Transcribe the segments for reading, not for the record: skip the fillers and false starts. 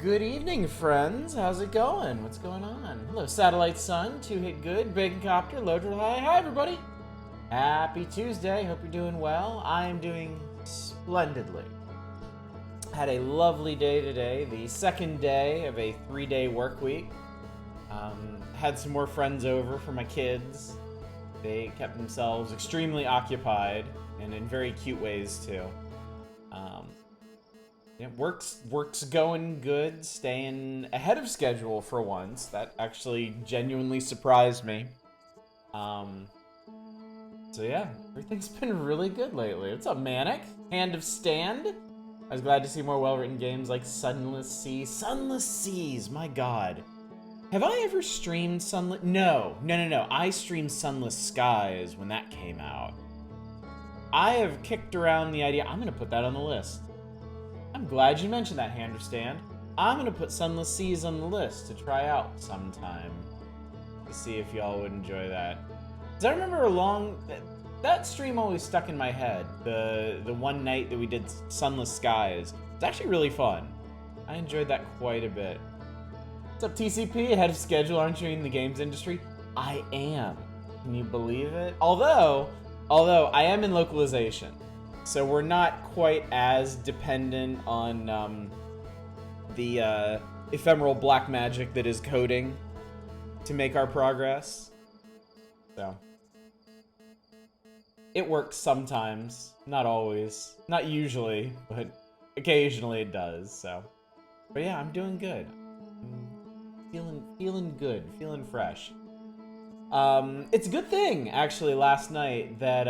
Good evening, friends. How's it going? What's going on? Hello, Satellite Sun, Two Hit Good, Bacon Copter, Lodral High. Hi, everybody. Happy Tuesday. Hope you're doing well. I am doing splendidly. Had a lovely day today, the second day of a 3-day work week. Had some more friends over for my kids. They kept themselves extremely occupied and in very cute ways too. Yeah, work's going good, staying ahead of schedule for once. That actually genuinely surprised me. So yeah, everything's been really good lately. What's up, Manic? Hand of Stand? I was glad to see more well-written games like Sunless Sea. Sunless Seas, my god. Have I ever streamed Sunless? No. I streamed Sunless Skies when that came out. I have kicked around the idea. I'm gonna put that on the list. I'm glad you mentioned that, Hand of Stand. I'm gonna put Sunless Seas on the list to try out sometime. To see if y'all would enjoy that. Cause I remember that stream always stuck in my head. The one night that we did Sunless Skies. It's actually really fun. I enjoyed that quite a bit. What's up, TCP? Ahead of schedule, aren't you in the games industry? I am. Can you believe it? Although I am in localization. So we're not quite as dependent on the ephemeral black magic that is coding to make our progress. So it works sometimes, not always, not usually, but occasionally it does. So, but yeah, I'm doing good. I'm feeling good, feeling fresh. It's a good thing, actually, last night that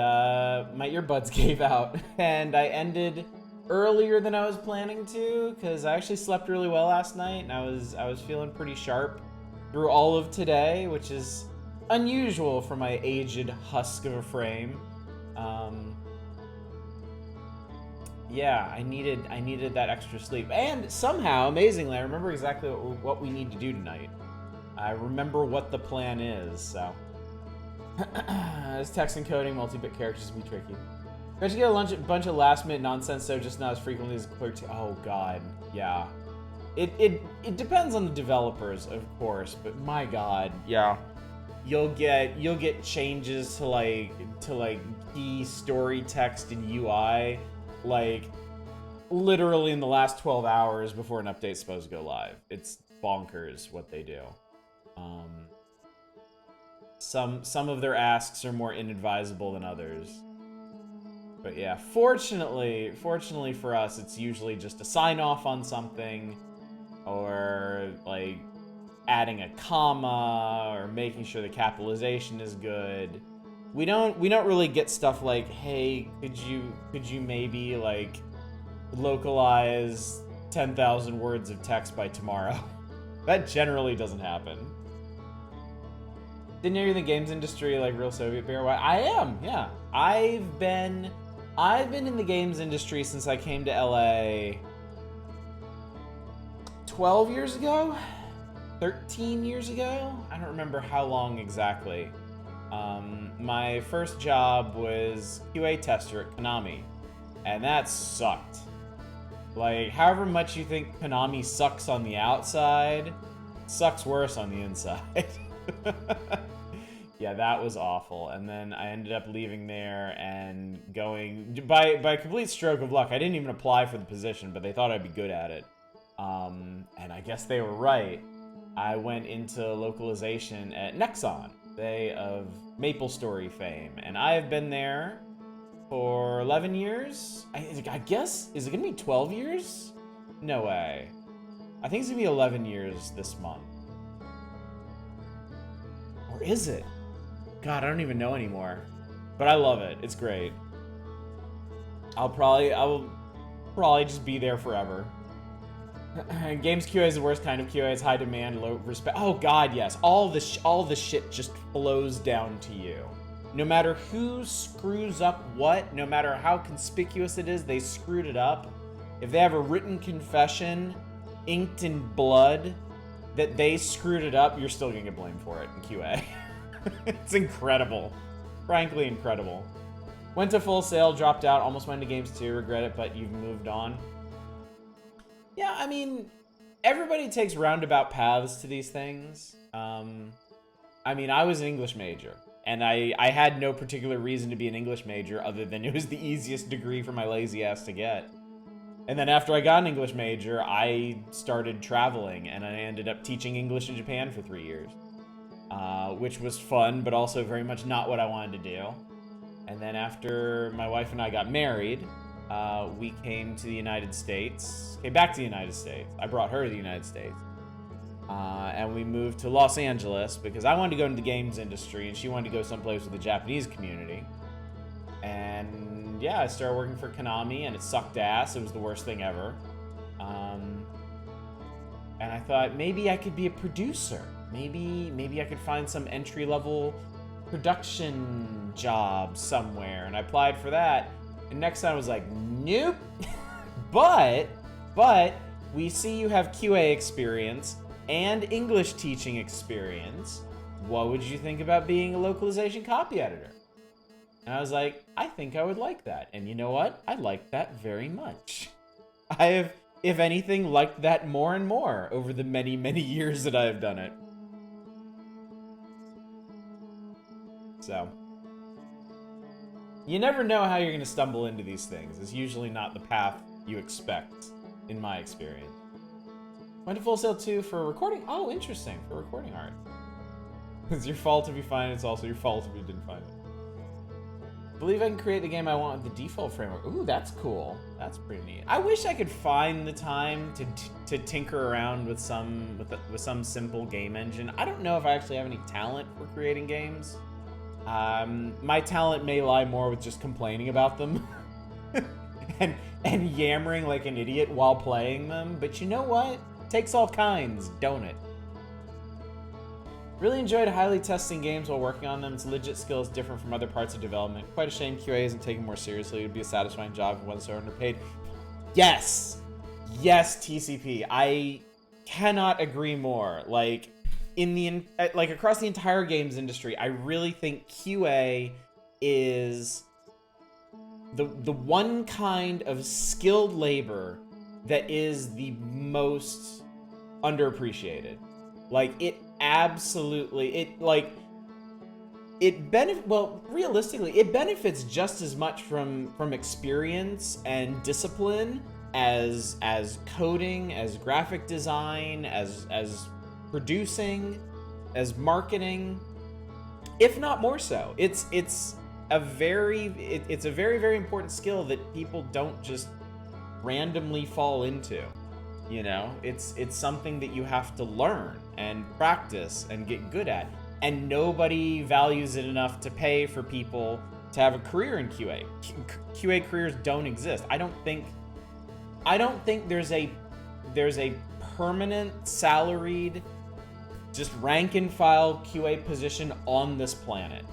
my earbuds gave out, and I ended earlier than I was planning to, because I actually slept really well last night, and I was feeling pretty sharp through all of today, which is unusual for my aged husk of a frame. Yeah, I needed that extra sleep, and somehow, amazingly, I remember exactly what we need to do tonight. I remember what the plan is, so. This text encoding multi-bit characters can be tricky. But you get a bunch of last-minute nonsense, so just not as frequently as Clear 2. Oh god, yeah. It depends on the developers, of course, but my god, yeah. You'll get changes to like key story text and UI, like literally in the last 12 hours before an update's supposed to go live. It's bonkers what they do. Some of their asks are more inadvisable than others. But yeah, fortunately for us, it's usually just a sign off on something, or like adding a comma, or making sure the capitalization is good. We don't really get stuff like, hey, could you maybe like localize 10,000 words of text by tomorrow? That generally doesn't happen. Didn't know you're in the games industry like real Soviet bear? Why? I am, yeah. I've been in the games industry since I came to LA 12 years ago? 13 years ago? I don't remember how long exactly. My first job was QA tester at Konami, and that sucked. Like, however much you think Konami sucks on the outside, it sucks worse on the inside. Yeah, that was awful. And then I ended up leaving there and going by complete stroke of luck. I didn't even apply for the position, but they thought I'd be good at it. And I guess they were right. I went into localization at Nexon, they of MapleStory fame, and I have been there for 11 years. I guess, is it gonna be 12 years? No way. I think it's gonna be 11 years this month. Or is it? God, I don't even know anymore. But I love it. It's great. I will probably just be there forever. Games QA is the worst kind of QA. It's high demand, low respect. Oh god, yes. All the shit just flows down to you. No matter who screws up what, no matter how conspicuous it is, they screwed it up. If they have a written confession, inked in blood, that they screwed it up, you're still gonna get blamed for it in QA. It's incredible. Frankly, incredible. Went to Full Sail, dropped out, almost went to Games 2, regret it, but you've moved on. Yeah, I mean, everybody takes roundabout paths to these things. I mean, I was an English major, and I had no particular reason to be an English major other than it was the easiest degree for my lazy ass to get. And then after I got an English major, I started traveling, and I ended up teaching English in Japan for 3 years, which was fun, but also very much not what I wanted to do. And then after my wife and I got married, we came to the United States, came back to the United States. I brought her to the United States. And we moved to Los Angeles because I wanted to go into the games industry and she wanted to go someplace with a Japanese community. And yeah, I started working for Konami and it sucked ass. It was the worst thing ever. And I thought maybe I could be a producer. Maybe I could find some entry-level production job somewhere. And I applied for that. And next time I was like, nope. but we see you have QA experience and English teaching experience. What would you think about being a localization copy editor? And I was like, I think I would like that. And you know what? I like that very much. I have, if anything, liked that more and more over the many, many years that I have done it. So, you never know how you're going to stumble into these things. It's usually not the path you expect, in my experience. Went to Full Sail 2 for recording. Oh, interesting. For recording art. It's your fault if you find it. It's also your fault if you didn't find it. Believe I can create the game I want with the default framework. Ooh, that's cool. That's pretty neat. I wish I could find the time to tinker around with some simple game engine. I don't know if I actually have any talent for creating games. My talent may lie more with just complaining about them and yammering like an idiot while playing them. But you know what? Takes all kinds, don't it? Really enjoyed highly testing games while working on them. It's legit skills different from other parts of development. Quite a shame QA isn't taken more seriously. It would be a satisfying job if one's so underpaid. Yes! Yes, TCP. I cannot agree more. Like, across the entire games industry, I really think QA is the one kind of skilled labor that is the most underappreciated. Like, realistically, it benefits just as much from experience and discipline as coding, as graphic design, as producing, as marketing, if not more so. It's a very, very important skill that people don't just randomly fall into. You know, it's something that you have to learn and practice and get good at. And nobody values it enough to pay for people to have a career in QA. QA careers don't exist. I don't think there's a permanent salaried, just rank and file QA position on this planet.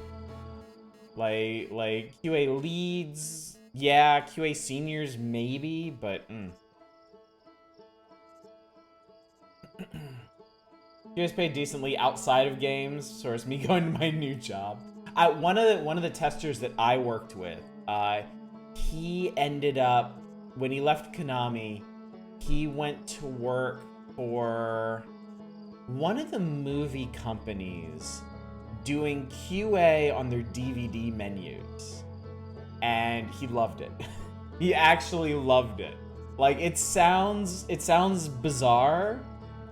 Like QA leads, yeah, QA seniors maybe, but You guys paid decently outside of games, so it's me going to my new job. One of the testers that I worked with, he ended up, when he left Konami, he went to work for one of the movie companies doing QA on their DVD menus. And he loved it. He actually loved it. Like, it sounds bizarre.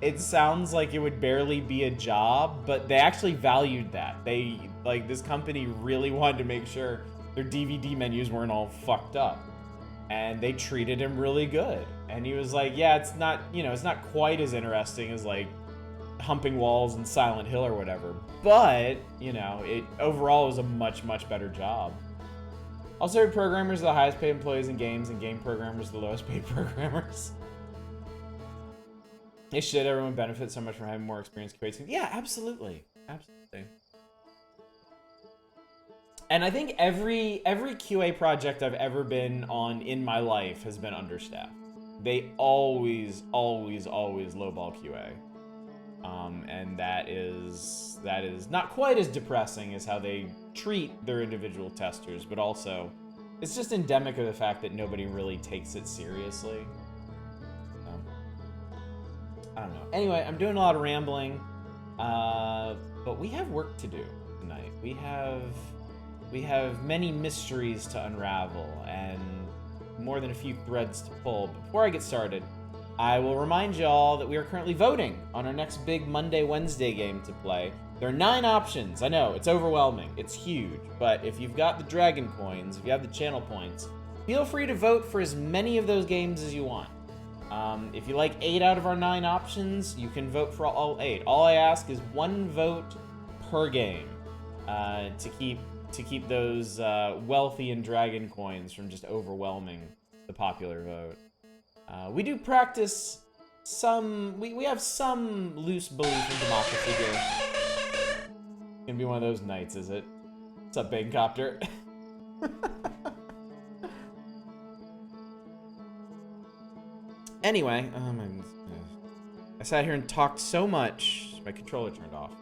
It sounds like it would barely be a job, but they actually valued that. This company really wanted to make sure their DVD menus weren't all fucked up. And they treated him really good. And he was like, yeah, it's not quite as interesting as like humping walls in Silent Hill or whatever. But, it overall was a much, much better job. Also, programmers are the highest paid employees in games, and game programmers are the lowest paid programmers. It should. Everyone benefits so much from having more experience creating. Yeah, absolutely. Absolutely. And I think every QA project I've ever been on in my life has been understaffed. They always lowball QA. And that is not quite as depressing as how they treat their individual testers, but also it's just endemic of the fact that nobody really takes it seriously. I don't know. Anyway, I'm doing a lot of rambling, but we have work to do tonight. We have many mysteries to unravel and more than a few threads to pull. But before I get started, I will remind y'all that we are currently voting on our next big Monday-Wednesday game to play. There are 9 options. I know, it's overwhelming. It's huge. But if you've got the Dragon Coins, if you have the channel points, feel free to vote for as many of those games as you want. If you like 8 out of our 9 options, you can vote for all 8. All I ask is 1 vote per game to keep those wealthy and Dragon Coins from just overwhelming the popular vote. We do practice some... We have some loose belief in democracy here. Gonna be one of those nights, is it? What's up, Bangcopter? Anyway, I sat here and talked so much, my controller turned off.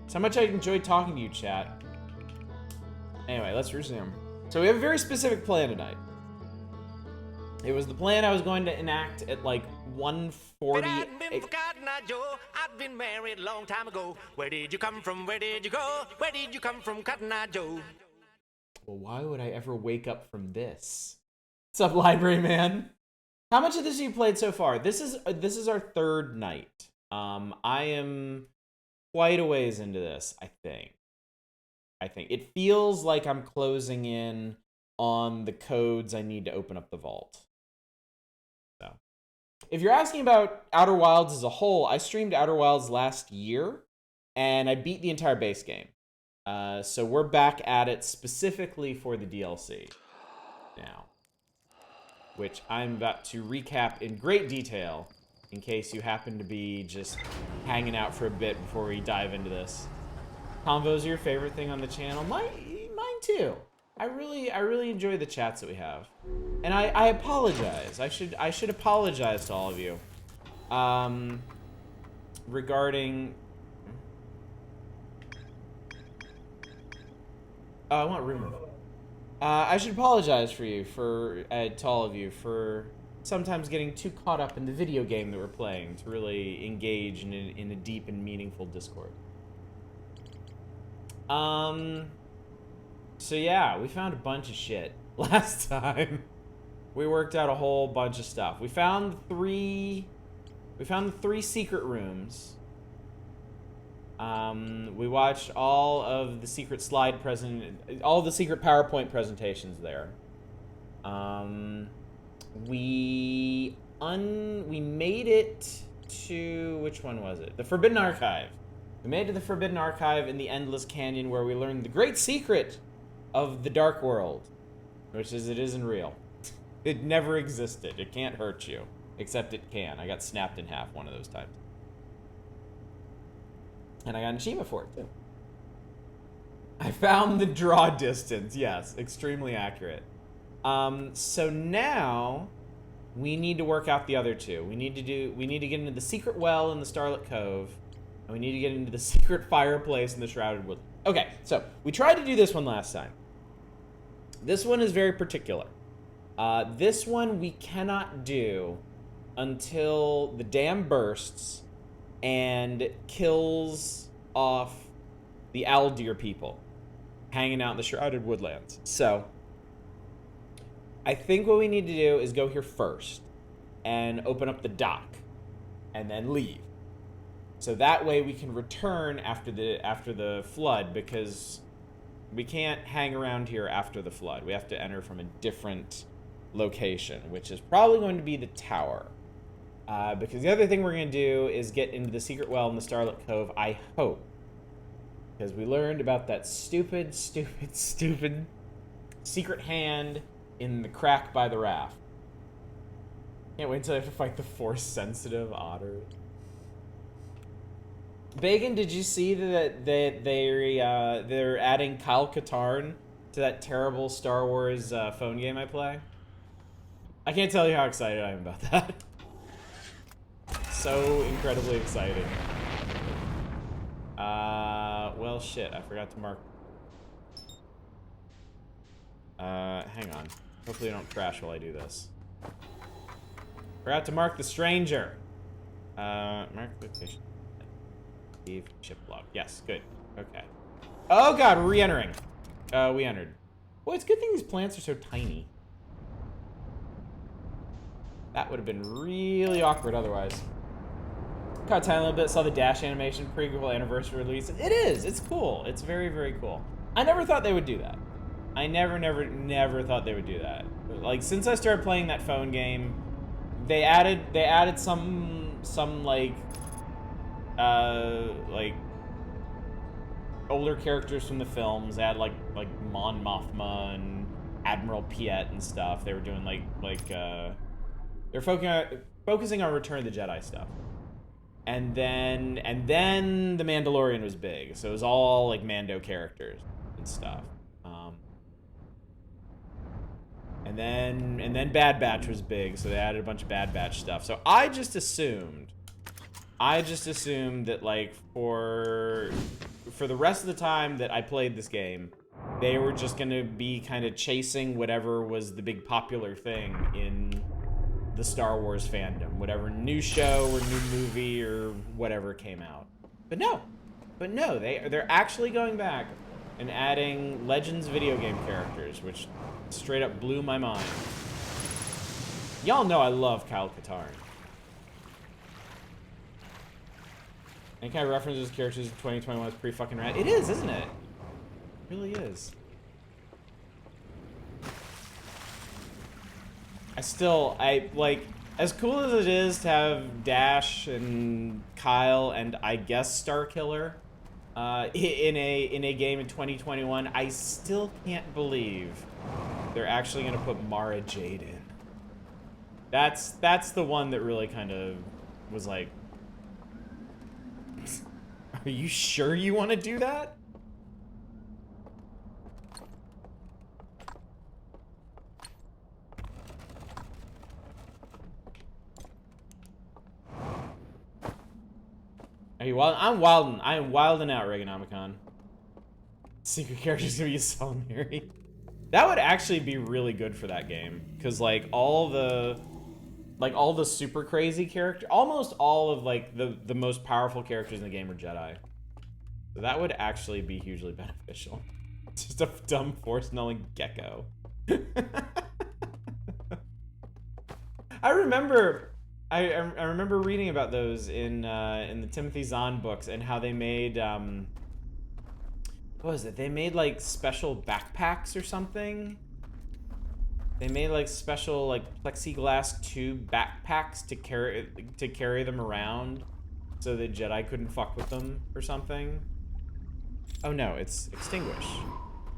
That's how much I enjoyed talking to you, chat. Anyway, let's resume. So we have a very specific plan tonight. It was the plan I was going to enact at like 1:40. I'd been married a long time ago. Where did you come from? Where did you go? Where did you come from, Cotton Eye Joe? Well, why would I ever wake up from this? What's up, library man? How much of this have you played so far? This is our 3rd night. I am quite a ways into this, I think. It feels like I'm closing in on the codes I need to open up the vault. So, if you're asking about Outer Wilds as a whole, I streamed Outer Wilds last year, and I beat the entire base game. So we're back at it specifically for the DLC now, which I'm about to recap in great detail in case you happen to be just hanging out for a bit before we dive into this. Convos are your favorite thing on the channel? Mine too. I really enjoy the chats that we have. And I apologize. I should apologize to all of you. Regarding... I want room. I should apologize to all of you for sometimes getting too caught up in the video game that we're playing to really engage in a deep and meaningful Discord. So yeah, we found a bunch of shit last time. We worked out a whole bunch of stuff. We found the 3 secret rooms. We watched all of the secret all of the secret PowerPoint presentations there. We made it to, which one was it? The Forbidden Archive. We made it to the Forbidden Archive in the Endless Canyon, where we learned the great secret of the Dark World, which is it isn't real. It never existed. It can't hurt you, except it can. I got snapped in half one of those times. And I got an achievement for it, too. I found the draw distance. Yes, extremely accurate. So now we need to work out the other 2. We need to get into the secret well in the Starlit Cove, and we need to get into the secret fireplace in the Shrouded Wood. Okay, so we tried to do this one last time. This one is very particular. This one we cannot do until the dam bursts and kills off the Aldir people hanging out in the Shrouded Woodlands. So, I think what we need to do is go here first and open up the dock and then leave. So that way we can return after the flood, because we can't hang around here after the flood. We have to enter from a different location, which is probably going to be the tower. Because the other thing we're going to do is get into the secret well in the Starlit Cove, I hope. Because we learned about that stupid secret hand in the crack by the raft. Can't wait until I have to fight the Force-sensitive otter. Bacon, did you see that they're adding Kyle Katarn to that terrible Star Wars phone game I play? I can't tell you how excited I am about that. So incredibly exciting. Well, shit, I forgot to mark. Hang on. Hopefully I don't crash while I do this. Forgot to mark the stranger. Mark location. Leave ship log. Yes, good. Okay. Oh god, we're re-entering. We entered. Boy, it's a good thing these plants are so tiny. That would have been really awkward otherwise. Caught time a little bit, saw the Dash animation prequel anniversary release. It is, it's cool. It's very, very cool. I never thought they would do that. I never thought they would do that. Like, since I started playing that phone game, they added some like older characters from the films. They had like Mon Mothma and Admiral Piet and stuff. They were doing they're focusing on Return of the Jedi stuff. And then The Mandalorian was big. So it was all like Mando characters and stuff. And then Bad Batch was big, so they added a bunch of Bad Batch stuff. So I just assumed that like for the rest of the time that I played this game, they were just gonna be kind of chasing whatever was the big popular thing in the Star Wars fandom, whatever new show or new movie or whatever came out. But no, they're actually going back and adding Legends video game characters, which straight up blew my mind. Y'all know I love Kyle Katarn. Any kind of references to characters in 2021 is pretty fucking rad. It is, isn't it? It really is. I like, as cool as it is to have Dash and Kyle and I guess Starkiller in a game in 2021, I still can't believe they're actually gonna put Mara Jade in. That's the one that really kind of was like, are you sure you want to do that? Are you wild? I'm wildin'. I am wildin' out, Reaganomicon. Secret character's gonna be Salamiri. That would actually be really good for that game, because like all the super crazy characters, almost all of like the most powerful characters in the game are Jedi. So that would actually be hugely beneficial. It's just a dumb force nulling gecko. I remember reading about those in the Timothy Zahn books and how they made what was it? They made like special backpacks or something. They made like special like plexiglass tube backpacks to carry them around so that Jedi couldn't fuck with them or something. Oh no, it's extinguish.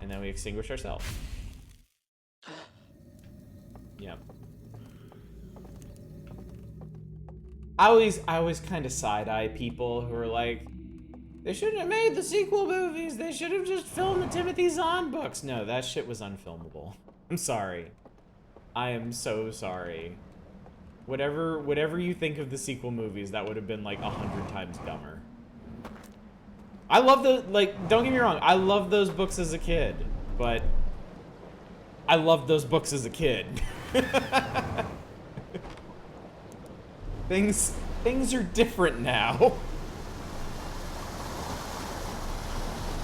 And then we extinguish ourselves. Yep. I always kind of side-eye people who are like, they shouldn't have made the sequel movies. They should have just filmed the Timothy Zahn books. No, that shit was unfilmable. I'm sorry. I am so sorry. Whatever you think of the sequel movies, that would have been like 100 times dumber. I love the, like, don't get me wrong, I love those books as a kid, but I loved those books as a kid. Things are different now.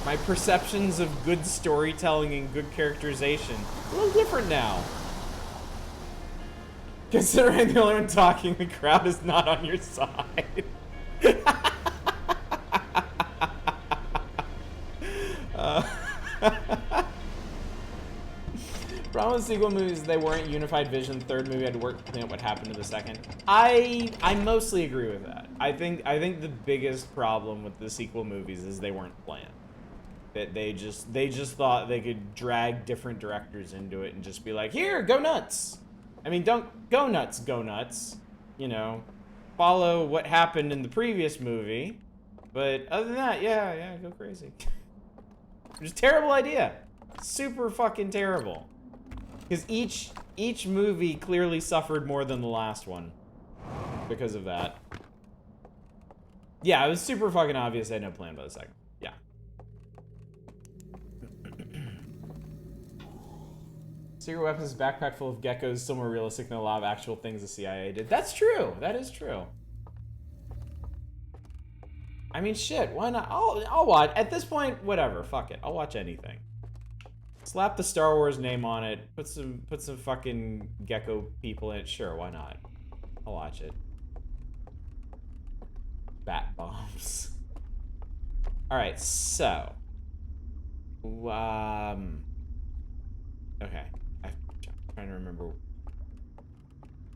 My perceptions of good storytelling and good characterization, a little different now. Considering the only one talking, the crowd is not on your side. Problem with sequel movies, they weren't unified vision. The third movie had to work to plan what happened to the second. I mostly agree with that. I think the biggest problem with the sequel movies is they weren't planned. That they just thought they could drag different directors into it and just be like, here, go nuts. I mean, don't go nuts. You know, follow what happened in the previous movie. But other than that, yeah, go crazy. It's a terrible idea. Super fucking terrible. Because each movie clearly suffered more than the last one because of that. Yeah, it was super fucking obvious they had no plan by the second. Yeah. Secret Weapons backpack full of geckos, still more realistic than a lot of actual things the CIA did. That's true. That is true. I mean, shit, why not? I'll watch. At this point, whatever. Fuck it. I'll watch anything. Slap the Star Wars name on it. Put some fucking gecko people in it. Sure, why not? I'll watch it. Bat bombs. All right, so. Okay. I'm trying to remember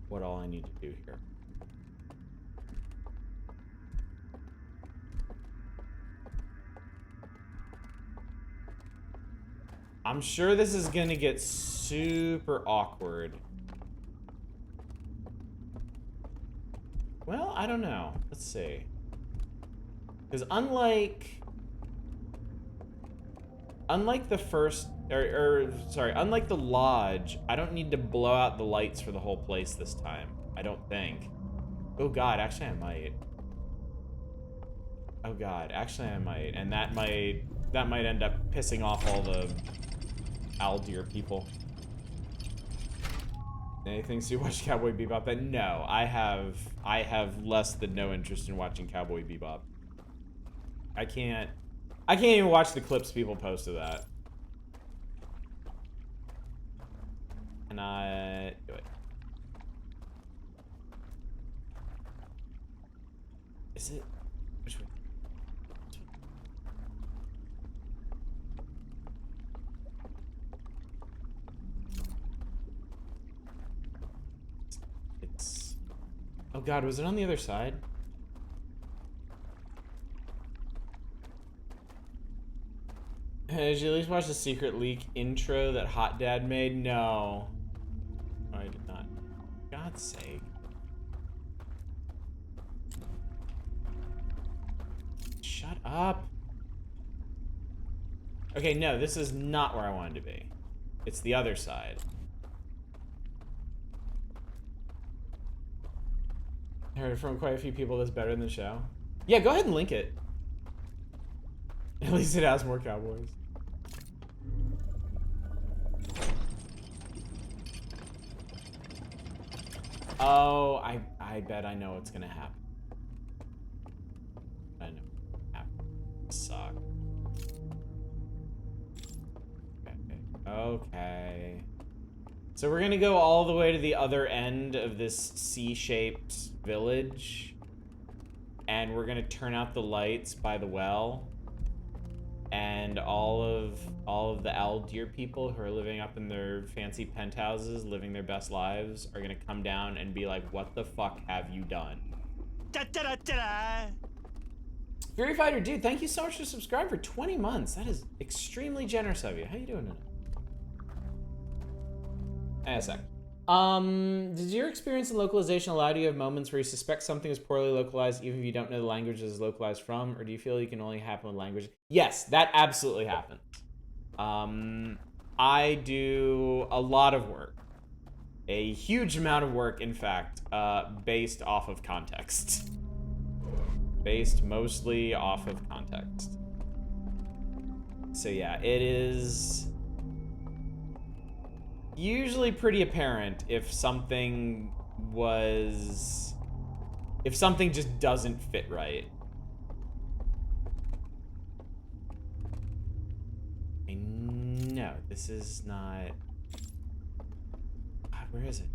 what all I need to do here. I'm sure this is gonna get super awkward. Well, I don't know. Let's see. Because unlike the first, unlike the lodge, I don't need to blow out the lights for the whole place this time. I don't think. Oh god, actually I might. Oh god, actually I might. And that might end up pissing off all the Aldir people. Anything so you watch Cowboy Bebop? Then no, I have less than no interest in watching Cowboy Bebop. I can't even watch the clips people post of that. Can I do it? Is it? Which way? It's... Oh god, was it on the other side? Did you at least watch the Secret Leak intro that Hot Dad made? No. I did not. For God's sake. Shut up. Okay, no, this is not where I wanted to be. It's the other side. I heard from quite a few people that's better than the show. Yeah, go ahead and link it. At least it has more cowboys. Oh, I bet I know what's gonna happen. I know what's gonna happen. Suck. Okay. So we're gonna go all the way to the other end of this C-shaped village. And we're gonna turn out the lights by the well. And all of the Aldir people who are living up in their fancy penthouses, living their best lives, are gonna come down and be like, "What the fuck have you done?" Da, da, da, da, da. Fury Fighter, dude, thank you so much for subscribing for 20 months. That is extremely generous of you. How you doing tonight? A sec. Did your experience in localization allow you to have moments where you suspect something is poorly localized even if you don't know the language it's localized from, or do you feel you can only happen with language? Yes, that absolutely happens. I do a lot of work. A huge amount of work, in fact, based off of context. Based mostly off of context. So yeah, it is usually pretty apparent if something just doesn't fit right. I know this is not. God, where is it?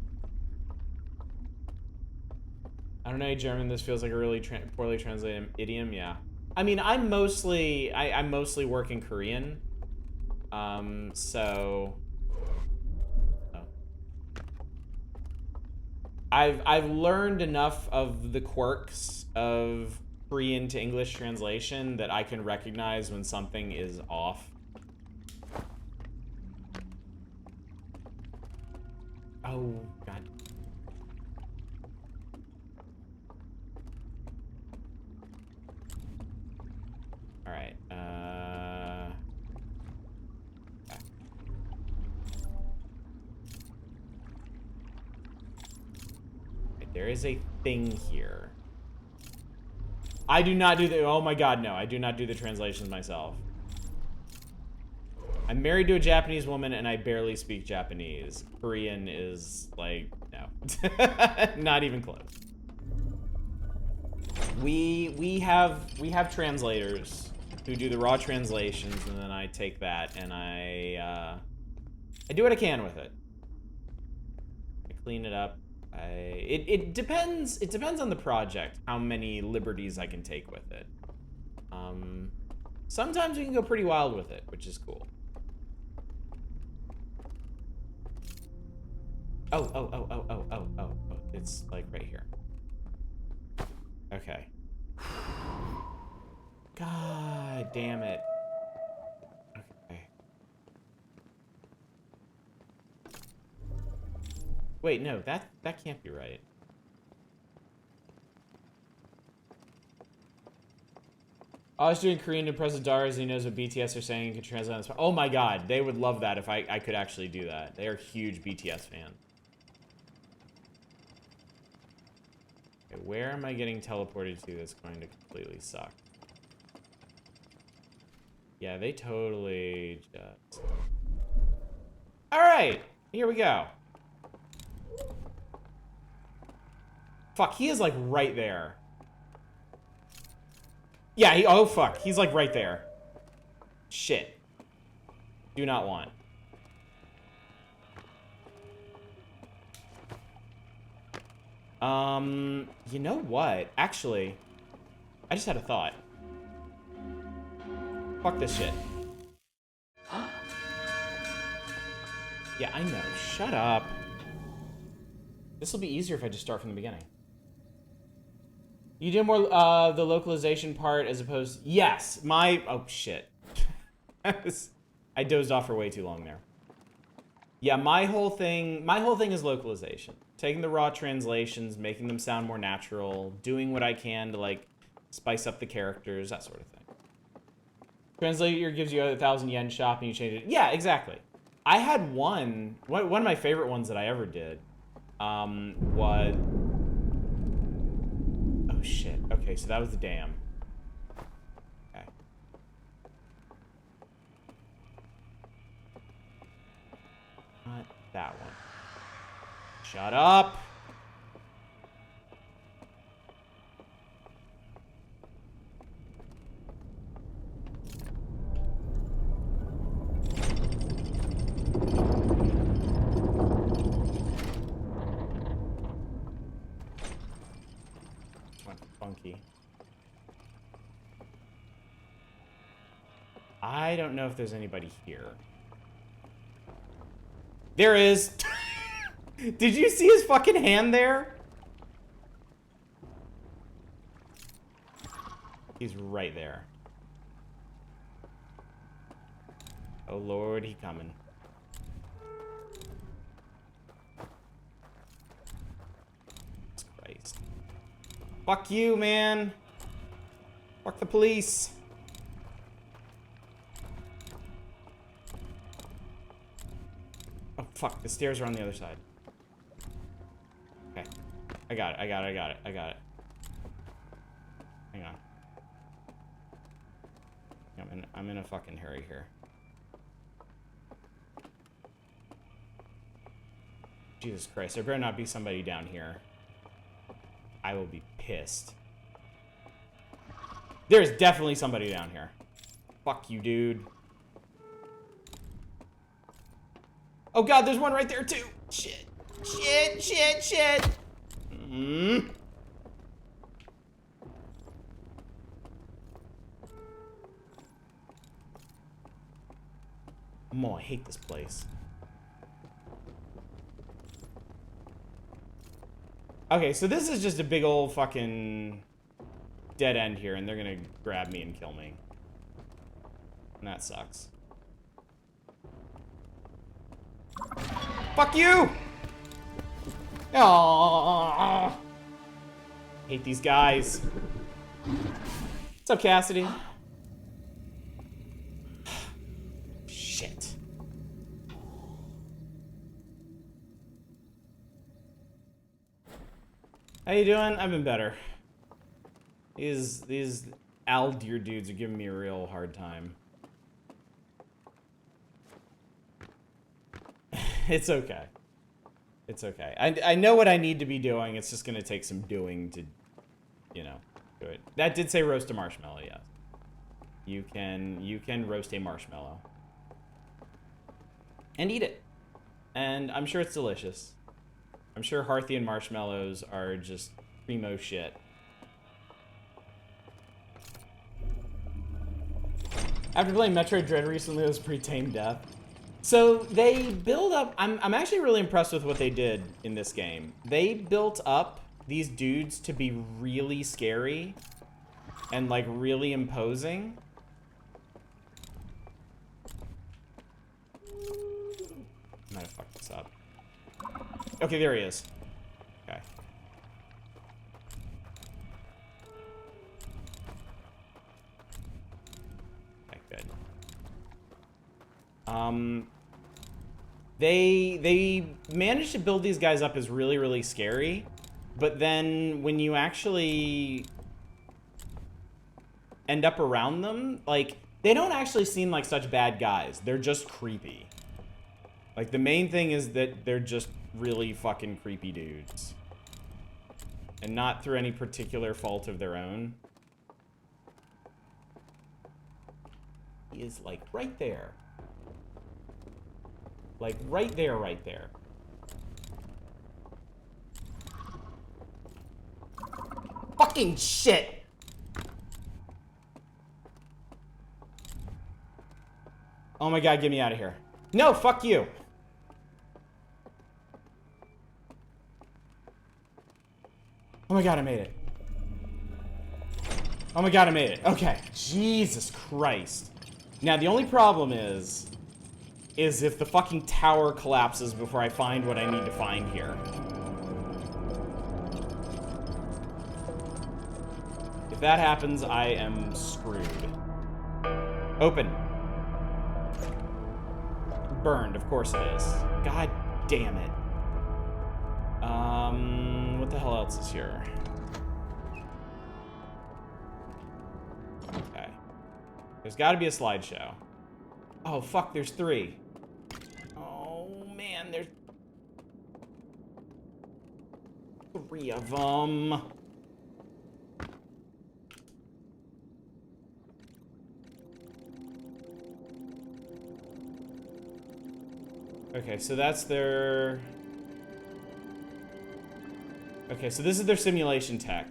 I don't know, German. This feels like a really poorly translated idiom. Yeah, I mean, I'm mostly work in Korean, so. I've learned enough of the quirks of Korean to English translation that I can recognize when something is off. Oh, God. All right. There is a thing here. I do not do the, oh my god, no. I do not do the translations myself. I'm married to a Japanese woman and I barely speak Japanese. Korean is like, no. Not even close. We have translators who do the raw translations, and then I take that and I do what I can with it. I clean it up. It depends. It depends on the project how many liberties I can take with it. Sometimes we can go pretty wild with it, which is cool. Oh. It's like right here. Okay. God damn it. Okay. Wait, no, that can't be right. I was doing Korean to President Dars, he knows what BTS are saying and can translate on the spot. Oh my god, they would love that if I could actually do that. They are huge BTS fans. Okay, where am I getting teleported to that's going to completely suck? Yeah, they totally just... Alright, here we go. Fuck, he is like right there. Yeah, oh fuck, he's like right there. Shit. Do not want. You know what? Actually, I just had a thought. Fuck this shit. Yeah, I know. Shut up. This will be easier if I just start from the beginning. You did more the localization part as opposed... Yes, oh shit. I dozed off for way too long there. Yeah, my whole thing is localization. Taking the raw translations, making them sound more natural, doing what I can to like spice up the characters, that sort of thing. Translator gives you a 1,000 yen shop and you change it. Yeah, exactly. I had one of my favorite ones that I ever did was... Oh shit. Okay, so that was the dam. Okay. Not that one. Shut up! Funky. I don't know if there's anybody here. There is! Did you see his fucking hand there? He's right there. Oh lord, he coming. Jesus Christ. Fuck you, man. Fuck the police. Oh, fuck. The stairs are on the other side. Okay. I got it. Hang on. I'm in a fucking hurry here. Jesus Christ. There better not be somebody down here. I will be pissed. There's definitely somebody down here. Fuck you, dude. Oh god, there's one right there too. Shit. I hate this place. Okay, so this is just a big old fucking dead end here, and they're gonna grab me and kill me. And that sucks. Fuck you! Aww. Hate these guys. What's up, Cassidy? Shit. How you doing? I've been better. These Aldir dudes are giving me a real hard time. It's okay. It's okay. I know what I need to be doing. It's just gonna take some doing to, you know, do it. That did say roast a marshmallow, yes. You can roast a marshmallow. And eat it. And I'm sure it's delicious. I'm sure Hearthian marshmallows are just primo shit. After playing Metroid Dread recently, it was pretty tame death. So they build up... I'm actually really impressed with what they did in this game. They built up these dudes to be really scary and, like, really imposing. I might have fucked this up. Okay, there he is. Okay. Okay, good. They managed to build these guys up as really, really scary, but then when you actually end up around them, like, they don't actually seem like such bad guys. They're just creepy. Like, the main thing is that they're just really fucking creepy dudes. And not through any particular fault of their own. He is, like, right there. Like, right there, right there. Fucking shit! Oh my god, get me out of here. No, fuck you! Oh my god, I made it. Oh my god, I made it. Okay. Jesus Christ. Now, the only problem is if the fucking tower collapses before I find what I need to find here. If that happens, I am screwed. Open. Burned, of course it is. God damn it. What the hell else is here? Okay. There's gotta be a slideshow. Oh, fuck, there's 3. Oh, man, there's 3 of them. Okay, so that's their... Okay, so this is their simulation tech.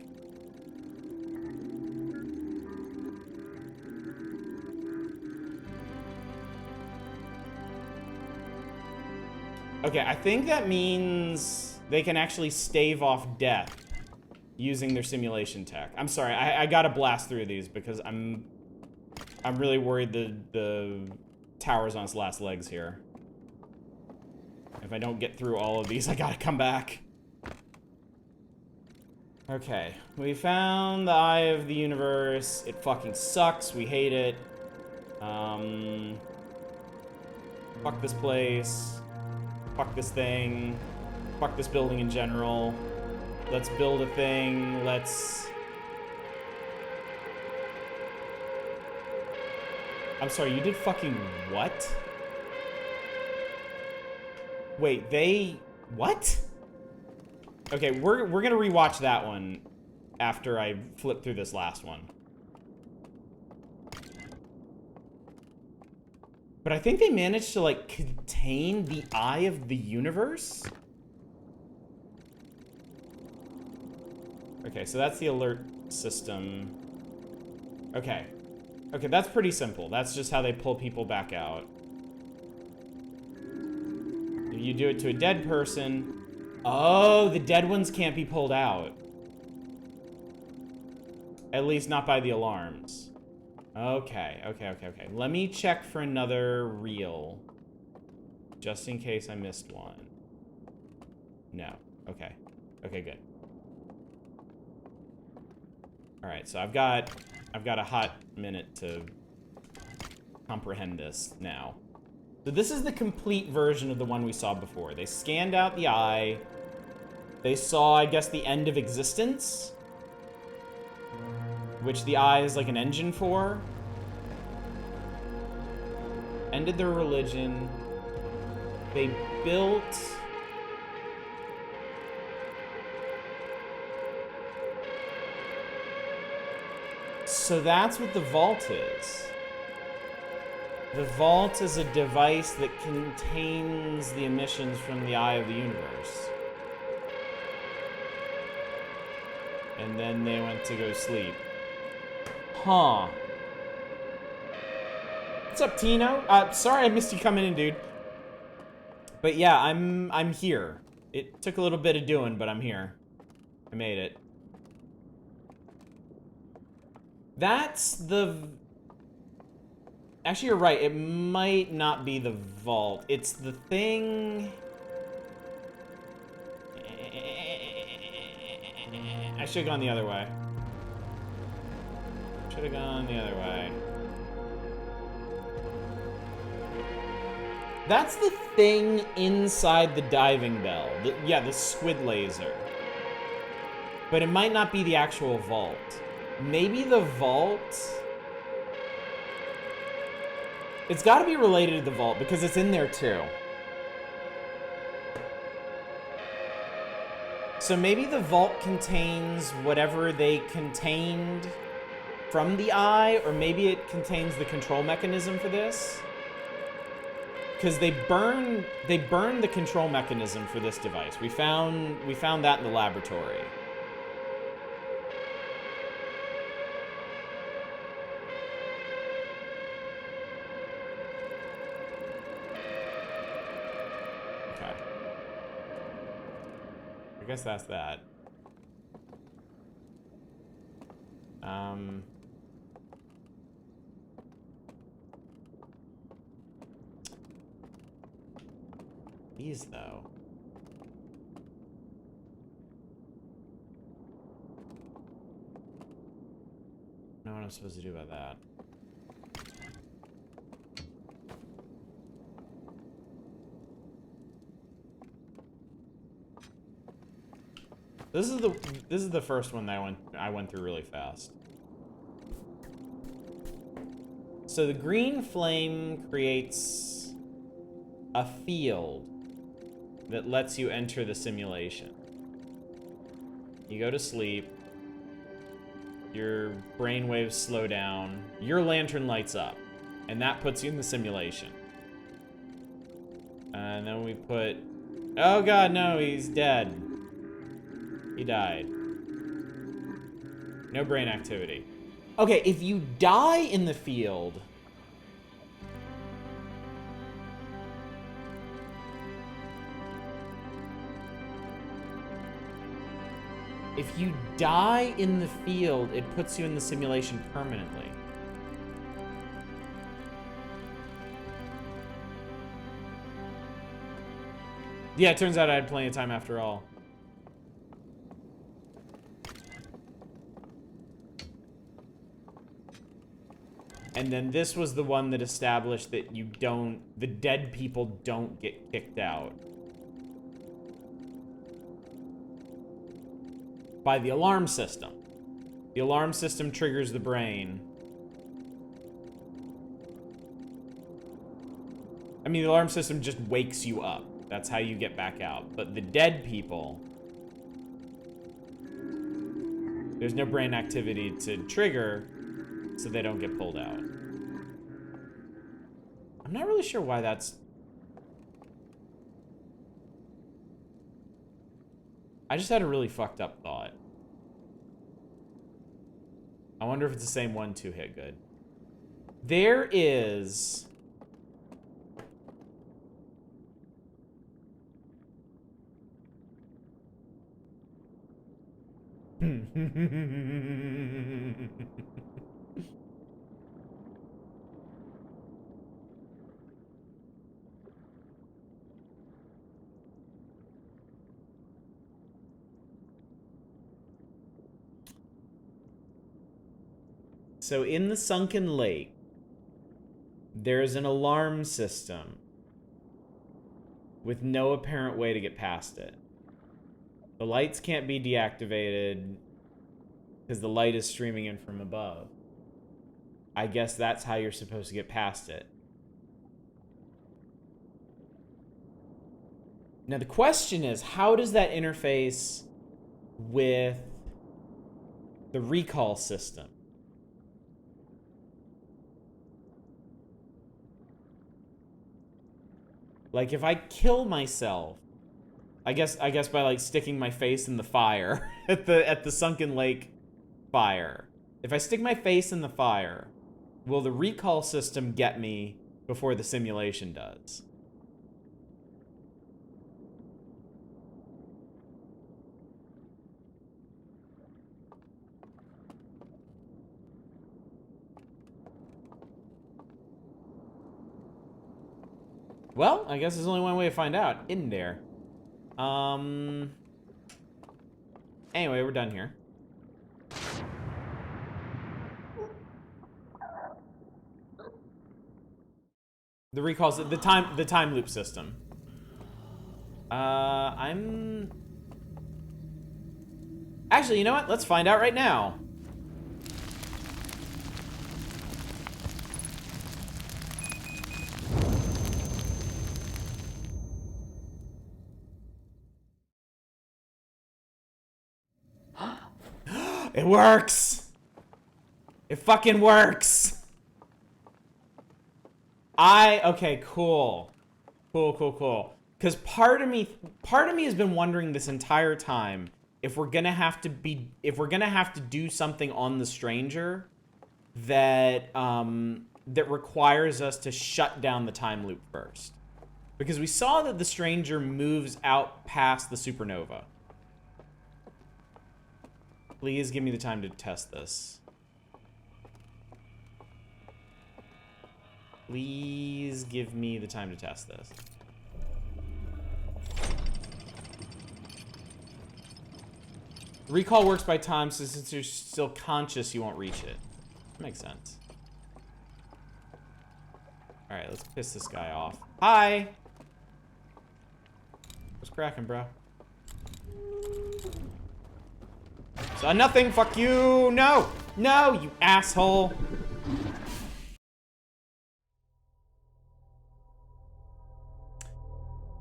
Okay, I think that means they can actually stave off death using their simulation tech. I'm sorry, I gotta blast through these because I'm really worried the tower's on its last legs here. If I don't get through all of these, I gotta come back. Okay, we found the Eye of the Universe. It fucking sucks. We hate it. Fuck this place. Fuck this thing. Fuck this building in general. Let's build a thing. Let's... I'm sorry, you did fucking what? Wait, they... What? Okay, we're gonna rewatch that one after I flip through this last one. But I think they managed to, like, contain the Eye of the Universe? Okay, so that's the alert system. Okay. Okay, that's pretty simple. That's just how they pull people back out. If you do it to a dead person... Oh, the dead ones can't be pulled out. At least not by the alarms. Okay, okay. Let me check for another reel. Just in case I missed one. No. Okay. Okay, good. Alright, so I've got a hot minute to comprehend this now. So this is the complete version of the one we saw before. They scanned out the eye. They saw, I guess, the end of existence, which the eye is like an engine for. Ended their religion. They built... So that's what the vault is. The vault is a device that contains the emissions from the eye of the universe. And then they went to go sleep. Huh. What's up, Tino? Sorry I missed you coming in, dude. But yeah, I'm here. It took a little bit of doing, but I'm here. I made it. That's the... Actually, you're right. It might not be the vault. It's the thing... I should have gone the other way. Should have gone the other way. That's the thing inside the diving bell. Yeah, the squid laser. But it might not be the actual vault. Maybe the vault... It's got to be related to the vault because it's in there too. So maybe the vault contains whatever they contained from the eye, or maybe it contains the control mechanism for this. Because they burned the control mechanism for this device. We found that in the laboratory. Okay. I guess that's that. These, though. I don't know what I'm supposed to do about that. This is the first one that I went through really fast. So the green flame creates a field that lets you enter the simulation. You go to sleep, your brainwaves slow down, your lantern lights up, and that puts you in the simulation. And then we put... Oh god, no, he's dead. He died. No brain activity. Okay, if you die in the field... If you die in the field, it puts you in the simulation permanently. Yeah, it turns out I had plenty of time after all. And then this was the one that established that the dead people don't get kicked out by the alarm system. The alarm system triggers the brain. I mean, the alarm system just wakes you up. That's how you get back out. But the dead people, there's no brain activity to trigger, so they don't get pulled out. I'm not really sure why that's... I just had a really fucked up thought. I wonder if it's the same one to hit good. There is... So in the sunken lake, there's an alarm system with no apparent way to get past it. The lights can't be deactivated because the light is streaming in from above. I guess that's how you're supposed to get past it. Now the question is, how does that interface with the recall system? Like, if I kill myself, I guess by, like, sticking my face in the fire at the Sunken Lake fire. If I stick my face in the fire, will the recall system get me before the simulation does? Well, I guess there's only one way to find out. In there. Anyway, we're done here. The recalls, the time loop system. Actually, you know what? Let's find out right now. It works! It fucking works! Okay, cool. Cool. Because part of me has been wondering this entire time if we're gonna have to do something on the stranger that that requires us to shut down the time loop first. Because we saw that the stranger moves out past the supernova. Please give me the time to test this. Please give me the time to test this. Recall works by time, so since you're still conscious, you won't reach it. Makes sense. Alright, let's piss this guy off. Hi! What's cracking, bro? So nothing, fuck you! No! No, you asshole!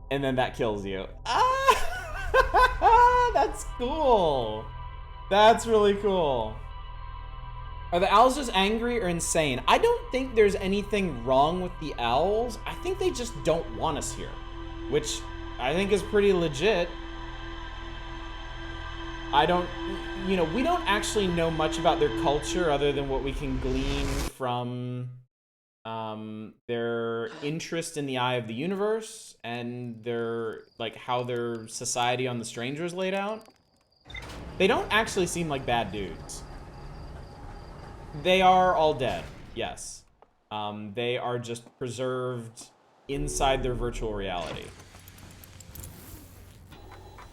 And then that kills you. Ah! That's cool! That's really cool. Are the owls just angry or insane? I don't think there's anything wrong with the owls. I think they just don't want us here. Which I think is pretty legit. We don't actually know much about their culture other than what we can glean from their interest in the Eye of the Universe and their, like, how their society on the Stranger is laid out. They don't actually seem like bad dudes. They are all dead, yes. They are just preserved inside their virtual reality.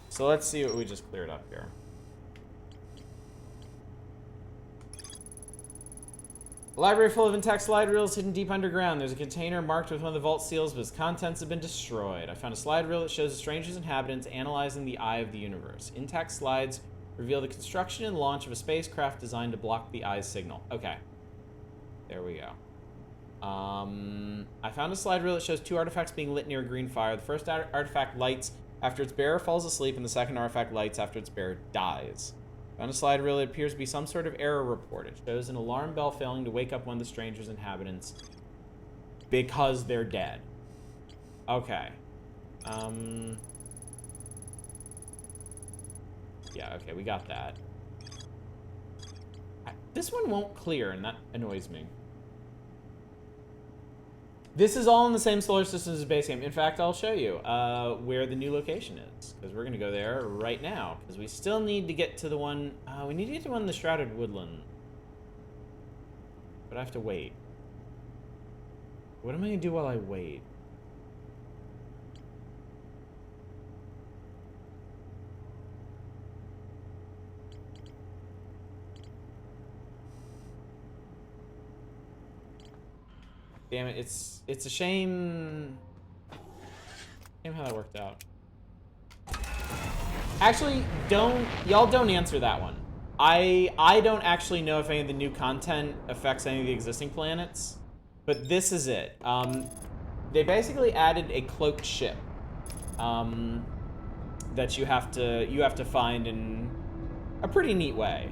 So let's see what we just cleared up here. A library full of intact slide reels hidden deep underground. There's a container marked with one of the vault seals, but its contents have been destroyed. I found a slide reel that shows the stranger's inhabitants analyzing the Eye of the Universe. Intact slides reveal the construction and launch of a spacecraft designed to block the Eye's signal. Okay. There we go. I found a slide reel that shows two artifacts being lit near a green fire. The first artifact lights after its bearer falls asleep, and the second artifact lights after its bearer dies. Found a slide reel, it appears to be some sort of error report. It shows an alarm bell failing to wake up one of the stranger's inhabitants because they're dead. Okay. Yeah, okay, we got that. This one won't clear, and that annoys me. This is all in the same solar system as the base game. In fact, I'll show you where the new location is, because we're going to go there right now, because we still need to get to the one... we need to get to one in the Shrouded Woodland. But I have to wait. What am I going to do while I wait? Damn it, it's a shame. Shame how that worked out. Actually, y'all don't answer that one. I don't actually know if any of the new content affects any of the existing planets, but this is it. They basically added a cloaked ship that you have to find in a pretty neat way.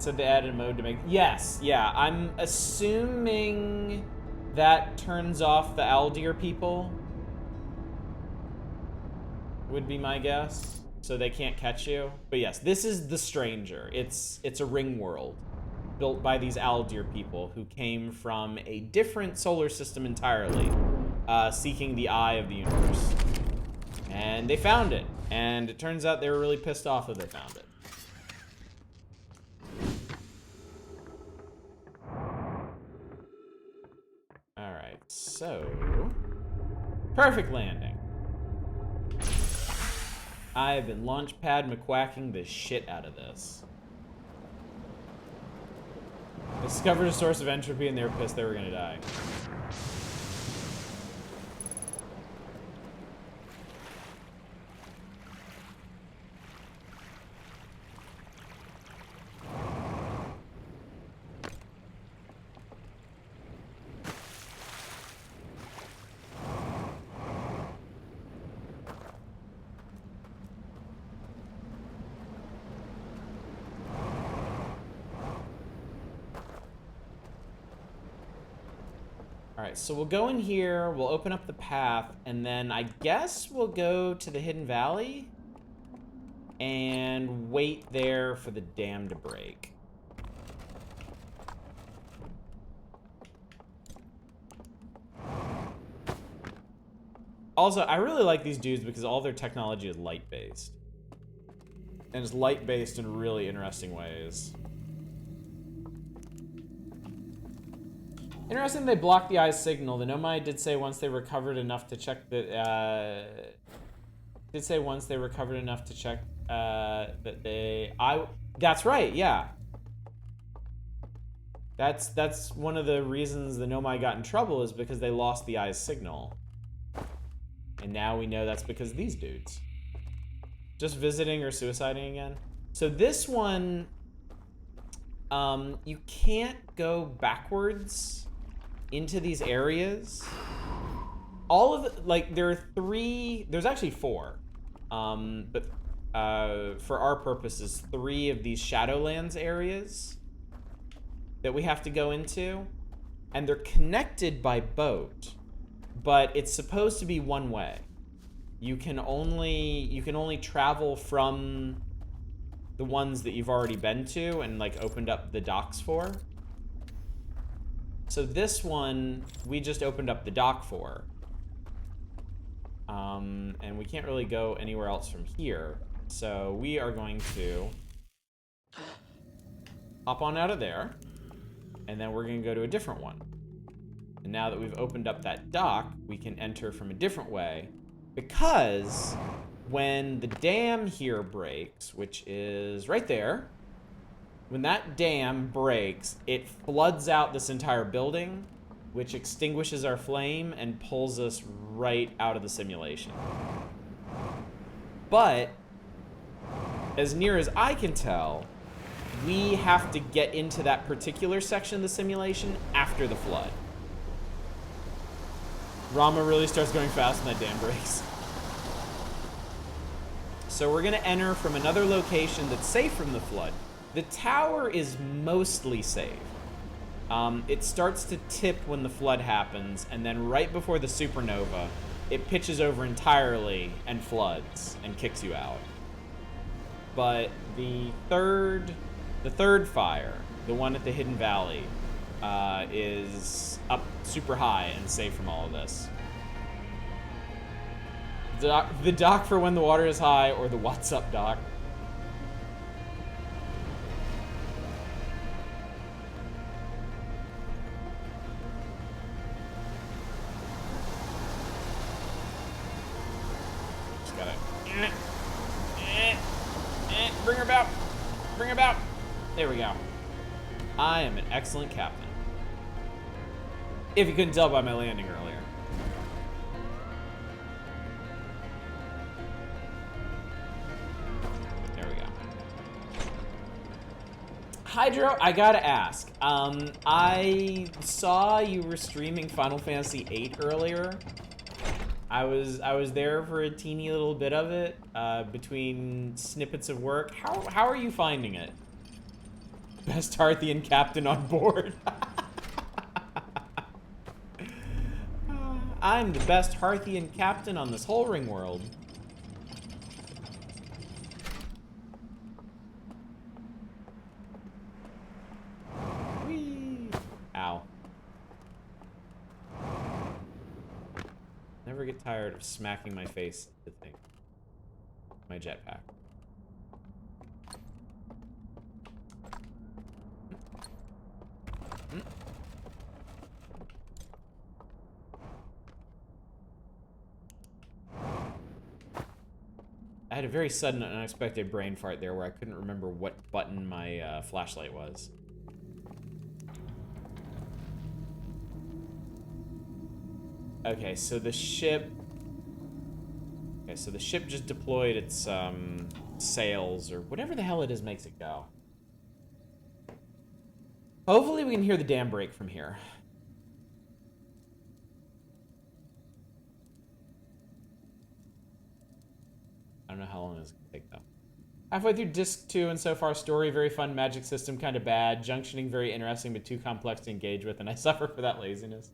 said they added a mode to make... Yes, yeah. I'm assuming that turns off the Aldir people. Would be my guess. So they can't catch you. But yes, this is the Stranger. It's a ring world built by these Aldir people who came from a different solar system entirely, seeking the eye of the universe. And they found it. And it turns out they were really pissed off that they found it. Alright, so... Perfect landing. I have been launchpad McQuacking the shit out of this. They discovered a source of entropy and they were pissed they were gonna die. Alright, so we'll go in here, we'll open up the path, and then I guess we'll go to the Hidden Valley and wait there for the dam to break. Also, I really like these dudes because all their technology is light-based. And it's light-based in really interesting ways. Interesting they blocked the eye's signal. The Nomai did say once they recovered enough to check that, that they... That's right, yeah. That's one of the reasons the Nomai got in trouble is because they lost the eye's signal. And now we know that's because of these dudes. Just visiting or suiciding again. So this one, you can't go backwards into these areas. All of it, like, there are three, there's actually four. But for our purposes, 3 of these Shadowlands areas that we have to go into. And they're connected by boat, but it's supposed to be one way. You can only travel from the ones that you've already been to and like opened up the docks for. So this one, we just opened up the dock for. And we can't really go anywhere else from here. So we are going to hop on out of there. And then we're gonna go to a different one. And now that we've opened up that dock, we can enter from a different way. Because when the dam here breaks, which is right there, when that dam breaks, it floods out this entire building, which extinguishes our flame and pulls us right out of the simulation. But, as near as I can tell, we have to get into that particular section of the simulation after the flood. Rama really starts going fast when that dam breaks. So we're gonna enter from another location that's safe from the flood. The tower is mostly safe. It starts to tip when the flood happens, and then right before the supernova, it pitches over entirely and floods and kicks you out. But the third fire, the one at the Hidden Valley, is up super high and safe from all of this. The dock for when the water is high, or the what's up dock. Just gotta... Bring her about! Bring her about! There we go. I am an excellent captain. If you couldn't tell by my landing earlier. There we go. Hydro, I gotta ask. I saw you were streaming Final Fantasy VIII earlier. I was there for a teeny little bit of it, between snippets of work. How are you finding it? Best Hearthian captain on board. I'm the best Hearthian captain on this whole ring world. Whee! Ow. Never get tired of smacking my face at the thing. My jetpack. I had a very sudden and unexpected brain fart there where I couldn't remember what button my flashlight was. Okay, so the ship... Okay, so the ship just deployed its sails, or whatever the hell it is makes it go. Hopefully we can hear the dam break from here. I don't know how long this is going to take, though. Halfway through Disc 2, and so far, story, very fun, magic system, kind of bad. Junctioning, very interesting, but too complex to engage with, and I suffer for that laziness.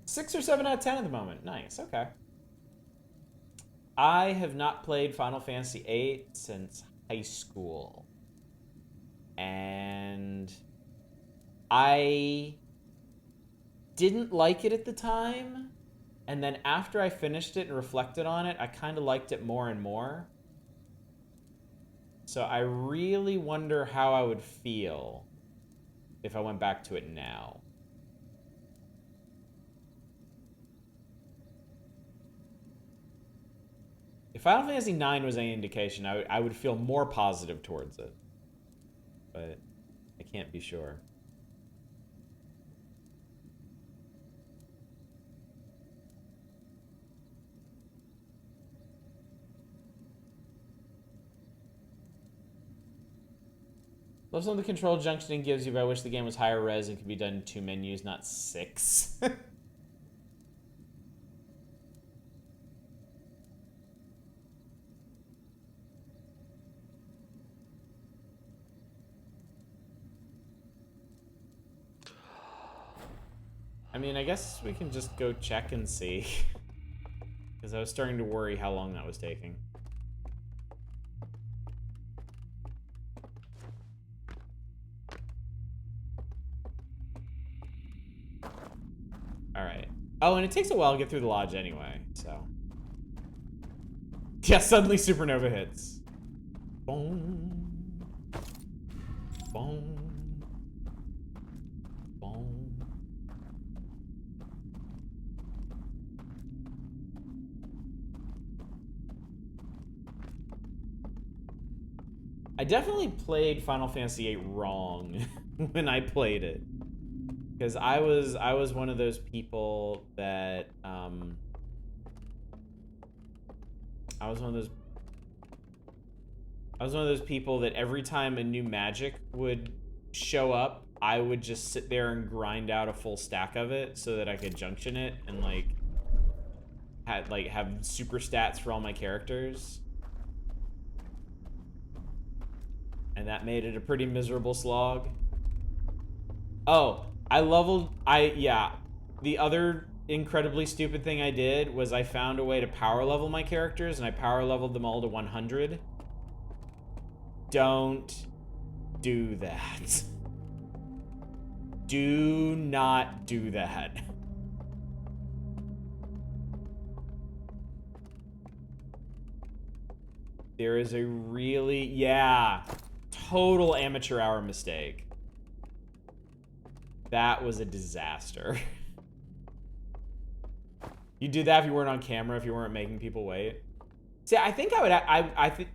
6 or 7 out of 10 at the moment. Nice, okay. I have not played Final Fantasy VIII since high school. And I didn't like it at the time. And then after I finished it and reflected on it, I kind of liked it more and more. So I really wonder how I would feel if I went back to it now. If Final Fantasy IX was any indication, I would feel more positive towards it. But I can't be sure. Love some of the control junctioning gives you, but I wish the game was higher res and could be done in 2 menus, not 6. I mean, I guess we can just go check and see. Because I was starting to worry how long that was taking. Alright. Oh, and it takes a while to get through the lodge anyway, so. Yeah, suddenly Supernova hits. Boom. Boom. Boom. I definitely played Final Fantasy VIII wrong when I played it. Because I was one of those people that I was one of those people that every time a new magic would show up, I would just sit there and grind out a full stack of it so that I could junction it and have super stats for all my characters. And that made it a pretty miserable slog. Oh, the other incredibly stupid thing I did was I found a way to power level my characters, and I power leveled them all to 100. Don't do that. Do not do that. There is a really, total amateur hour mistake. That was a disaster. You did that if you weren't on camera, if you weren't making people wait. See, I think I would, I think,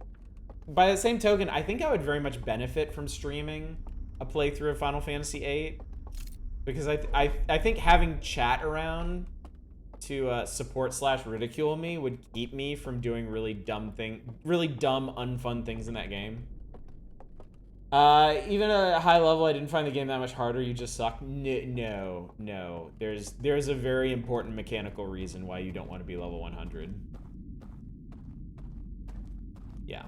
by the same token, I think I would very much benefit from streaming a playthrough of Final Fantasy VIII. Because I think having chat around to support/ridicule me would keep me from doing really dumb, unfun things in that game. Even at a high level, I didn't find the game that much harder. You just suck. No. There's a very important mechanical reason why you don't want to be level 100. Yeah.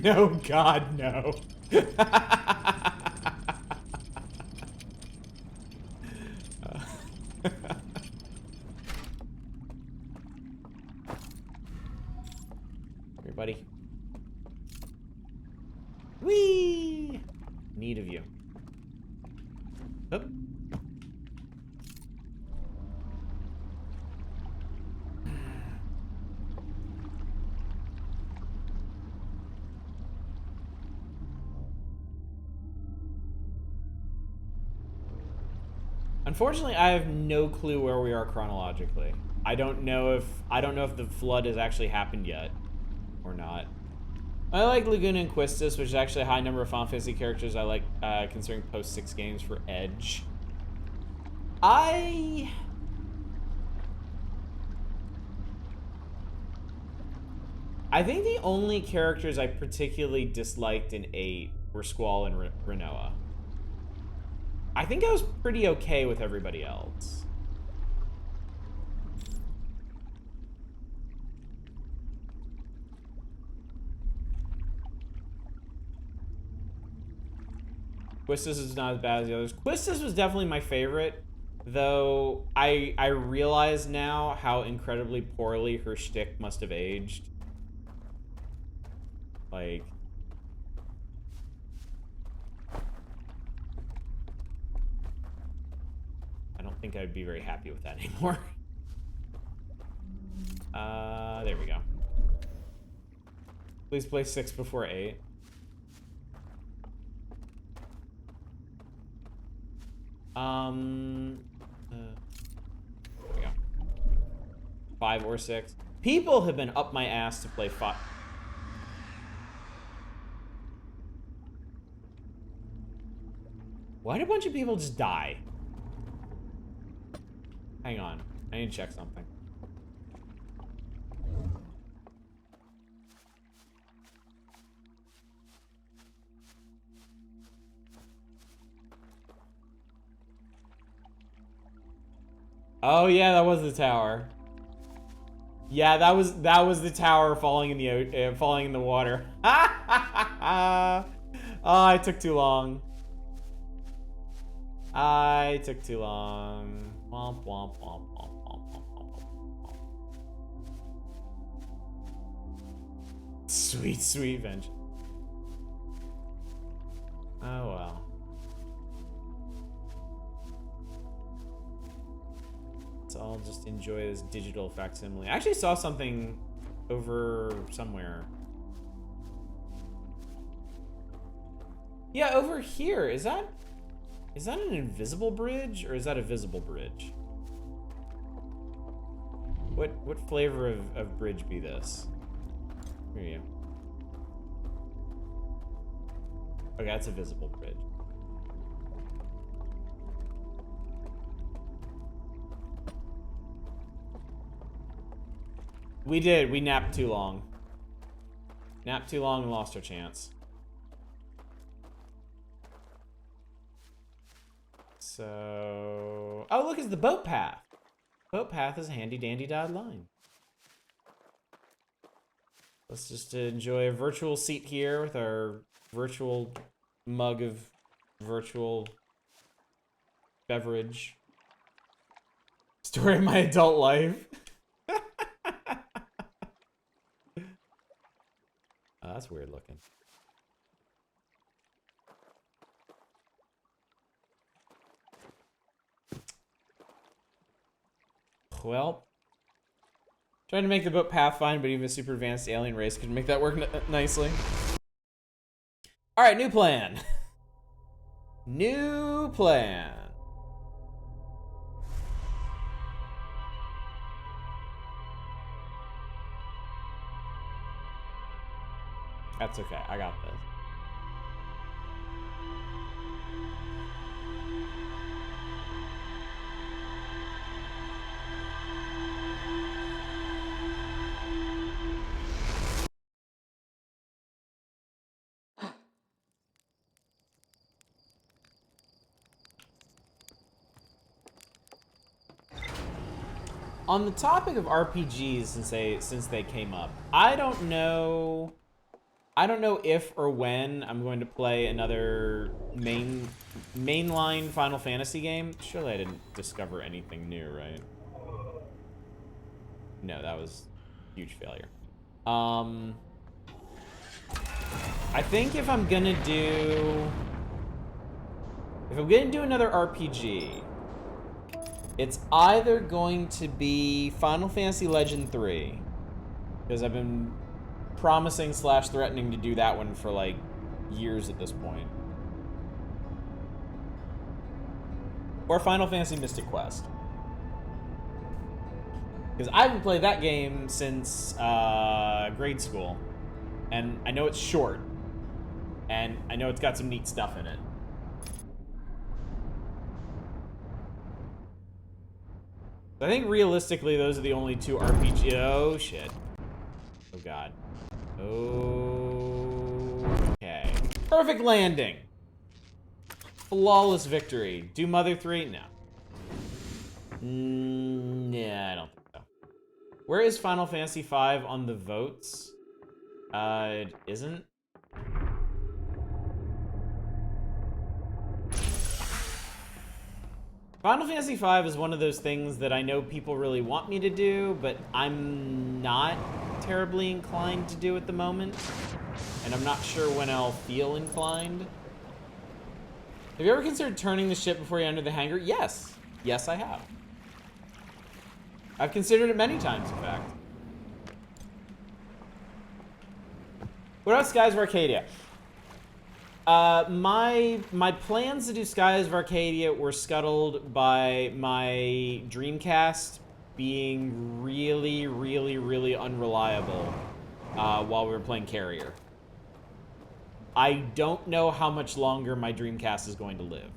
No, God, no. Everybody. Whee! Need of you. Oop. Unfortunately, I have no clue where we are chronologically. I don't know if the flood has actually happened yet or not. I like Laguna and Quistis, which is actually a high number of Final Fantasy characters I like considering post 6 games for Edge. I think the only characters I particularly disliked in 8 were Squall and Rinoa. I think I was pretty okay with everybody else. Quistis is not as bad as the others. Quistis was definitely my favorite, though I realize now how incredibly poorly her shtick must have aged. Like, I don't think I'd be very happy with that anymore. There we go. Please play 6 before 8. There we go. 5 or 6. People have been up my ass to play 5. Why did a bunch of people just die? Hang on. I need to check something. Oh yeah, that was the tower. Yeah, that was the tower falling in the water. Oh, I took too long. I took too long. Womp womp womp womp womp womp womp. Sweet, sweet vengeance. Oh well. So I'll just enjoy this digital facsimile. I actually saw something over somewhere. Yeah, over here. Is that an invisible bridge, or is that a visible bridge? What flavor of bridge be this? Here you go. Okay, that's a visible bridge. We did. We napped too long. Napped too long and lost our chance. So... Oh, look, it's the boat path. Boat path is a handy dandy dotted line. Let's just enjoy a virtual seat here with our virtual mug of virtual beverage. Story of my adult life. Oh, that's weird looking. Well, trying to make the boat Pathfinder, but even a super advanced alien race could make that work nicely. All right, new plan. New plan. That's okay. I got this. On the topic of RPGs, since they came up, I don't know I don't know if or when I'm going to play another mainline Final Fantasy game. Surely I didn't discover anything new, right? No, that was a huge failure. I think if I'm gonna do another RPG, it's either going to be Final Fantasy Legend 3, because I've been promising / threatening to do that one for like years at this point, or Final Fantasy Mystic Quest, because I haven't played that game since grade school, and I know it's short, and I know it's got some neat stuff in it. I think realistically, those are the only two RPG. Oh shit! Oh god! Okay. Perfect landing. Flawless victory. Do Mother 3? No. Yeah, I don't think so. Where is Final Fantasy V on the votes? It isn't. Final Fantasy V is one of those things that I know people really want me to do, but I'm not terribly inclined to do at the moment, and I'm not sure when I'll feel inclined. Have you ever considered turning the ship before you enter the hangar? Yes. Yes, I have. I've considered it many times, in fact. What about Skies of Arcadia? My plans to do Skies of Arcadia were scuttled by my Dreamcast being really, really, really unreliable while we were playing Carrier. I don't know how much longer my Dreamcast is going to live.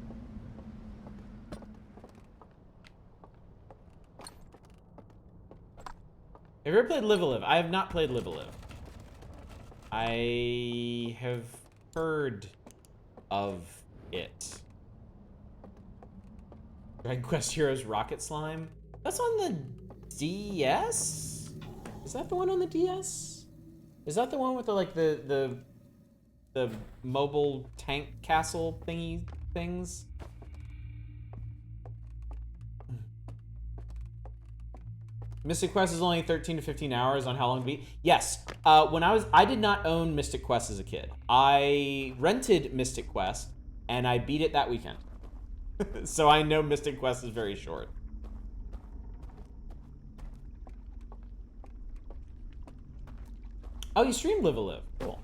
Have you ever played Live a Live? I have not played Live a Live. I have heard of it. Dragon Quest Heroes Rocket Slime? That's on the DS? Is that the one on the DS? Is that the one with the like the mobile tank castle thingy things? Mystic Quest is only 13 to 15 hours on how long to beat. Yes, I did not own Mystic Quest as a kid. I rented Mystic Quest, and I beat it that weekend. So I know Mystic Quest is very short. Oh, you streamed Live a Live. Cool.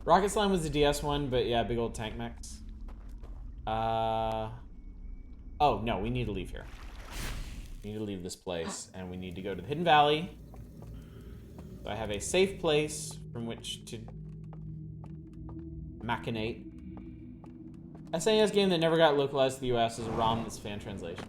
Rocket Slime was the DS one, but yeah, big old tank mechs. Oh, no, we need to leave here. We need to leave this place, and we need to go to the Hidden Valley. So I have a safe place from which to machinate. SNES game that never got localized to the US is a ROM that's fan translation.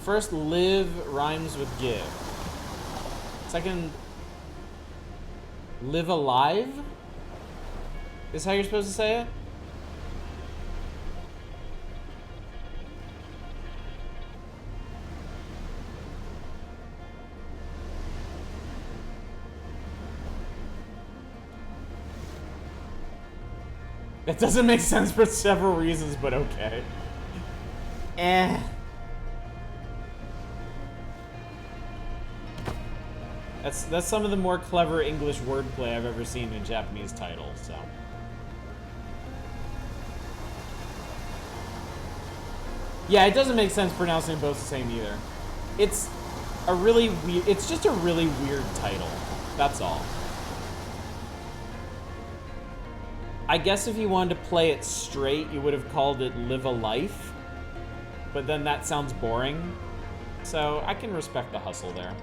First, live rhymes with give. Second, live alive? Is how you're supposed to say it? It doesn't make sense for several reasons, but okay. That's some of the more clever English wordplay I've ever seen in a Japanese title, so. Yeah, it doesn't make sense pronouncing both the same either. It's just a really weird title. That's all. I guess if you wanted to play it straight, you would have called it Live a Life. But then that sounds boring. So I can respect the hustle there.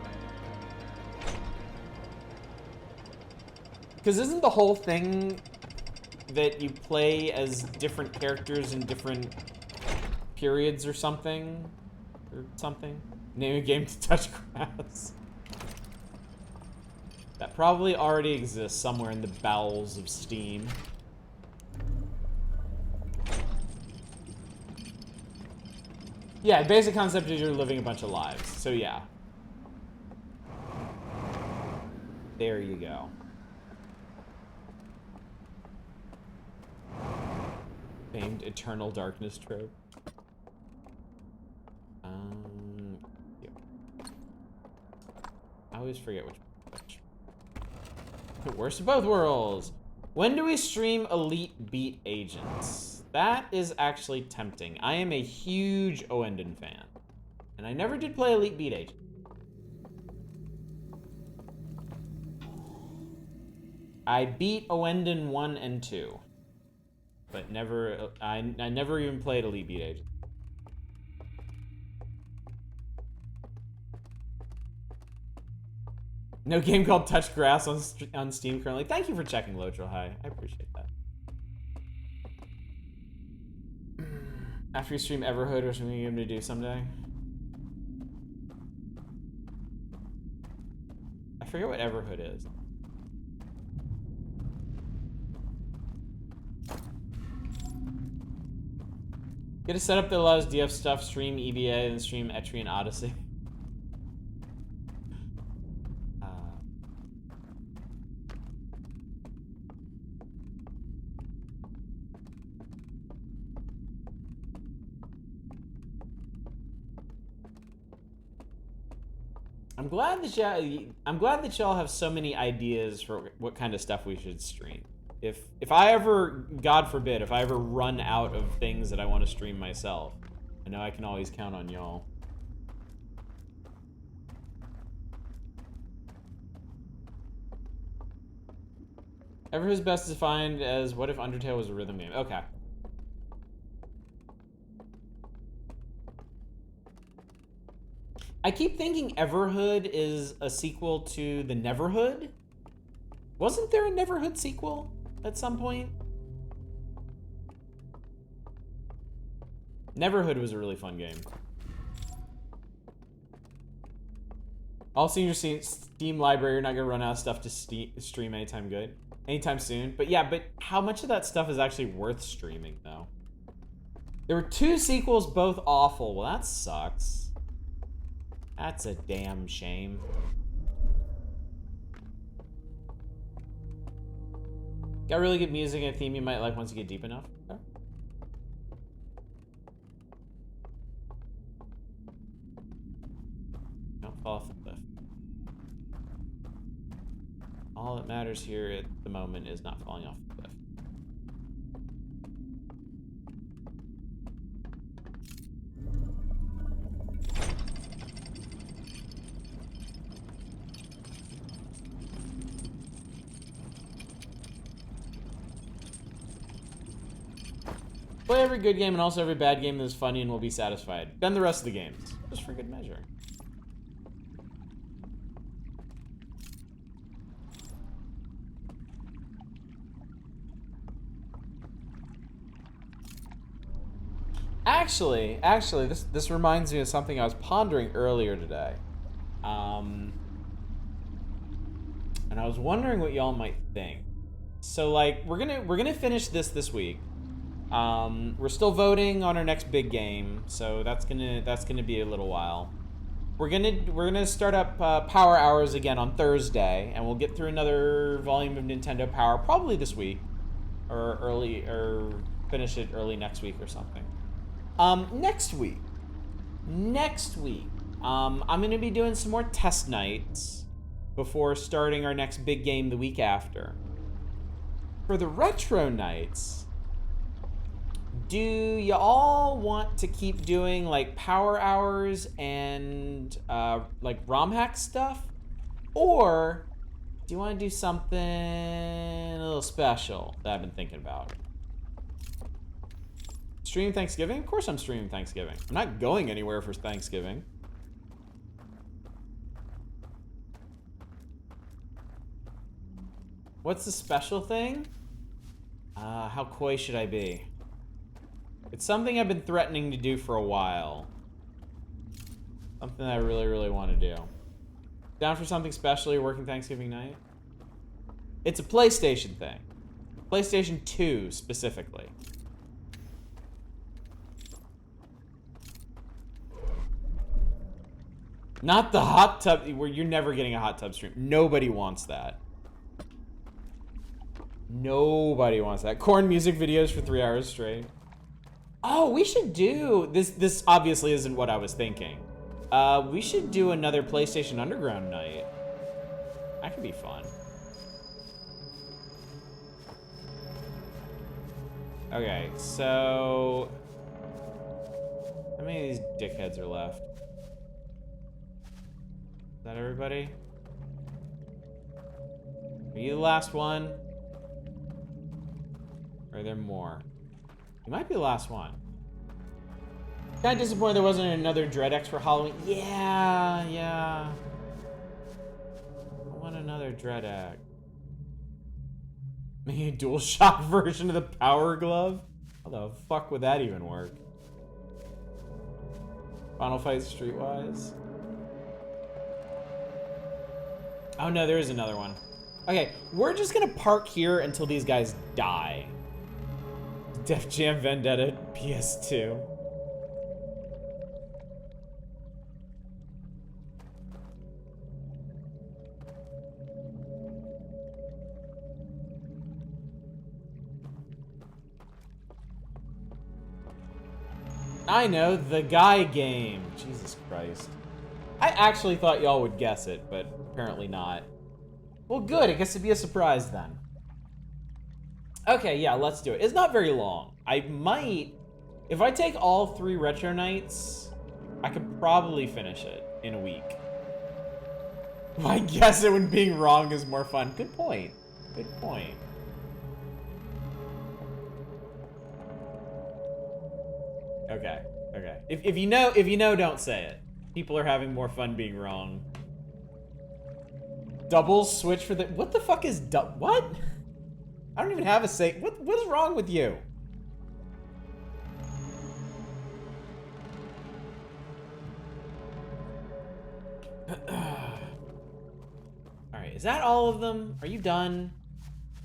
Because isn't the whole thing that you play as different characters in different periods or something? Or something? Name a game to touch grass. That probably already exists somewhere in the bowels of Steam. Yeah, the basic concept is you're living a bunch of lives. So yeah. There you go. Famed Eternal Darkness trope. Yeah. I always forget which. The worst of both worlds. When do we stream Elite Beat Agents? That is actually tempting. I am a huge Oendon fan. And I never did play Elite Beat Agent. I beat Oendon 1 and 2. But never, I never even played Elite Beat Agent. No game called Touch Grass on Steam currently. Thank you for checking, Lotro High. I appreciate that. After you stream Everhood or something you're going to do someday. I forget what Everhood is. Get a setup that allows DF stuff, stream EVA, and stream Etrian Odyssey. I'm glad that y'all have so many ideas for what kind of stuff we should stream. If I ever, God forbid, if I ever run out of things that I want to stream myself, I know I can always count on y'all. Everhood's best defined as what if Undertale was a rhythm game? Okay. I keep thinking Everhood is a sequel to the Neverhood. Wasn't there a Neverhood sequel at some point? Neverhood was a really fun game. Also, in your Steam library, you're not gonna run out of stuff to stream anytime soon. But yeah, but how much of that stuff is actually worth streaming, though? There were 2 sequels, both awful. Well, that sucks. That's a damn shame. Got really good music and a theme you might like once you get deep enough. Okay. Don't fall off the cliff. All that matters here at the moment is not falling off the cliff. Play every good game and also every bad game that is funny and will be satisfied. Then the rest of the games, just for good measure. Actually, this reminds me of something I was pondering earlier today. And I was wondering what y'all might think. So like, we're gonna finish this week. We're still voting on our next big game, so that's gonna be a little while. We're gonna start up Power Hours again on Thursday, and we'll get through another volume of Nintendo Power probably this week, or finish it early next week or something. Next week, I'm gonna be doing some more test nights before starting our next big game the week after. For the retro nights, do you all want to keep doing like Power Hours and like ROM hack stuff? Or do you want to do something a little special that I've been thinking about? Stream Thanksgiving? Of course I'm streaming Thanksgiving. I'm not going anywhere for Thanksgiving. What's the special thing? How coy should I be? It's something I've been threatening to do for a while. Something that I really, really want to do. Down for something special? You're working Thanksgiving night? It's a PlayStation thing. PlayStation 2, specifically. Not the hot tub, where you're never getting a hot tub stream. Nobody wants that. Nobody wants that. Corn music videos for 3 hours straight. Oh, we should do this. This obviously isn't what I was thinking. We should do another PlayStation Underground night. That could be fun. Okay, so how many of these dickheads are left? Is that everybody? Are you the last one? Or are there more? You might be the last one. Kinda disappointed there wasn't another DreadX for Halloween. Yeah. I want another DreadX. Maybe a DualShock version of the Power Glove? How the fuck would that even work? Final Fight Streetwise? Oh no, there is another one. Okay, we're just gonna park here until these guys die. Def Jam Vendetta PS2. I know, the Guy game. Jesus Christ. I actually thought y'all would guess it, but apparently not. Well, good. It gets to be a surprise then. Okay, yeah, let's do it. It's not very long. I might... If I take all 3 retro nights, I could probably finish it in a week. I guess it when being wrong is more fun. Good point. Good point. Okay. If you know, don't say it. People are having more fun being wrong. Double switch for the... What the fuck is what? I don't even have a say... What is wrong with you? Alright, is that all of them? Are you done?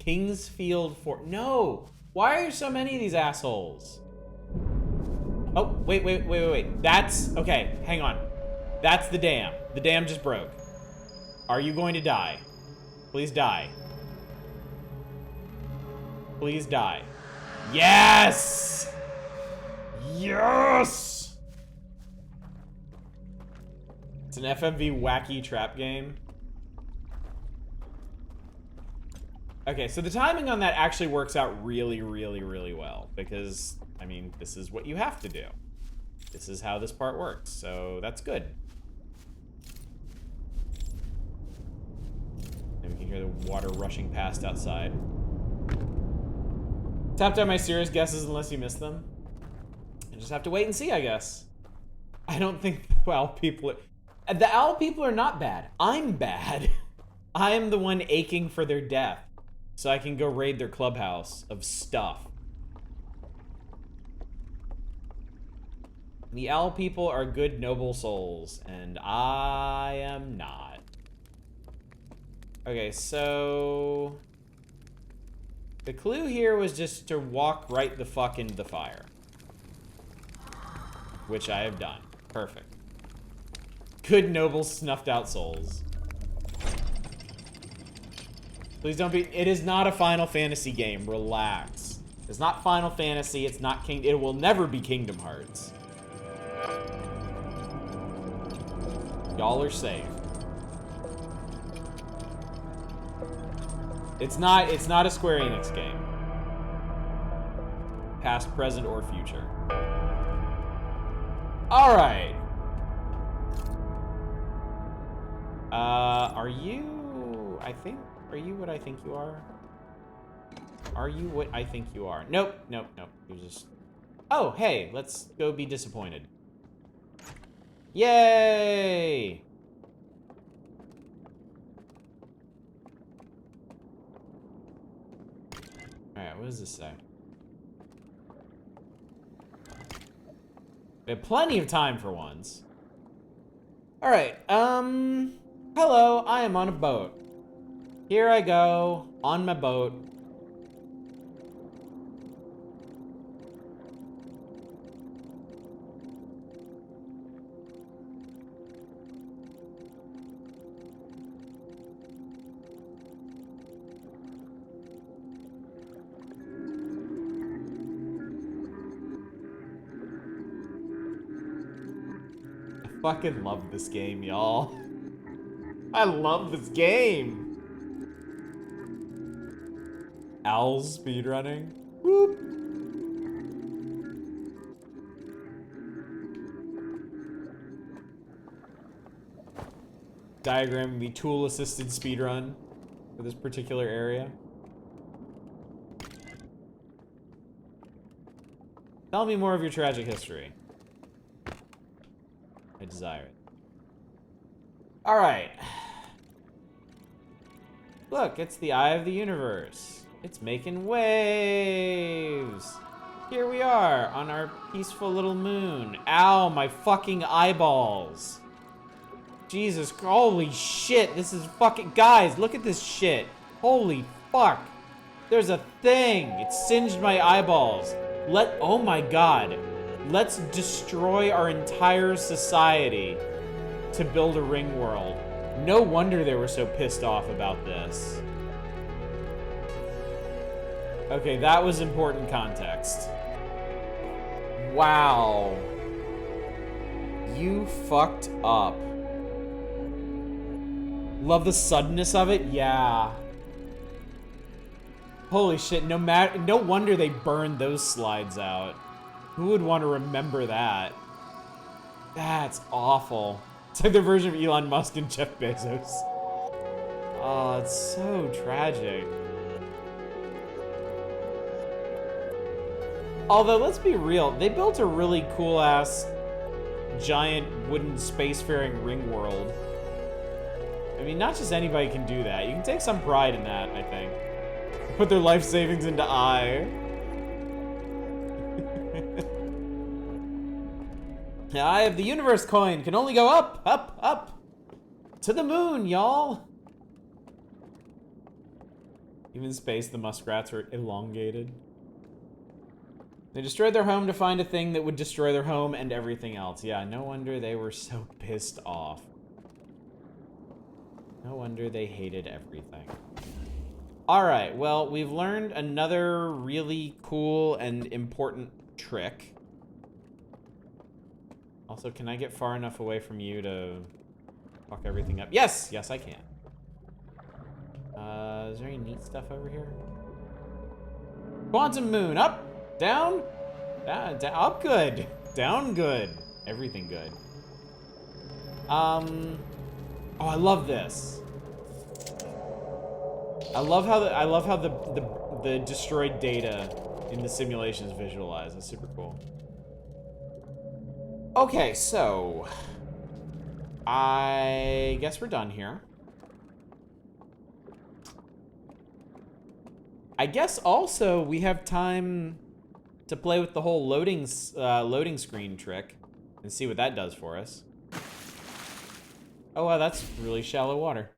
Kingsfield Fort... No! Why are there so many of these assholes? Oh, wait. That's... Okay, hang on. That's the dam. The dam just broke. Are you going to die? Please die. Please die. Yes! Yes! It's an FMV wacky trap game. Okay, so the timing on that actually works out really, really, really well. Because, I mean, this is what you have to do. This is how this part works, so that's good. And we can hear the water rushing past outside. Tapped out my serious guesses unless you missed them. I just have to wait and see, I guess. I don't think the owl people are... The owl people are not bad. I'm bad. I'm the one aching for their death. So I can go raid their clubhouse of stuff. The owl people are good, noble souls. And I am not. Okay, so... The clue here was just to walk right the fuck into the fire. Which I have done. Perfect. Good, noble, snuffed out souls. Please don't be... It is not a Final Fantasy game. Relax. It's not Final Fantasy. It's not King... It will never be Kingdom Hearts. Y'all are safe. It's not a Square Enix game. Past, present, or future. Alright. Are you... Are you what I think you are? Are you what I think you are? Nope. You're just... Oh, hey, let's go be disappointed. Yay! Alright, what does this say? We have plenty of time for once. Alright, hello, I am on a boat. Here I go, on my boat. I fucking love this game, y'all. I love this game. Owls speedrunning. Whoop. Diagramming the tool-assisted speedrun for this particular area. Tell me more of your tragic history. I desire it. Alright. Look, it's the eye of the universe. It's making waves. Here we are on our peaceful little moon. Ow, my fucking eyeballs. Jesus, holy shit, this is fucking, guys, look at this shit. Holy fuck. There's a thing. It singed my eyeballs. Oh my god. Let's destroy our entire society to build a ring world. No wonder they were so pissed off about this. Okay, that was important context. Wow. You fucked up. Love the suddenness of it? Yeah. Holy shit, no wonder they burned those slides out. Who would want to remember that? That's awful. It's like the version of Elon Musk and Jeff Bezos. Oh, it's so tragic. Although, let's be real, they built a really cool-ass giant wooden spacefaring ring world. I mean, not just anybody can do that. You can take some pride in that, I think. Put their life savings into I. The Eye of the Universe coin can only go up, up, up. To the moon, y'all. Even in space, the muskrats are elongated. They destroyed their home to find a thing that would destroy their home and everything else. Yeah, no wonder they were so pissed off. No wonder they hated everything. Alright, well, we've learned another really cool and important trick. Also, can I get far enough away from you to fuck everything up? Yes! Yes, I can. Is there any neat stuff over here? Quantum moon, up, down, up good, down good, everything good. Oh, I love this. I love how the destroyed data in the simulation is visualized. That's super cool. Okay, so I guess we're done here. I guess also we have time to play with the whole loading screen trick and see what that does for us. Oh wow, that's really shallow water.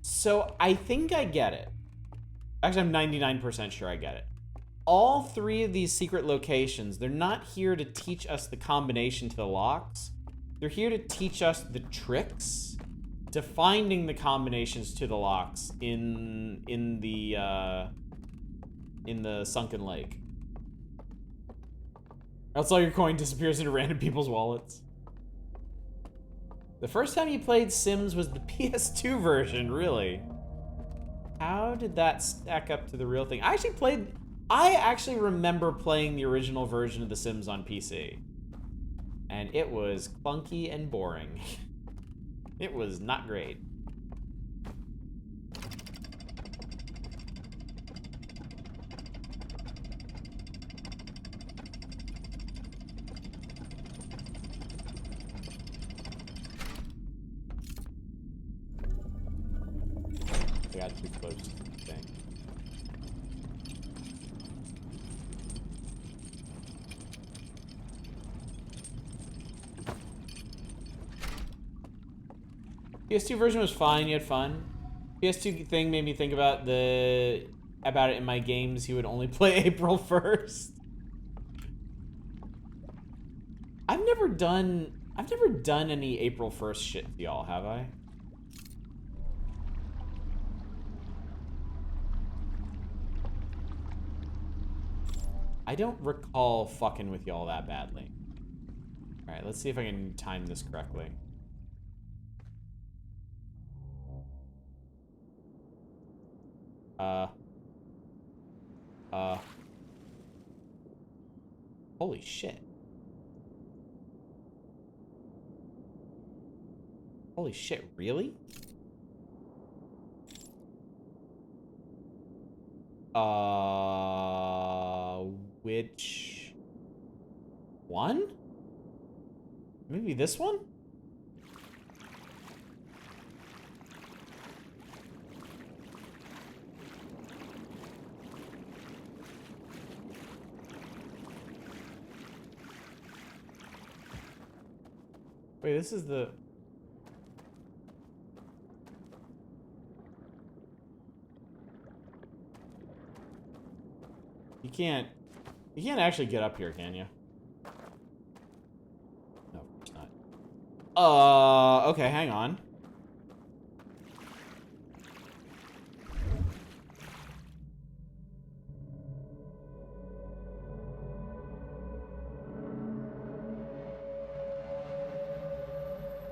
So I think I get it. Actually, I'm 99% sure I get it. All three of these secret locations, they're not here to teach us the combination to the locks. They're here to teach us the tricks to finding the combinations to the locks in the sunken lake. Else all your coin disappears into random people's wallets. The first time you played Sims was the PS2 version, really? How did that stack up to the real thing? I actually remember playing the original version of The Sims on PC. And it was clunky and boring. It was not great. I got too close to the thing. PS2 version was fine. You had fun. PS2 thing made me think about it in my games. He would only play April 1st. I've never done any April 1st shit to y'all, have I? I don't recall fucking with y'all that badly. Alright, let's see if I can time this correctly. Holy shit. Holy shit, really? Which one? Maybe this one? Wait, this is the... You can't actually get up here, can you? No, of course not. Okay, hang on.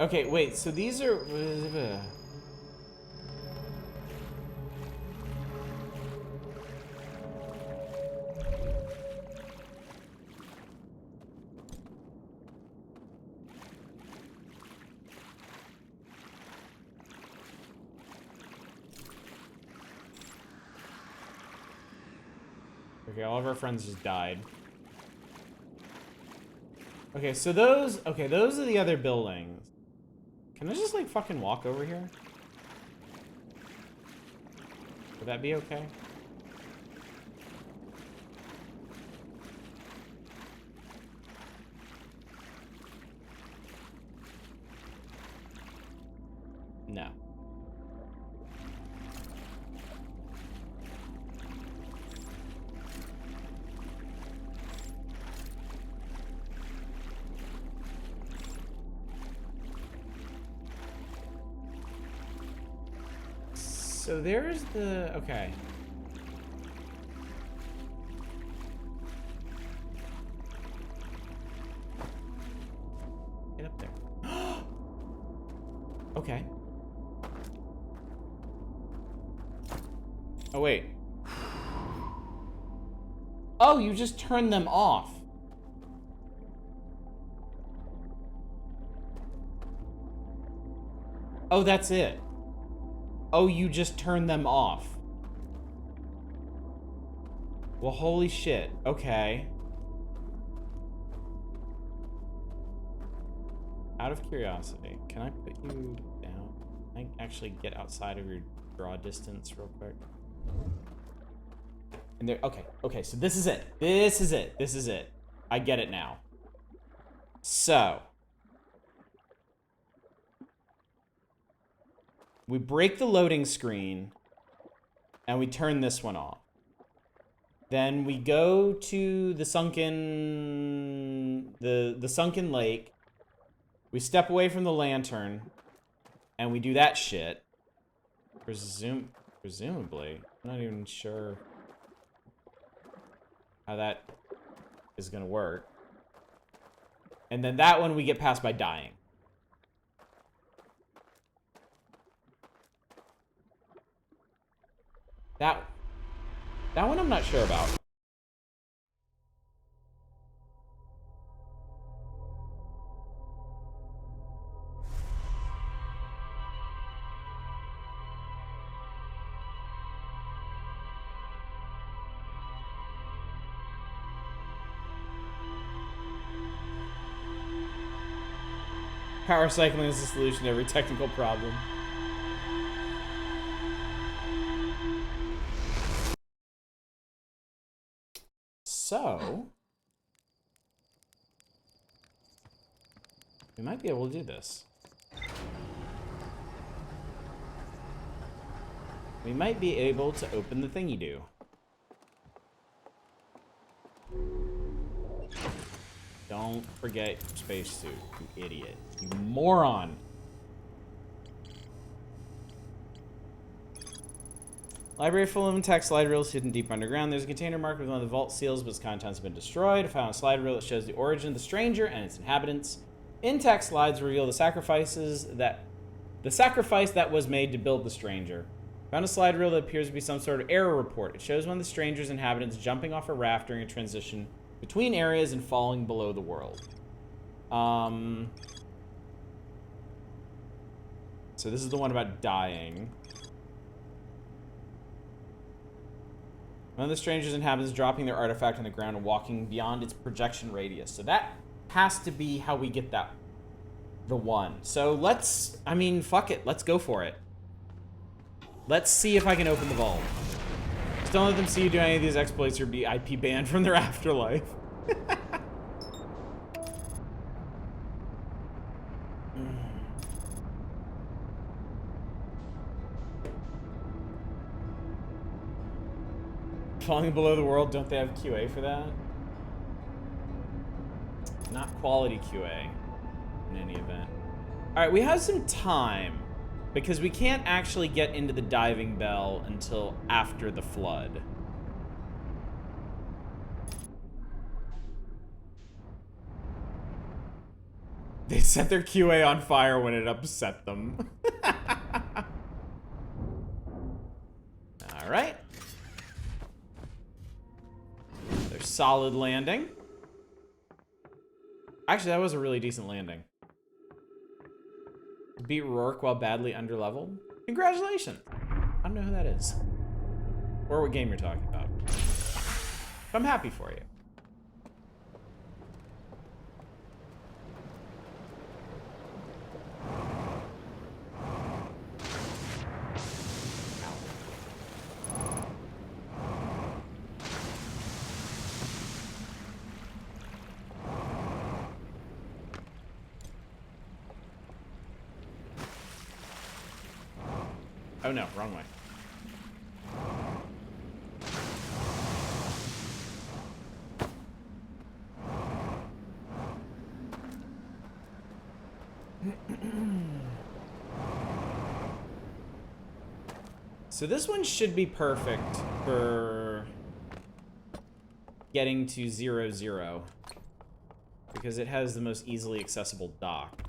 Okay, wait, so these are... Okay, all of our friends just died. Okay, so those are the other buildings. Can I just, like, fucking walk over here? Would that be okay? No. So there's the... Okay. Get up there. Okay. Oh, wait. Oh, you just turned them off. Oh, that's it. Oh, you just turned them off. Well, holy shit. Okay. Out of curiosity, can I put you down? Can I actually get outside of your draw distance real quick? And there, okay, so this is it. This is it. I get it now. So. We break the loading screen, and we turn this one off. Then we go to the sunken lake. We step away from the lantern, and we do that shit. Presumably. I'm not even sure how that is gonna work. And then that one we get past by dying. That one I'm not sure about. Power cycling is the solution to every technical problem. So we might be able to do this. We might be able to open the thingy-do. Don't forget your spacesuit, you idiot. You moron. Library full of intact slide reels hidden deep underground. There's a container marked with one of the vault seals, but its contents have been destroyed. I found a slide reel that shows the origin of the stranger and its inhabitants. Intact slides reveal the sacrifice that was made to build the stranger. Found a slide reel that appears to be some sort of error report. It shows one of the stranger's inhabitants jumping off a raft during a transition between areas and falling below the world. So this is the one about dying. One of the stranger's inhabitants dropping their artifact on the ground and walking beyond its projection radius. So that has to be how we get that. The one. So let's, I mean, fuck it. Let's go for it. Let's see if I can open the vault. Just don't let them see you do any of these exploits or be IP banned from their afterlife. Falling below the world, don't they have QA for that? Not quality QA in any event. All right, we have some time because we can't actually get into the diving bell until after the flood. They set their QA on fire when it upset them. All right. There's solid landing. Actually, that was a really decent landing. Beat Rourke while badly underleveled. Congratulations. I don't know who that is. Or what game you're talking about. But I'm happy for you. Oh no, wrong way. So this one should be perfect for getting to 0-0 because it has the most easily accessible dock.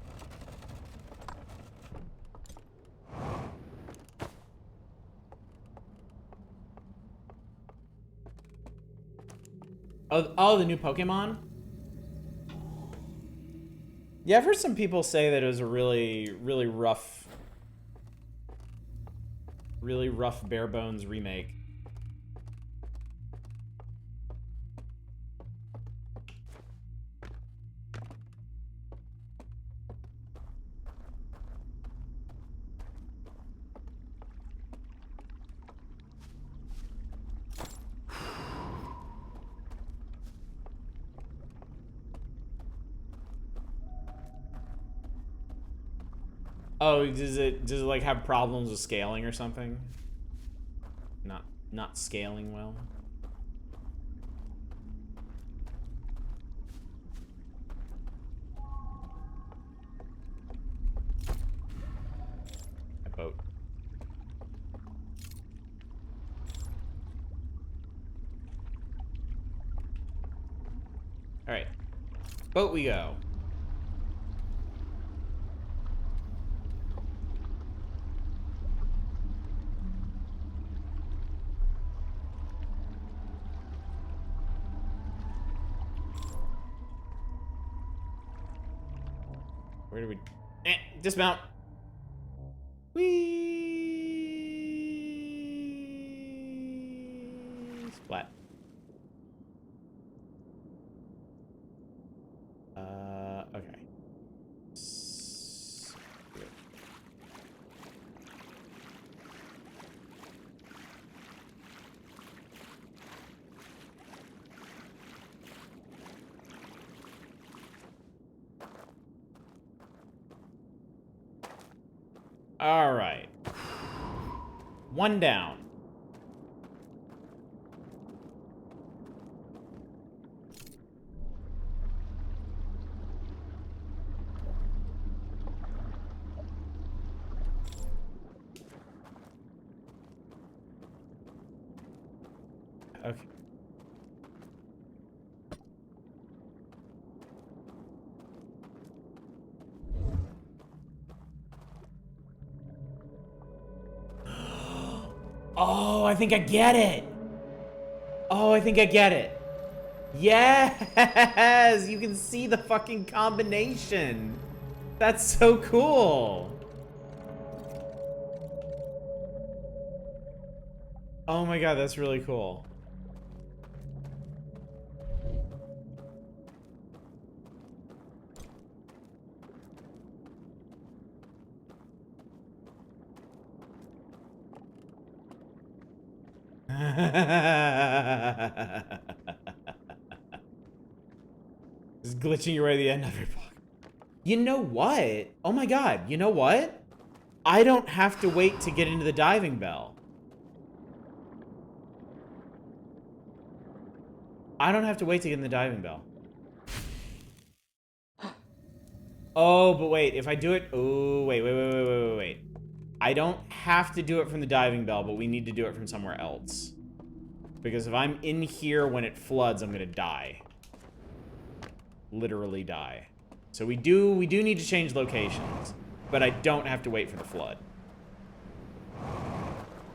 Oh, the new Pokemon? Yeah, I've heard some people say that it was a really rough bare bones remake. Oh, does it like have problems with scaling or something? Not scaling well. A boat. All right. Boat we go. Where do we... dismount. Whee! Splat. Okay. All right. One down. Okay. Oh, I think I get it. Oh, I think I get it. Yes! You can see the fucking combination. That's so cool. Oh my god, that's really cool. Just glitching your way to the end of your block. You know what? Oh my god, you know what? I don't have to wait to get into the diving bell. I don't have to wait to get in the diving bell. Oh, but wait, if I do it... Oh, wait. I don't have to do it from the diving bell, but we need to do it from somewhere else. Because if I'm in here when it floods, I'm gonna die. Literally die. So we do need to change locations, but I don't have to wait for the flood.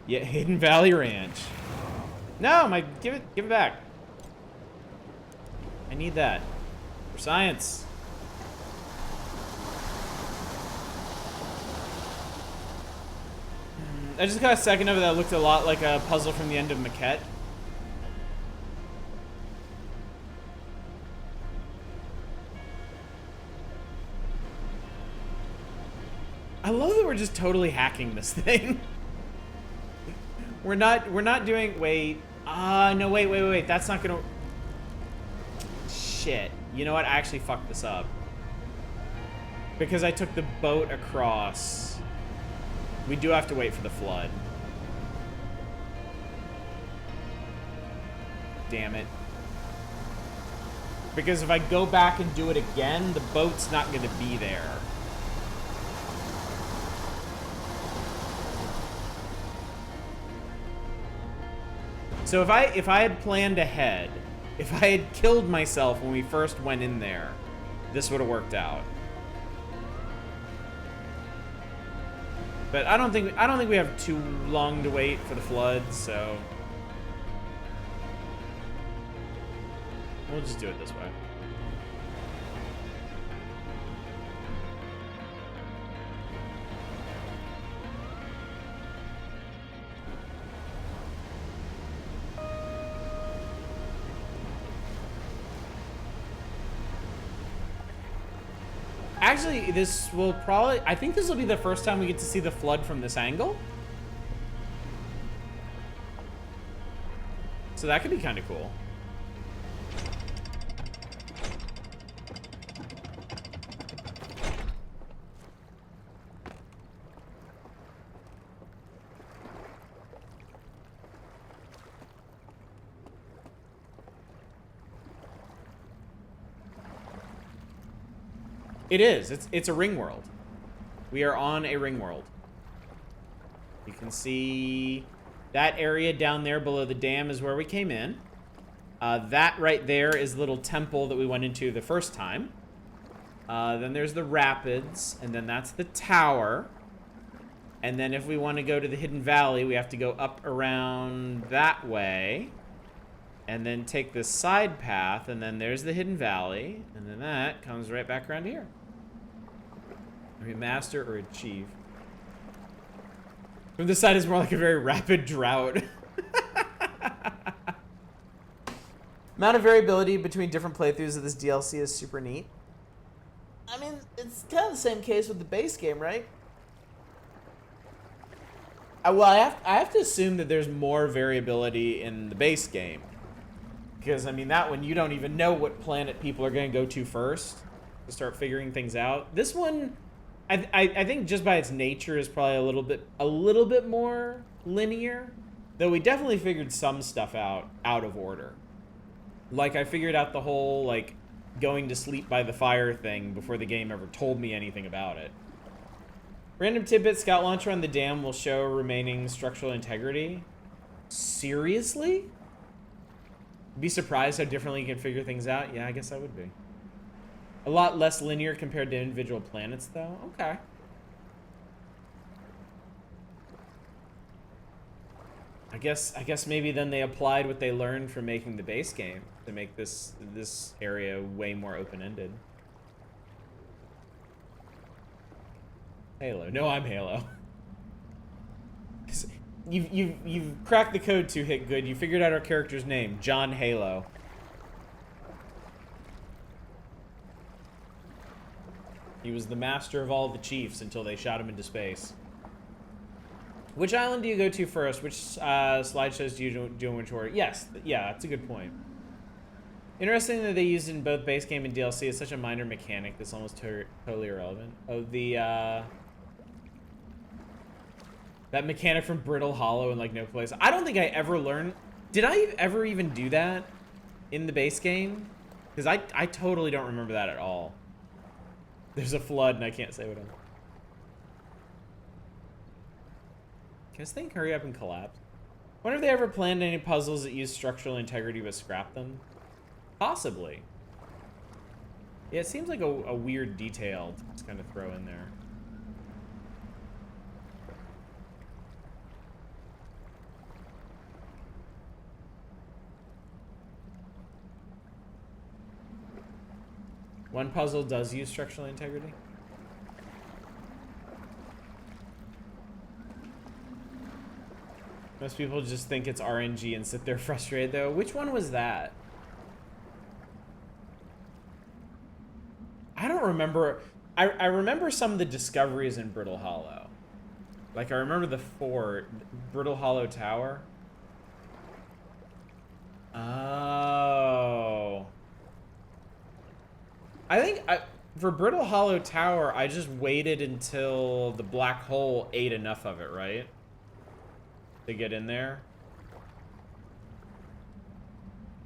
Yeah, Hidden Valley Ranch. No, give it back. I need that for science. I just got a second of it that looked a lot like a puzzle from the end of Maquette. I love that we're just totally hacking this thing. We're not doing, wait. No, wait. That's not gonna... Shit. You know what? I actually fucked this up. Because I took the boat across. We do have to wait for the flood. Damn it. Because if I go back and do it again, the boat's not gonna be there. So if I had planned ahead, if I had killed myself when we first went in there, this would have worked out. But I don't think we have too long to wait for the flood, so we'll just do it this way. Actually, this will probably... I think this will be the first time we get to see the flood from this angle. So that could be kind of cool. It is. It's a ring world. We are on a ring world. You can see that area down there below the dam is where we came in. That right there is the little temple that we went into the first time. Then there's the rapids, and then that's the tower. And then if we want to go to the Hidden Valley, we have to go up around that way. And then take this side path, and then there's the Hidden Valley, and then that comes right back around here. Master or achieve. From this side is more like a very rapid drought. Amount of variability between different playthroughs of this DLC is super neat. I mean, it's kind of the same case with the base game, right? Well, I have to assume that there's more variability in the base game. Because, I mean, that one, you don't even know what planet people are going to go to first to start figuring things out. This one, I think just by its nature is probably a little bit more linear, though we definitely figured some stuff out of order. Like I figured out the whole like going to sleep by the fire thing before the game ever told me anything about it. Random tidbit: scout launcher on the dam will show remaining structural integrity. Seriously? Be surprised how differently you can figure things out? Yeah, I guess I would be. A lot less linear compared to individual planets, though. Okay. I guess maybe then they applied what they learned from making the base game to make this area way more open-ended. Halo. No, I'm Halo. You've cracked the code to hit good. You figured out our character's name, John Halo. He was the master of all the chiefs until they shot him into space. Which island do you go to first? Which slideshows do you do in tour? Yes, yeah, that's a good point. Interesting that they used it in both base game and DLC. It's such a minor mechanic that's almost totally irrelevant. Oh, that mechanic from Brittle Hollow and like No Place. I don't think I ever learned. Did I ever even do that in the base game? Because I totally don't remember that at all. There's a flood and I can't say what I'm... Can this thing hurry up and collapse? Wonder if they ever planned any puzzles that use structural integrity but scrap them? Possibly. Yeah, it seems like a weird detail to just kind of throw in there. One puzzle does use structural integrity. Most people just think it's RNG and sit there frustrated though. Which one was that? I don't remember. I remember some of the discoveries in Brittle Hollow. Like I remember the fort, Brittle Hollow Tower. Oh. I think for Brittle Hollow Tower, I just waited until the black hole ate enough of it, right? To get in there.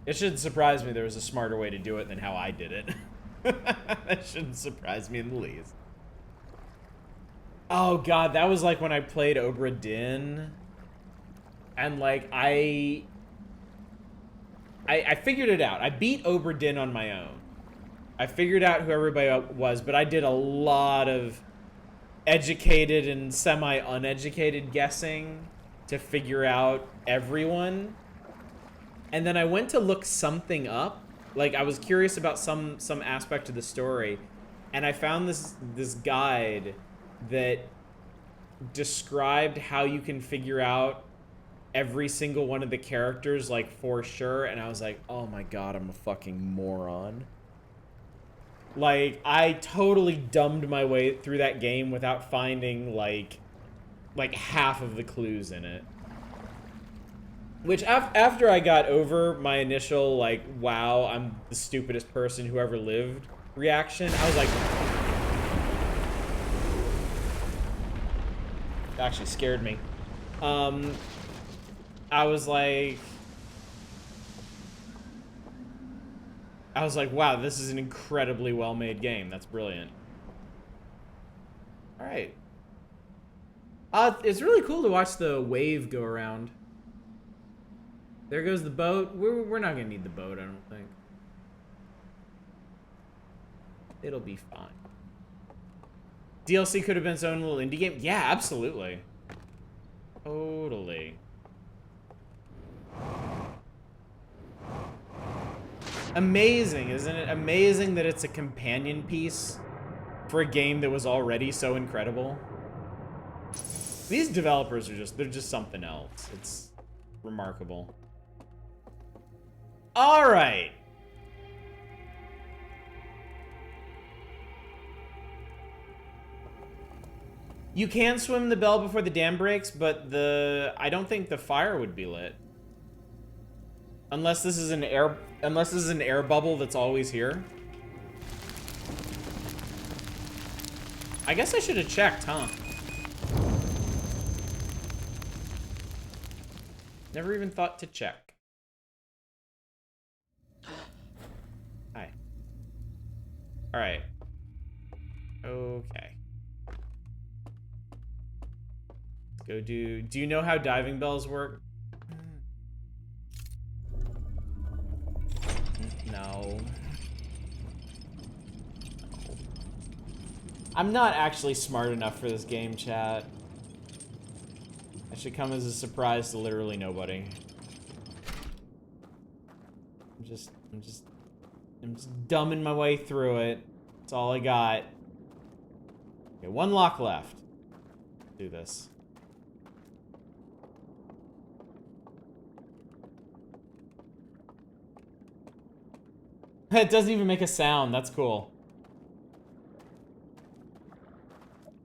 It shouldn't surprise me there was a smarter way to do it than how I did it. That shouldn't surprise me in the least. Oh god, that was like when I played Obra Dinn. And like, I figured it out. I beat Obra Dinn on my own. I figured out who everybody was, but I did a lot of educated and semi-uneducated guessing to figure out everyone. And then I went to look something up. Like, I was curious about some aspect of the story, and I found this guide that described how you can figure out every single one of the characters, like, for sure, and I was like, oh my god, I'm a fucking moron. Like, I totally dumbed my way through that game without finding, like half of the clues in it. Which, after I got over my initial, like, wow, I'm the stupidest person who ever lived reaction, I was like... It actually scared me. I was like, wow, this is an incredibly well-made game. That's brilliant. All right. It's really cool to watch the wave go around. There goes the boat. We're not gonna need the boat, I don't think. It'll be fine. DLC could have been its own little indie game. Yeah, absolutely. Totally. Amazing, isn't it? Amazing that it's a companion piece for a game that was already so incredible. These developers are they're just something else. It's remarkable. All right. You can swim the bell before the dam breaks, but I don't think the fire would be lit. Unless this is an air bubble that's always here. I guess I should have checked, huh? Never even thought to check. Hi. Alright. Okay. Let's go do you know how diving bells work? No. I'm not actually smart enough for this game, chat. That should come as a surprise to literally nobody. I'm just dumbing my way through it. That's all I got. Okay, one lock left. Do this. It doesn't even make a sound. That's cool.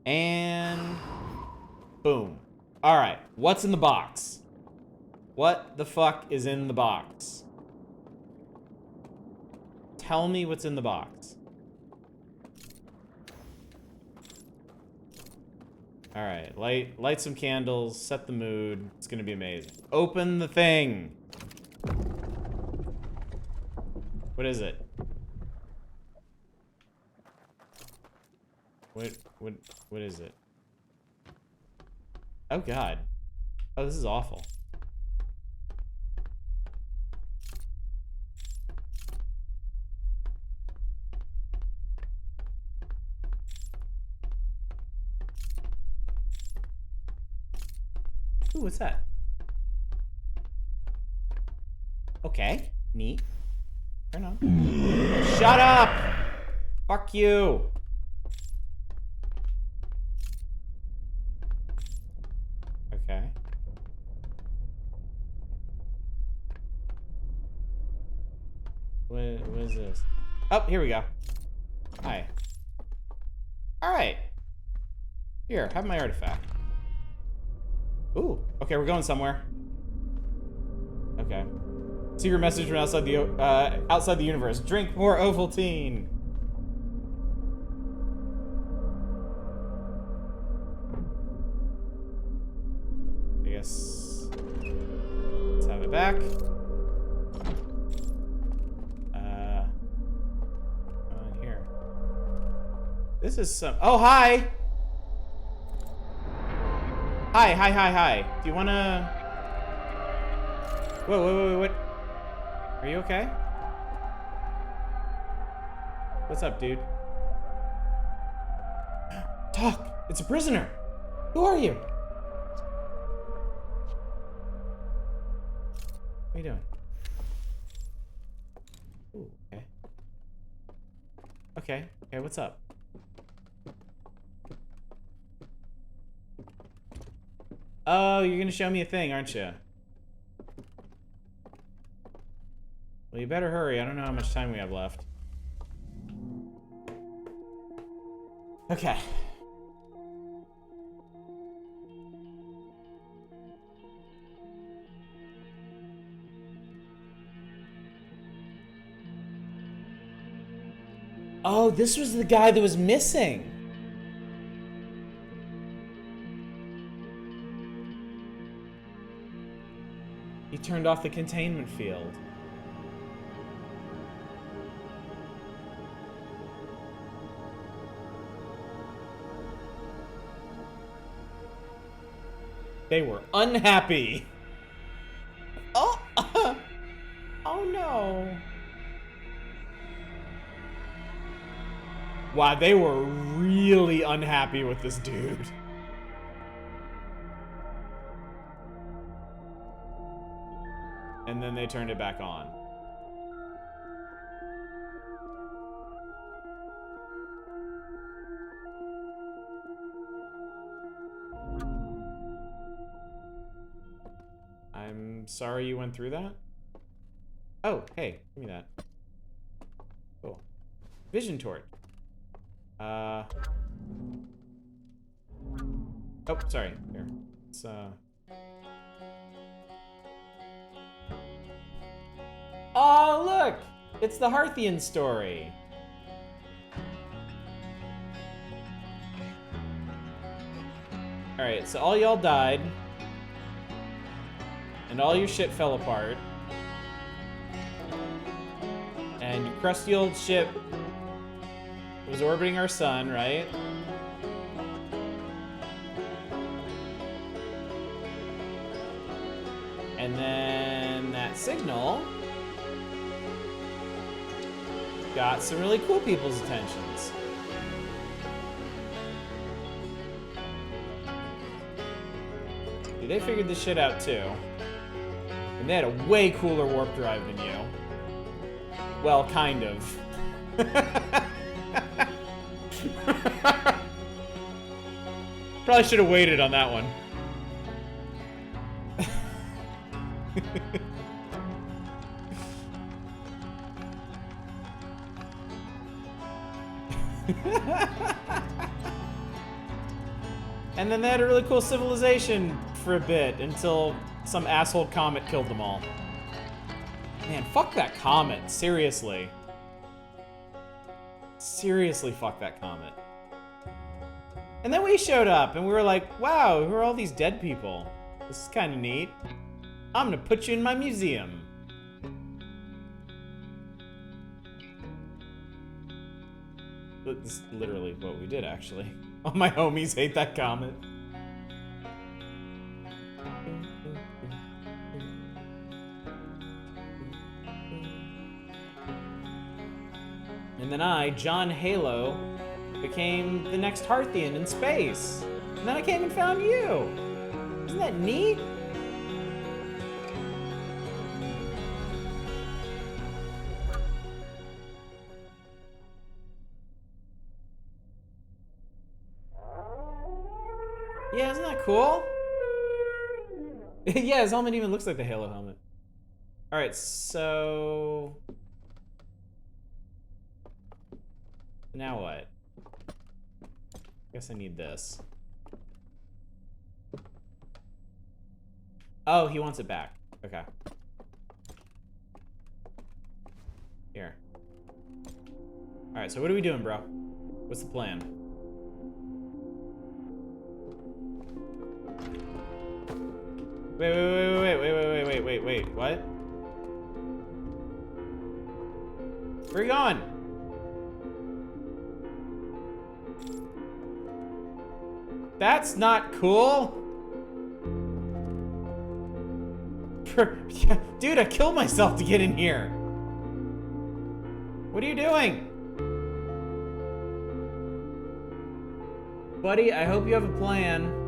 And boom. All right, what's in the box? What the fuck is in the box? Tell me what's in the box. All right, light some candles, set the mood. It's gonna be amazing. Open the thing. What is it? What is it? Oh God. Oh, this is awful. Ooh, what's that? Okay, neat. Turn on. Shut up! Fuck you! Okay. What is this? Oh, here we go. Hi. Alright. Here, have my artifact. Ooh, okay, we're going somewhere. Okay. Secret message from outside the universe. Drink more Ovaltine. I guess let's have it back. On here. This is some. Oh, hi. Hi. Do you wanna? Whoa, what? Are you okay? What's up, dude? Talk! It's a prisoner! Who are you? What are you doing? Ooh, okay. Okay, what's up? Oh, you're gonna show me a thing, aren't you? Well, you better hurry. I don't know how much time we have left. Okay. Oh, this was the guy that was missing. He turned off the containment field. They were unhappy. Oh, oh no. Wow, they were really unhappy with this dude. And then they turned it back on. I'm sorry you went through that. Oh, hey, give me that. Cool. Vision torch. Oh, sorry. Here. It's, Oh, look! It's the Hearthian story. Alright, so all y'all died. And all your shit fell apart. And your crusty old ship was orbiting our sun, right? And then that signal got some really cool people's attentions. Dude, they figured this shit out too. And they had a way cooler warp drive than you. Well, kind of. Probably should have waited on that one. And then they had a really cool civilization for a bit until some asshole comet killed them all. Man, fuck that comet. Seriously. Seriously, fuck that comet. And then we showed up and we were like, wow, who are all these dead people? This is kind of neat. I'm gonna put you in my museum. That's literally what we did, actually. All my homies hate that comet. And then I, John Halo, became the next Hearthian in space. And then I came and found you. Isn't that neat? Yeah, isn't that cool? Yeah, his helmet even looks like the Halo helmet. Alright, so... now what? Guess I need this. Oh, he wants it back. Okay. Here. Alright, so what are we doing, bro? What's the plan? Wait, what? Where are you going? That's not cool. Dude, I killed myself to get in here. What are you doing? Buddy, I hope you have a plan.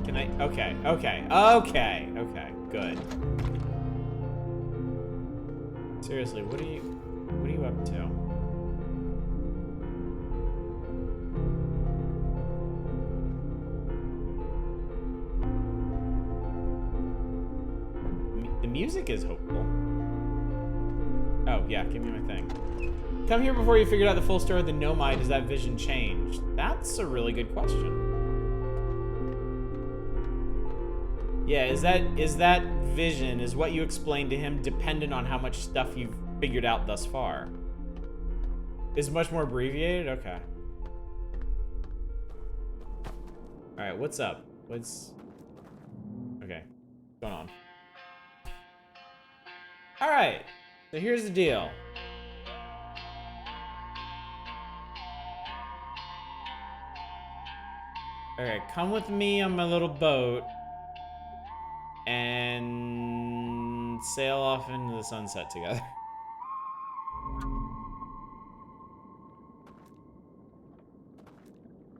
Can I? Okay, good. Seriously, what are you up to? The music is hopeful. Oh, yeah, give me my thing. Come here before you figured out the full story of the Nomai. Does that vision change? That's a really good question. Yeah, is that vision, is what you explained to him dependent on how much stuff you've figured out thus far? Is much more abbreviated? Okay. Alright, what's up? Okay, what's going on? Alright, so here's the deal. Okay, come with me on my little boat and sail off into the sunset together.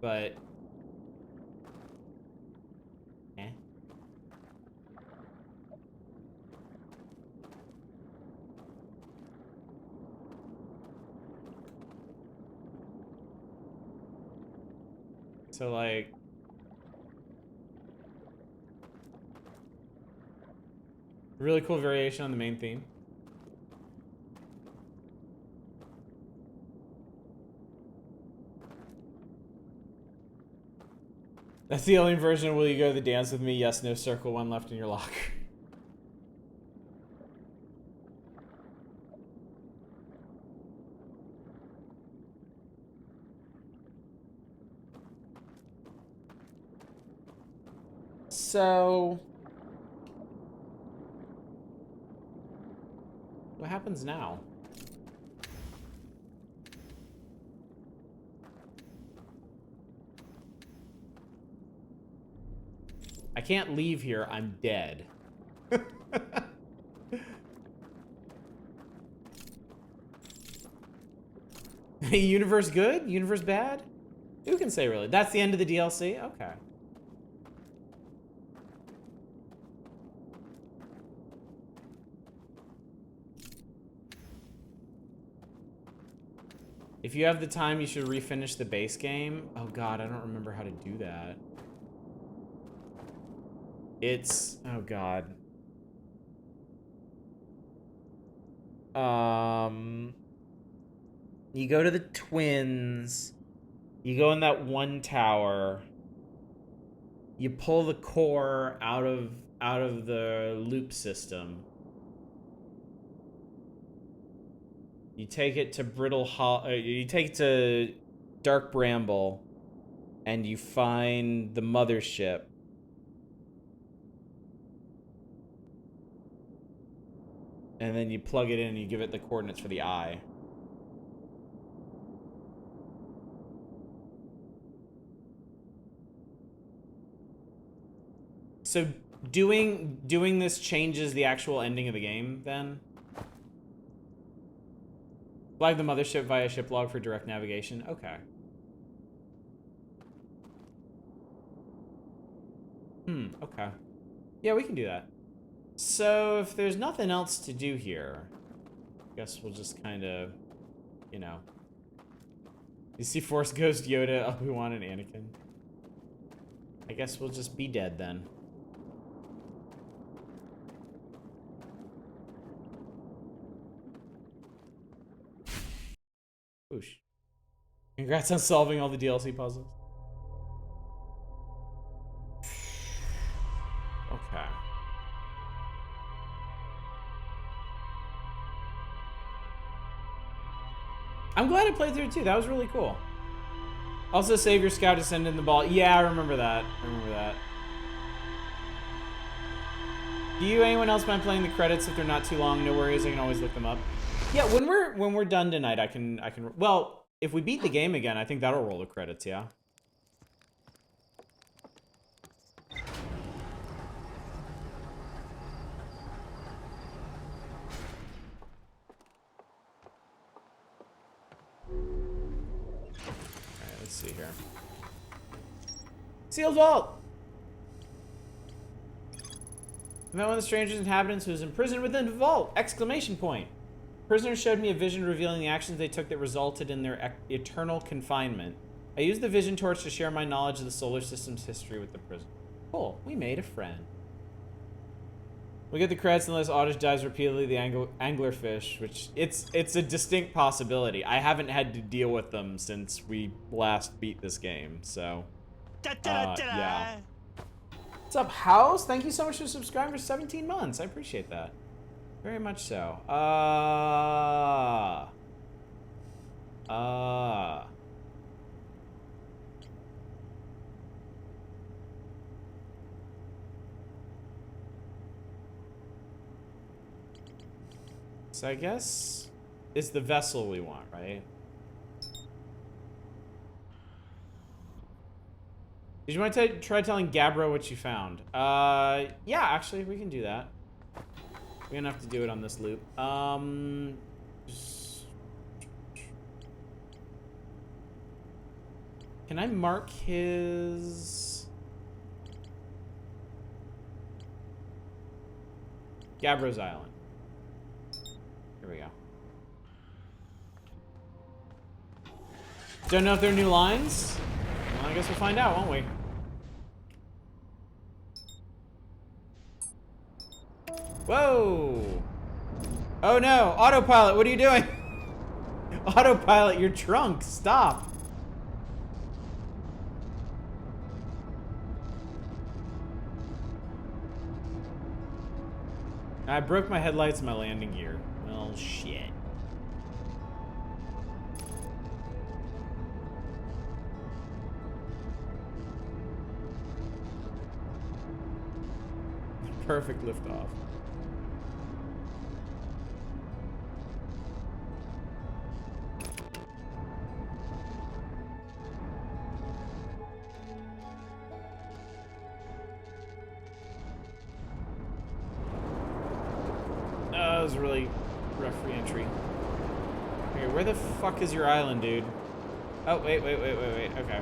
But so like really cool variation on the main theme. That's the only version. Will you go to the dance with me? Yes, no, circle one left in your locker. So... what happens now? I can't leave here. I'm dead. Universe good? Universe bad? Who can say really? That's the end of the DLC? Okay. If you have the time, you should refinish the base game. Oh god, I don't remember how to do that. It's... oh god. You go to the twins. You go in that one tower. You pull the core out of the loop system. You take it to you take it to Dark Bramble, and you find the mothership. And then you plug it in and you give it the coordinates for the eye. So doing this changes the actual ending of the game, then? Flag the mothership via ship log for direct navigation. Okay. Okay. Yeah, we can do that. So, if there's nothing else to do here, I guess we'll just kind of, you know. You see Force Ghost, Yoda, Obi-Wan, and Anakin. I guess we'll just be dead then. Whoosh. Congrats on solving all the DLC puzzles. Okay. I'm glad I played through it too. That was really cool. Also, save your scout to send in the ball. Yeah, I remember that. I remember that. Do you anyone else mind playing the credits if they're not too long? No worries, I can always look them up. Yeah, when we're done tonight, I can well, if we beat the game again, I think that'll roll the credits, yeah. Alright, let's see here. Sealed vault! I met one of the stranger's inhabitants who was imprisoned within the vault! Exclamation point! Prisoners showed me a vision revealing the actions they took that resulted in their eternal confinement. I used the vision torch to share my knowledge of the solar system's history with the prisoner. Cool, we made a friend. We get the credits unless Oddish dies repeatedly, the anglerfish, which it's a distinct possibility. I haven't had to deal with them since we last beat this game, so yeah. What's up, House? Thank you so much for subscribing for 17 months. I appreciate that. Very much so. So I guess it's the vessel we want, right? Did you want to try telling Gabbro what you found? Yeah, actually, we can do that. We're gonna have to do it on this loop. Can I mark his... Gabbro's Island. Here we go. Don't know if they're new lines? Well, I guess we'll find out, won't we? Whoa! Oh no! Autopilot, what are you doing? Autopilot, you're drunk. Stop. I broke my headlights and my landing gear. Well, shit. perfect liftoff. That was a really rough re-entry. Here, where the fuck is your island, dude? Oh, wait. Okay.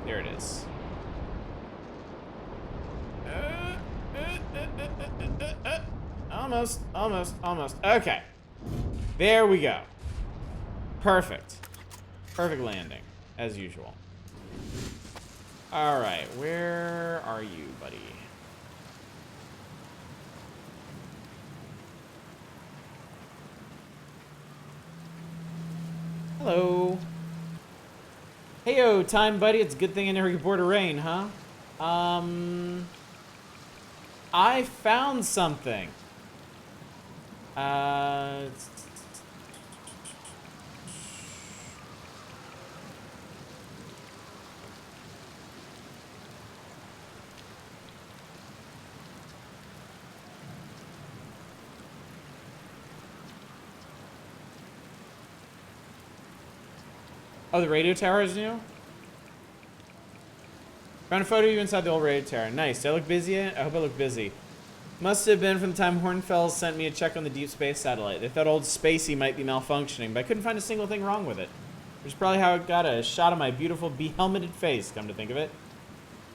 There it is. Almost. Okay. There we go. Perfect. Perfect landing, as usual. All right, where are you, buddy? Hello. Heyo, time buddy. It's a good thing I never get bored of rain, huh? I found something. Oh, the radio tower is new? Found a photo of you inside the old radio tower. Nice. Do I look busy? I hope I look busy. Must have been from the time Hornfels sent me a check on the deep space satellite. They thought old Spacey might be malfunctioning, but I couldn't find a single thing wrong with it. Which is probably how I got a shot of my beautiful be-helmeted face, come to think of it.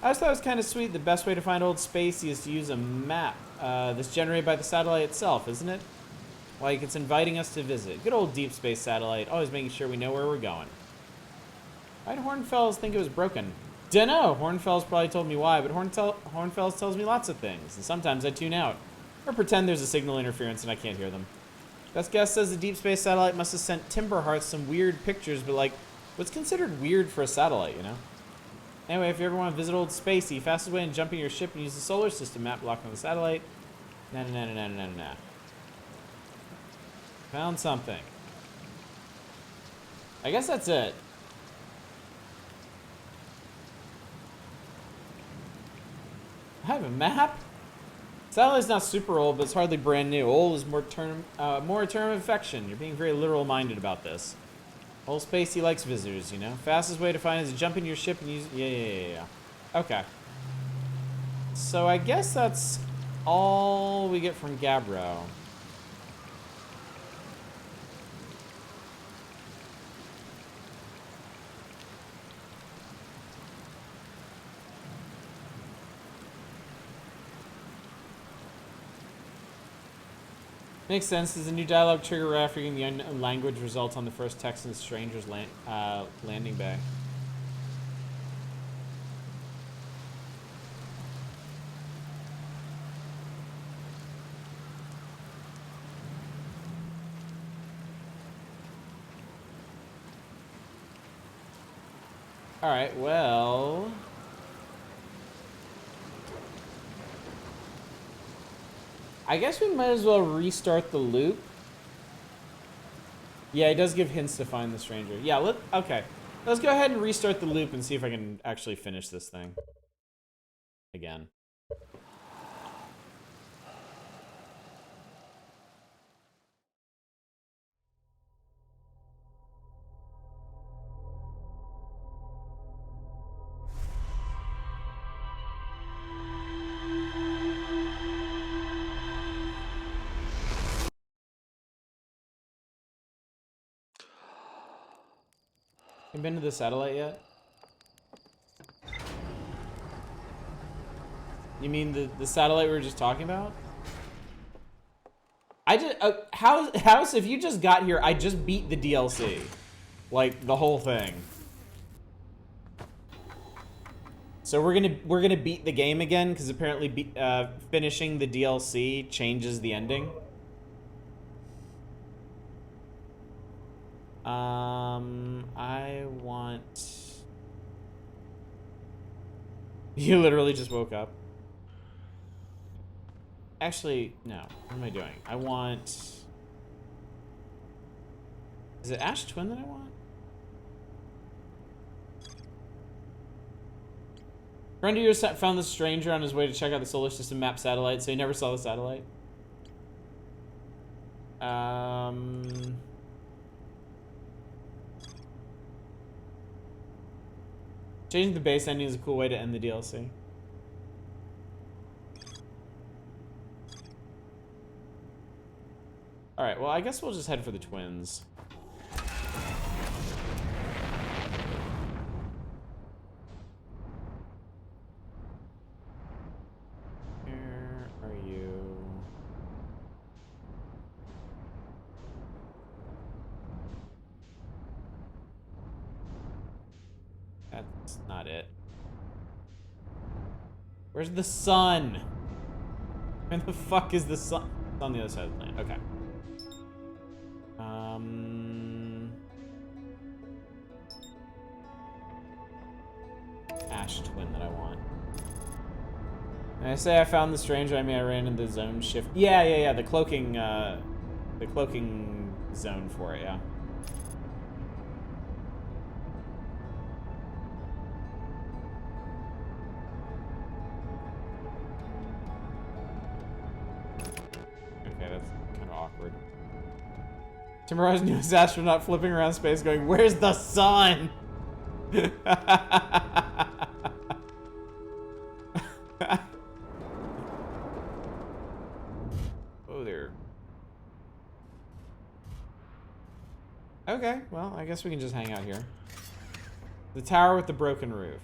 I just thought it was kind of sweet. The best way to find old Spacey is to use a map that's generated by the satellite itself, isn't it? Like it's inviting us to visit. Good old deep space satellite, always making sure we know where we're going. Why'd Hornfels think it was broken? Dunno. Hornfels probably told me why, but Hornfels tells me lots of things, and sometimes I tune out. Or pretend there's a signal interference and I can't hear them. Best guess says the deep space satellite must have sent Timberhearts some weird pictures, but like, what's considered weird for a satellite, you know? Anyway, if you ever want to visit old Spacey, fastest way to jump in your ship and use the solar system map blocked on the satellite. Nah. Found something. I guess that's it. I have a map? Satellite's not super old, but it's hardly brand new. Old is more a term of affection. You're being very literal-minded about this. Old Spacey likes visitors, you know? Fastest way to find it is to jump in your ship and use... Yeah. Okay. So I guess that's all we get from Gabbro. Makes sense. There's a new dialogue trigger referencing the unknown language results on the first text in the stranger's landing bay. All right, well... I guess we might as well restart the loop. Yeah, it does give hints to find the stranger. Yeah, okay. Let's go ahead and restart the loop and see if I can actually finish this thing. Again. You been to the satellite yet? You mean the satellite we were just talking about? I just House, if you just got here, I just beat the DLC, like the whole thing. So we're gonna beat the game again because apparently finishing the DLC changes the ending. I want... You literally just woke up. Actually, no. What am I doing? I want... Is it Ash Twin that I want? Friend of yours found the stranger on his way to check out the solar system map satellite, so he never saw the satellite. Changing the base ending is a cool way to end the DLC. Alright, well, I guess we'll just head for the twins. Where are you? That's not it. Where's the sun? Where the fuck is the sun? It's on the other side of the planet. Okay. Ash twin that I want. And I say I found the stranger, I mean I ran into the zone shift. Yeah. The cloaking zone for it, yeah. Okay, that's kind of awkward. Tomorrow's newest astronaut flipping around space going, "Where's the sun?" Oh, there. Okay, well, I guess we can just hang out here. The tower with the broken roof.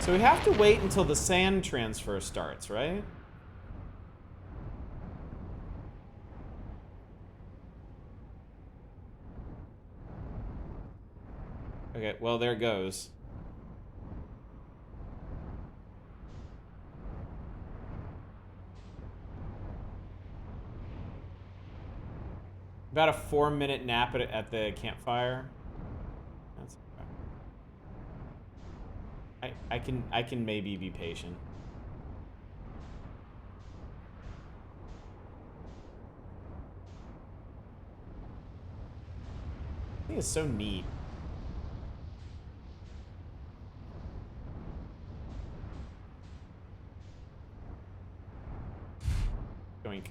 So we have to wait until the sand transfer starts, right? Okay, well, there it goes. About a 4-minute nap at the campfire. That's okay. I can maybe be patient. I think it's so neat. Doink.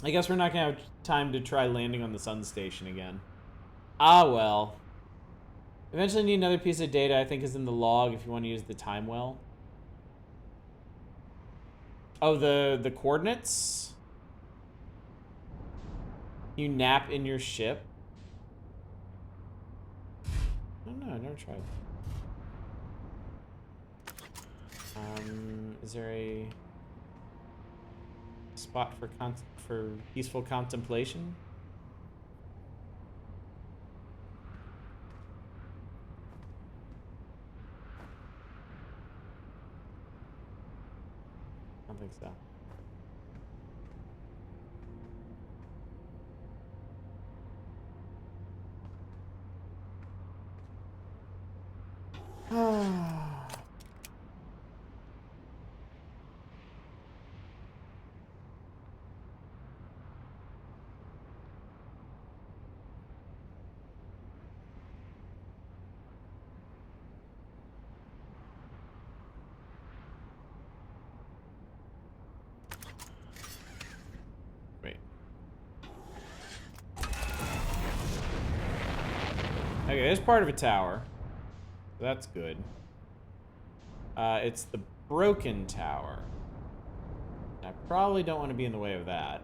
I guess we're not gonna have time to try landing on the sun station again. Ah, well. Eventually need another piece of data, I think is in the log if you want to use the time well. Oh, the coordinates? You nap in your ship? I don't know, I never tried. Is there a spot for peaceful contemplation? I don't think so. Wait. Okay, there's part of a tower. That's good. It's the broken tower. I probably don't want to be in the way of that.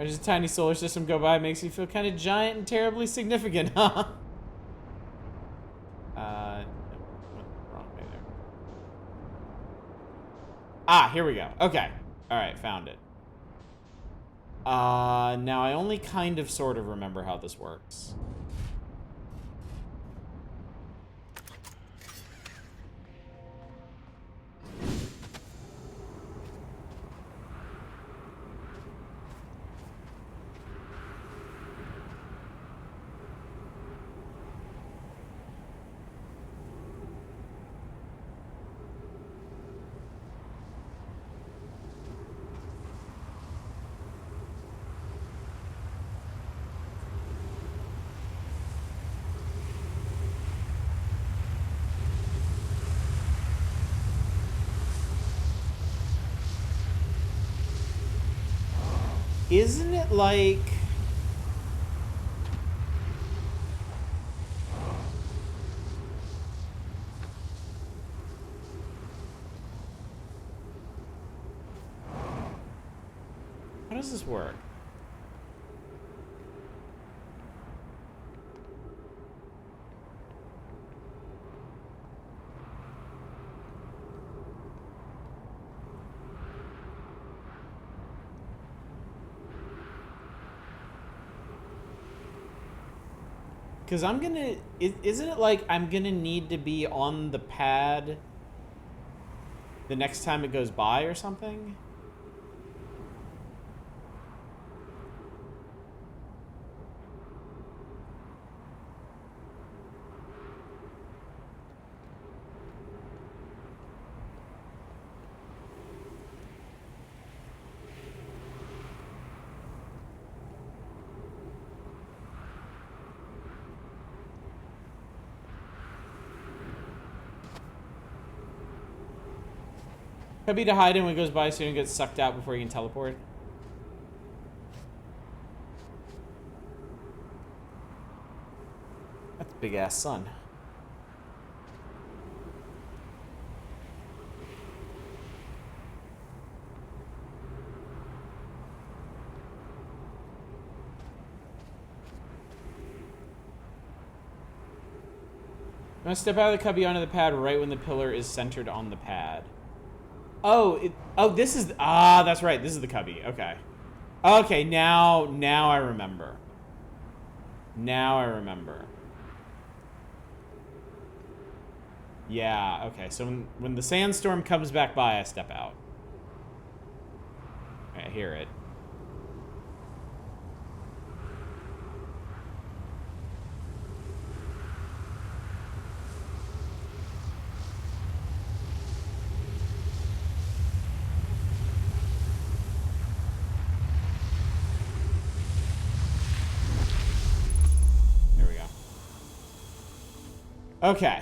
Just a tiny solar system go by makes you feel kind of giant and terribly significant, huh? Wrong way there. Ah, here we go. Okay. Alright, found it. Now I only kind of sort of remember how this works. Isn't it like... How does this work? Because I'm gonna... Isn't it like I'm gonna need to be on the pad the next time it goes by or something? Could be to hide in when it goes by soon and gets sucked out before you can teleport. That's a big ass sun. I'm gonna step out of the cubby onto the pad right when the pillar is centered on the pad. Oh, this is... Ah, that's right. This is the cubby. Okay. Okay, now I remember. Now I remember. Yeah, okay. So when the sandstorm comes back by, I step out. I hear it. Okay.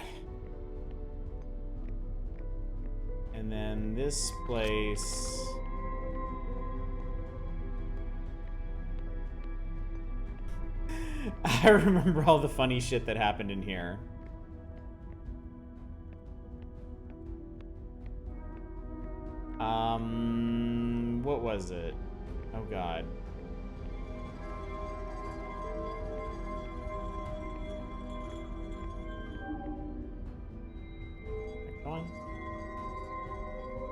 And then this place... I remember all the funny shit that happened in here. What was it? Oh god. Go on.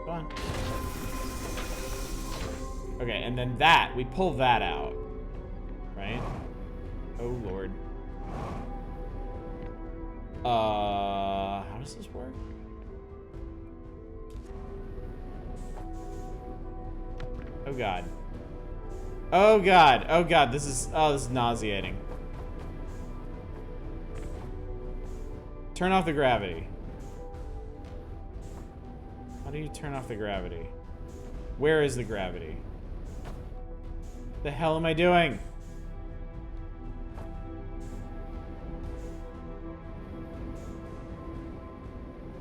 Go on. Okay, and then that, we pull that out. Right? Oh lord. How does this work? Oh god. Oh god. Oh god, this is nauseating. Turn off the gravity. How do you turn off the gravity? Where is the gravity? The hell am I doing?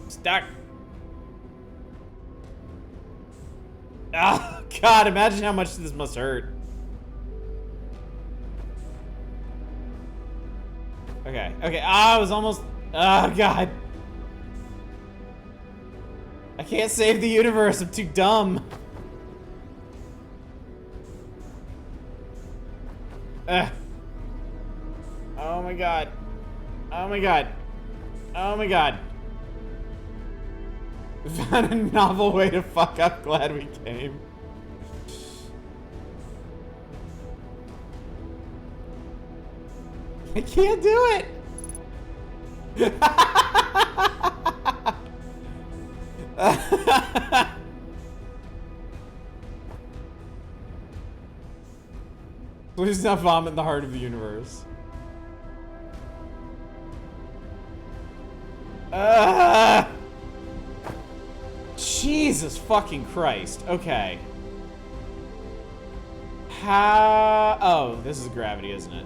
Stuck. Oh, God, imagine how much this must hurt. Okay, okay. I was almost... Oh, God. I can't save the universe. I'm too dumb. Oh, my God. Oh, my God. Oh, my God. We found a novel way to fuck up. Glad we came. I can't do it. Please not vomit in the heart of the universe. Jesus fucking Christ. Okay. How... Oh, this is gravity, isn't it?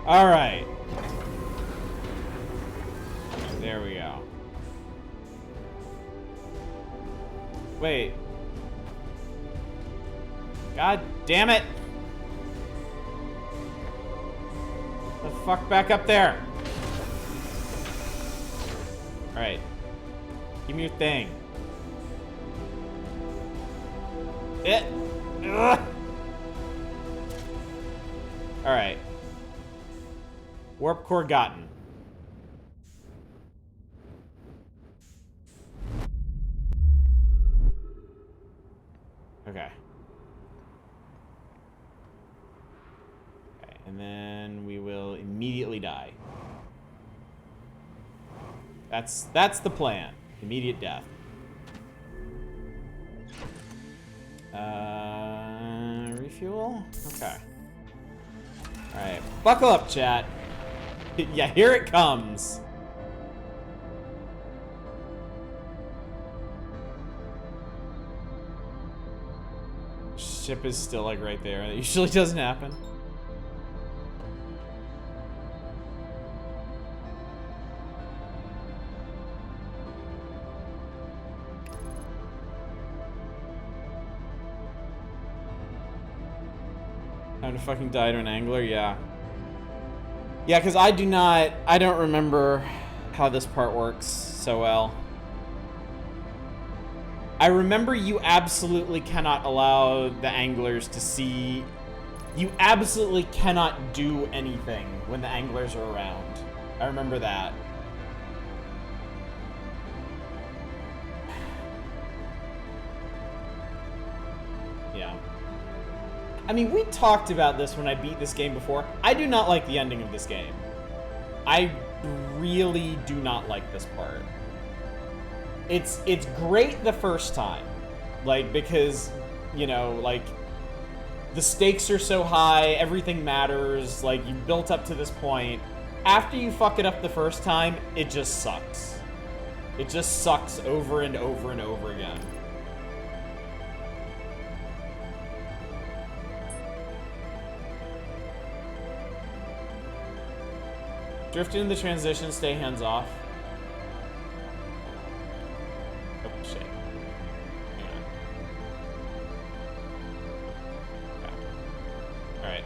All right. Wait. God damn it! The fuck back up there! Alright. Give me your thing. It. Alright. Warp core gotten. Okay. Okay, and then we will immediately die. That's the plan. Immediate death. Refuel? Okay. Alright. Buckle up, chat. Yeah, here it comes. Ship is still like right there. That usually doesn't happen. Time to fucking die to an angler, yeah. Yeah, because I don't remember how this part works so well. I remember you absolutely cannot allow the anglers to see... You absolutely cannot do anything when the anglers are around. I remember that. Yeah. I mean, we talked about this when I beat this game before. I do not like the ending of this game. I really do not like this part. It's great the first time. Like, because, you know, like, the stakes are so high, everything matters, like, you've built up to this point. After you fuck it up the first time, it just sucks. It just sucks over and over and over again. Drift into the transition, stay hands off. Oh, shit. Hang on. Okay. Alright.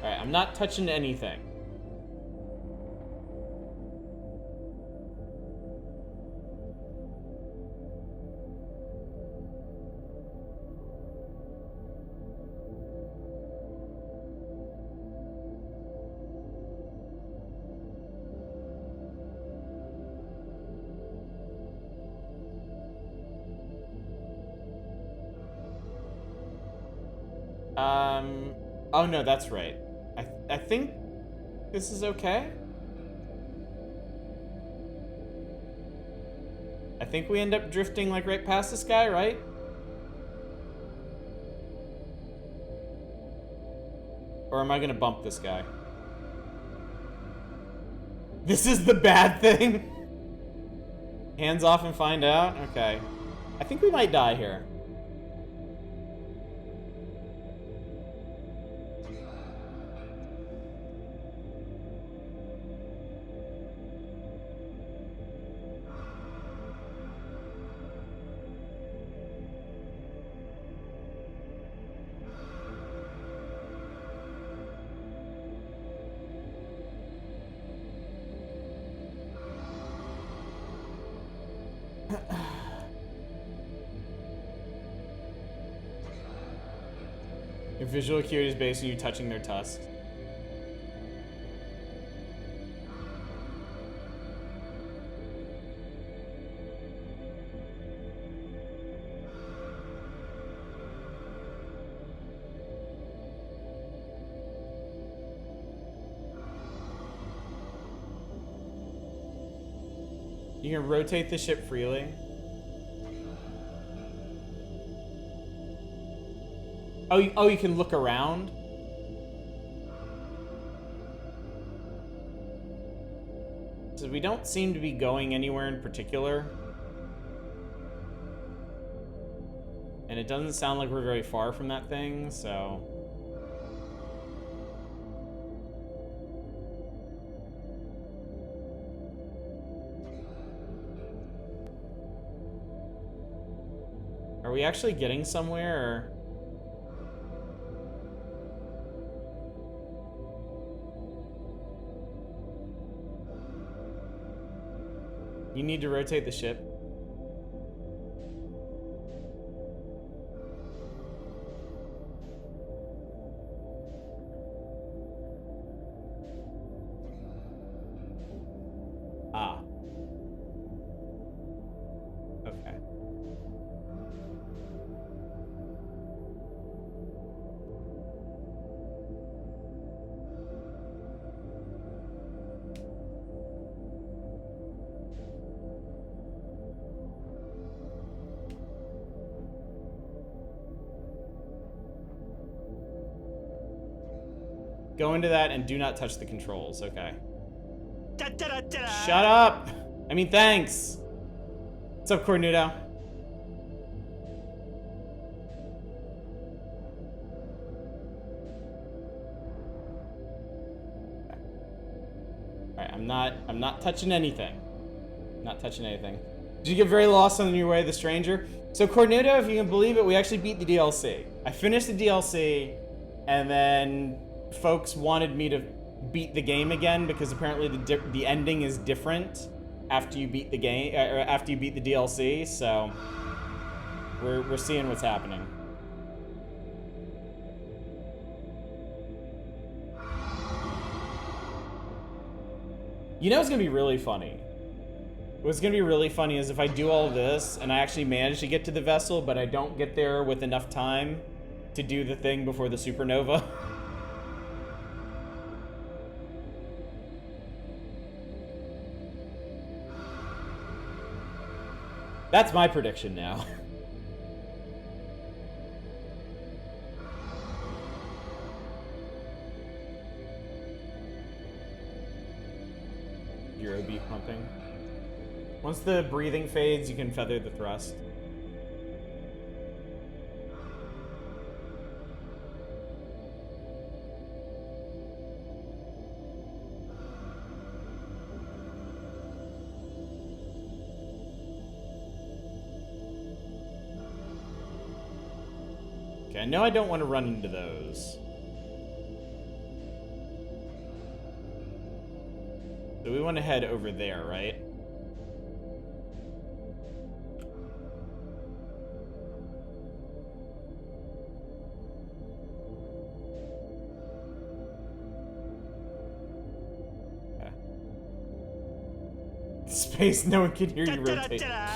Alright, I'm not touching anything. Oh no, that's right. I think this is okay. I think we end up drifting like right past this guy, right? Or am I gonna bump this guy? This is the bad thing? Hands off and find out? Okay. I think we might die here. Your visual acuity is based on you touching their tusks. You can rotate the ship freely. Oh, you can look around? So we don't seem to be going anywhere in particular. And it doesn't sound like we're very far from that thing, so... Are we actually getting somewhere, or... You need to rotate the ship. Ah. Okay. Go into that and do not touch the controls. Okay. Da-da-da-da-da. Shut up! I mean, thanks! What's up, Cornudo? Alright, I'm not touching anything. Not touching anything. Did you get very lost on your way, The Stranger? So, Cornudo, if you can believe it, we actually beat the DLC. I finished the DLC, and then folks wanted me to beat the game again because apparently the ending is different after you beat the game, or after you beat the DLC. So we're seeing what's happening. You know what's gonna be really funny? What's gonna be really funny is if I do all this and I actually manage to get to the vessel, but I don't get there with enough time to do the thing before the supernova. That's my prediction now. Euro beat pumping. Once the breathing fades, you can feather the thrust. Okay, I know I don't want to run into those. So we want to head over there, right? Okay. Space, no one can hear you rotate. Da-da-da-da-da.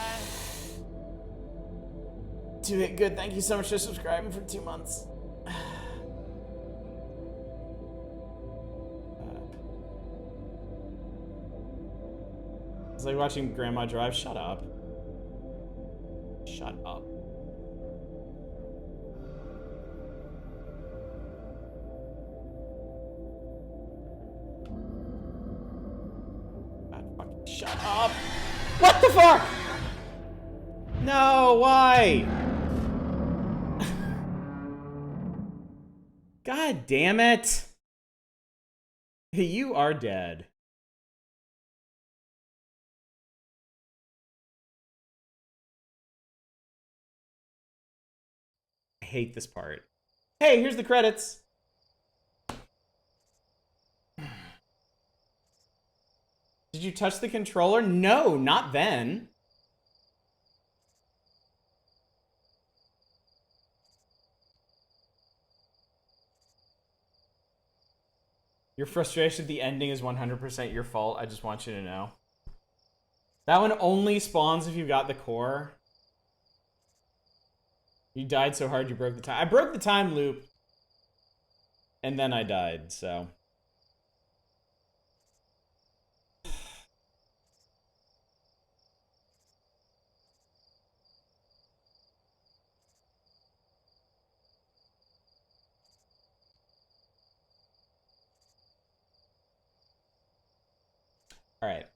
Do it good. Thank you so much for subscribing for 2 months. It's like watching Grandma drive. Shut up. Shut up. God fucking shut up. What the fuck? No, why? God damn it. You are dead. I hate this part. Hey, here's the credits. Did you touch the controller? No, not then. Your frustration at the ending is 100% your fault. I just want you to know. That one only spawns if you got the core. You died so hard you broke the time. I broke the time loop. And then I died, so. All right.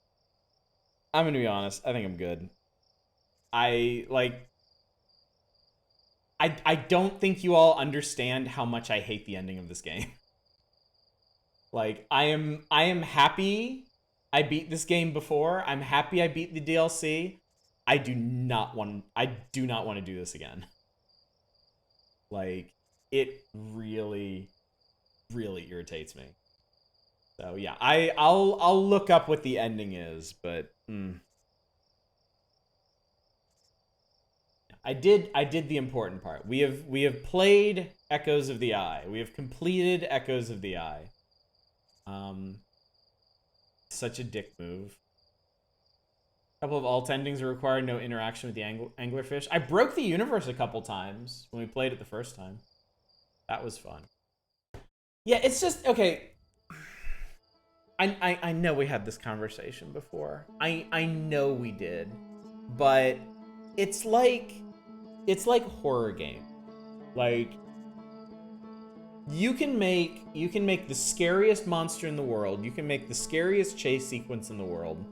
I'm gonna be honest. I think I'm good. I don't think you all understand how much I hate the ending of this game. Like, I am happy I beat this game before. I'm happy I beat the DLC. I do not want to do this again. Like, it really, really irritates me. So yeah, I'll look up what the ending is, but I did the important part. We have played Echoes of the Eye. We have completed Echoes of the Eye. Such a dick move. A couple of alt endings are required, no interaction with the anglerfish. I broke the universe a couple times when we played it the first time. That was fun. Yeah, it's just, okay. I know we had this conversation before. I know we did. But it's like horror game. Like, you can make the scariest monster in the world. You can make the scariest chase sequence in the world.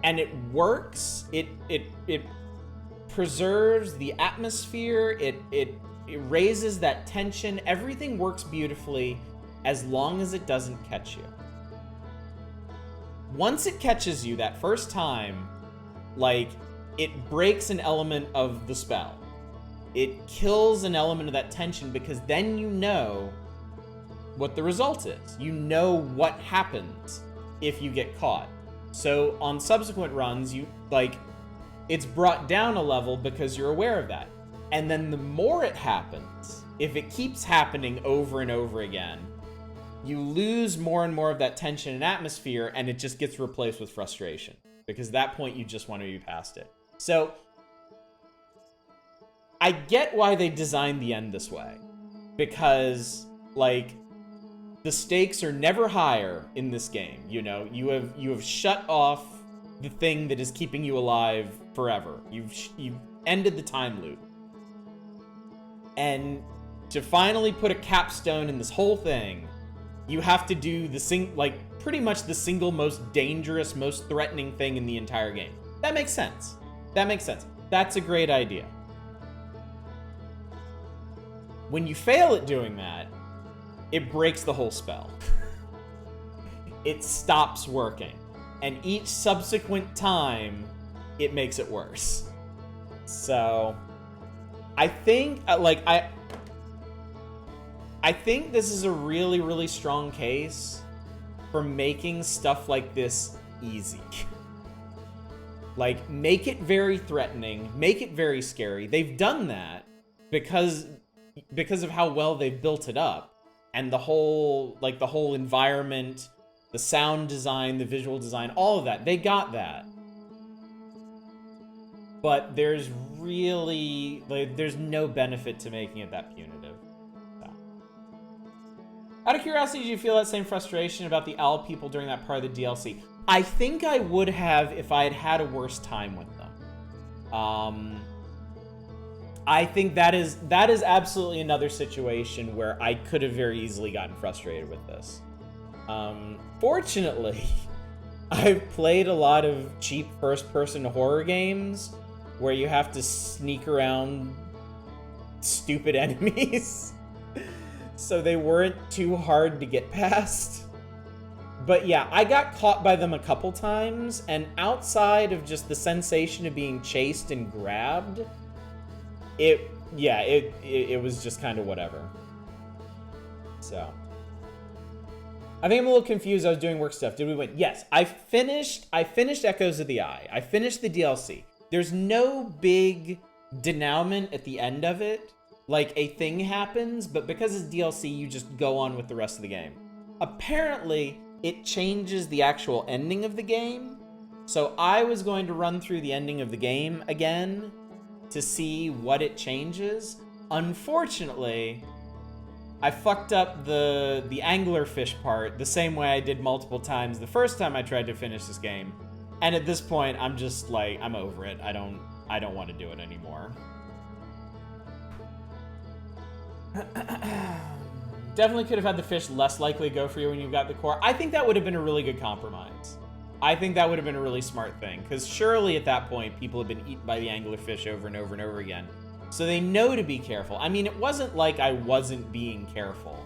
And it works. It preserves the atmosphere. It raises that tension. Everything works beautifully as long as it doesn't catch you. Once it catches you that first time, like, it breaks an element of the spell. It kills an element of that tension, because then you know what the result is. You know what happens if you get caught. So on subsequent runs, it's brought down a level because you're aware of that. And then the more it happens, if it keeps happening over and over again, you lose more and more of that tension and atmosphere, and it just gets replaced with frustration. Because at that point, you just want to be past it. So I get why they designed the end this way. Because, like, the stakes are never higher in this game. You know, you have shut off the thing that is keeping you alive forever. You've ended the time loop. And to finally put a capstone in this whole thing, you have to do pretty much the single most dangerous, most threatening thing in the entire game. That makes sense. That's a great idea. When you fail at doing that, it breaks the whole spell. It stops working. And each subsequent time, it makes it worse. So, I think, I think this is a really, really strong case for making stuff like this easy. Like, make it very threatening, make it very scary. They've done that because of how well they've built it up. And the whole environment, the sound design, the visual design, all of that, they got that. But there's really, there's no benefit to making it that punitive. So. Out of curiosity, do you feel that same frustration about the owl people during that part of the DLC? I think I would have if I had had a worse time with them. I think that is absolutely another situation where I could have very easily gotten frustrated with this. Fortunately, I've played a lot of cheap first-person horror games where you have to sneak around stupid enemies. So they weren't too hard to get past. But yeah, I got caught by them a couple times, and outside of just the sensation of being chased and grabbed, it was just kind of whatever. So, I think I'm a little confused. I was doing work stuff. Did we win? Yes, I finished Echoes of the Eye. I finished the DLC. There's no big denouement at the end of it. Like, a thing happens, but because it's DLC, you just go on with the rest of the game. Apparently, it changes the actual ending of the game. So I was going to run through the ending of the game again to see what it changes. Unfortunately, I fucked up the anglerfish part the same way I did multiple times the first time I tried to finish this game. And at this point, I'm just like, I'm over it. I don't want to do it anymore. Definitely could have had the fish less likely to go for you when you've got the core. I think that would have been a really good compromise. I think that would have been a really smart thing, because surely at that point, people have been eaten by the anglerfish over and over and over again. So they know to be careful. I mean, it wasn't like I wasn't being careful.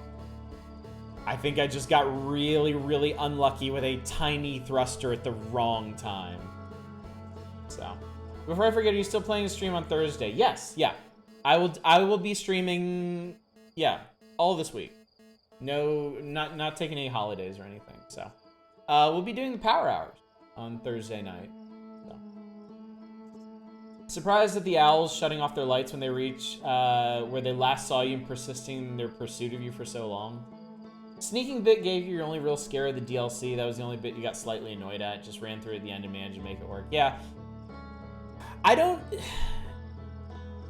I think I just got really, really unlucky with a tiny thruster at the wrong time. So, before I forget, are you still planning to stream on Thursday? Yes, yeah. I will be streaming, yeah, all this week. No, not taking any holidays or anything. So, we'll be doing the Power Hours on Thursday night. So. Surprised at the owls shutting off their lights when they reach where they last saw you and persisting in their pursuit of you for so long. Sneaking bit gave you your only real scare of the DLC. That was the only bit you got slightly annoyed at. Just ran through at the end and managed to make it work. Yeah. I don't...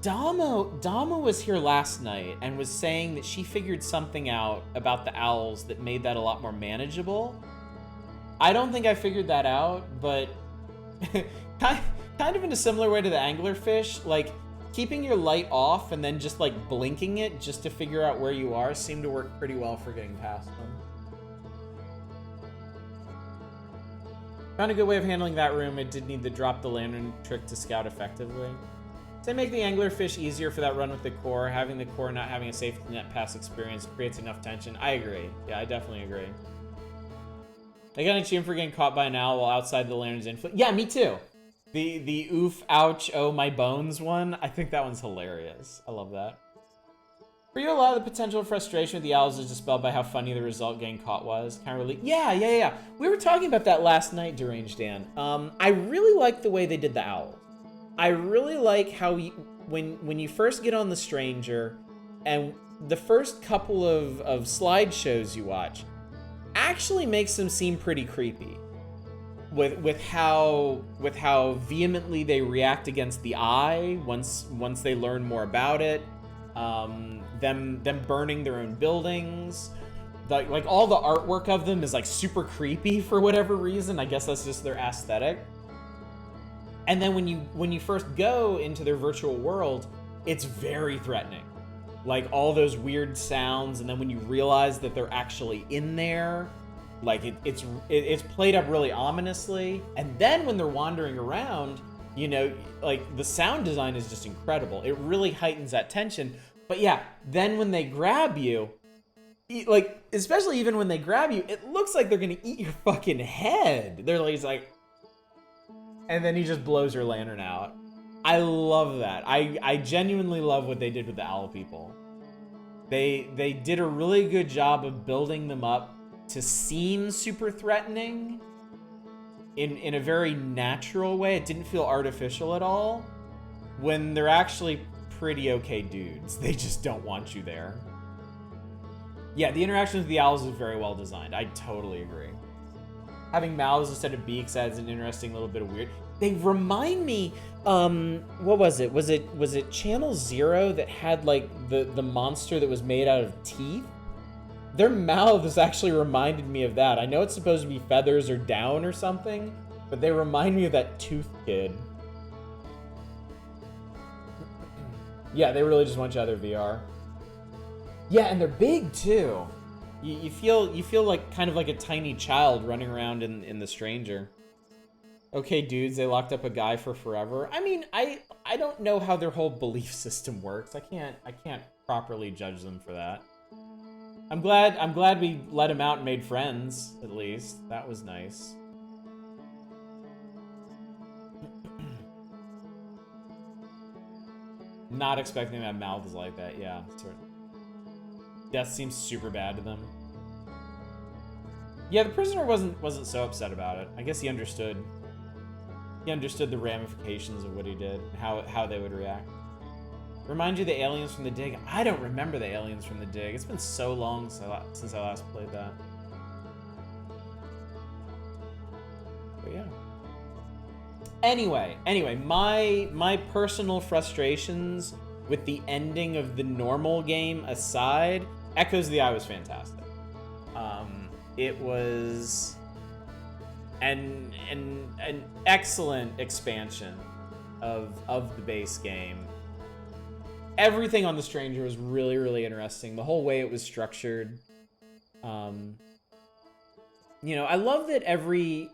Dama was here last night and was saying that she figured something out about the owls that made that a lot more manageable. I don't think I figured that out, but kind of in a similar way to the anglerfish, like keeping your light off and then just like blinking it just to figure out where you are seemed to work pretty well for getting past them. Found a good way of handling that room. It did need the drop the lantern trick to scout effectively. To make the anglerfish easier for that run with the core, having the core not having a safety net pass experience creates enough tension. I agree. Yeah, I definitely agree. I got an achievement for getting caught by an owl while outside the lantern's influence. Yeah, me too. The oof, ouch, oh my bones one. I think that one's hilarious. I love that. For you, a lot of the potential frustration with the owls is dispelled by how funny the result getting caught was. Kind of really, yeah. We were talking about that last night, Deranged Dan. I really like the way they did the owls. I really like how when you first get on the Stranger, and the first couple of slideshows you watch actually makes them seem pretty creepy. With how vehemently they react against the eye once they learn more about it. Them burning their own buildings. Like all the artwork of them is like super creepy for whatever reason. I guess that's just their aesthetic. And then when you first go into their virtual world, it's very threatening. Like all those weird sounds, and then when you realize that they're actually in there, like it's played up really ominously. And then when they're wandering around, you know, like the sound design is just incredible. It really heightens that tension. But yeah, then when they grab you, like especially even when they grab you, it looks like they're gonna eat your fucking head. They're like, and then he just blows your lantern out. I love that. I genuinely love what they did with the owl people. They did a really good job of building them up to seem super threatening in a very natural way. It didn't feel artificial at all. When they're actually pretty okay dudes. They just don't want you there. Yeah, the interaction with the owls is very well designed. I totally agree. Having mouths instead of beaks adds an interesting little bit of weird. They remind me, what was it? Was it Channel Zero that had like the monster that was made out of teeth? Their mouths actually reminded me of that. I know it's supposed to be feathers or down or something, but they remind me of that tooth kid. Yeah, they really just want you out of their VR. Yeah, and they're big too. You feel like kind of like a tiny child running around in the Stranger. Okay, dudes, they locked up a guy for forever. I mean, I don't know how their whole belief system works. I can't properly judge them for that. I'm glad we let him out and made friends, at least. That was nice. Not expecting them to have mouths like that, yeah. Death seems super bad to them. Yeah, the prisoner wasn't so upset about it. I guess he understood. He understood the ramifications of what he did, how they would react. Remind you of the aliens from the Dig? I don't remember the aliens from the Dig. It's been so long since I last played that. But yeah. Anyway, my personal frustrations with the ending of the normal game aside, Echoes of the Eye was fantastic. It was an excellent expansion of the base game. Everything on the Stranger was really, really interesting. The whole way it was structured. You know, I love that every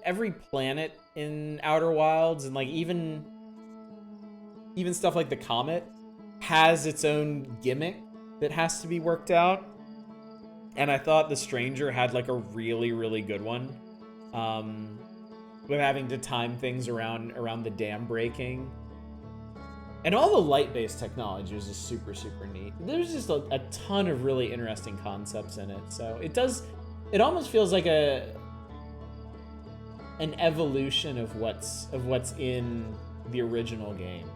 planet in Outer Wilds, and like even stuff like the Comet, has its own gimmick that has to be worked out. And I thought the Stranger had like a really, really good one. with having to time things around the dam breaking. And all the light-based technology was just super, super neat. There's just a ton of really interesting concepts in it. So it almost feels like an evolution of what's in the original game.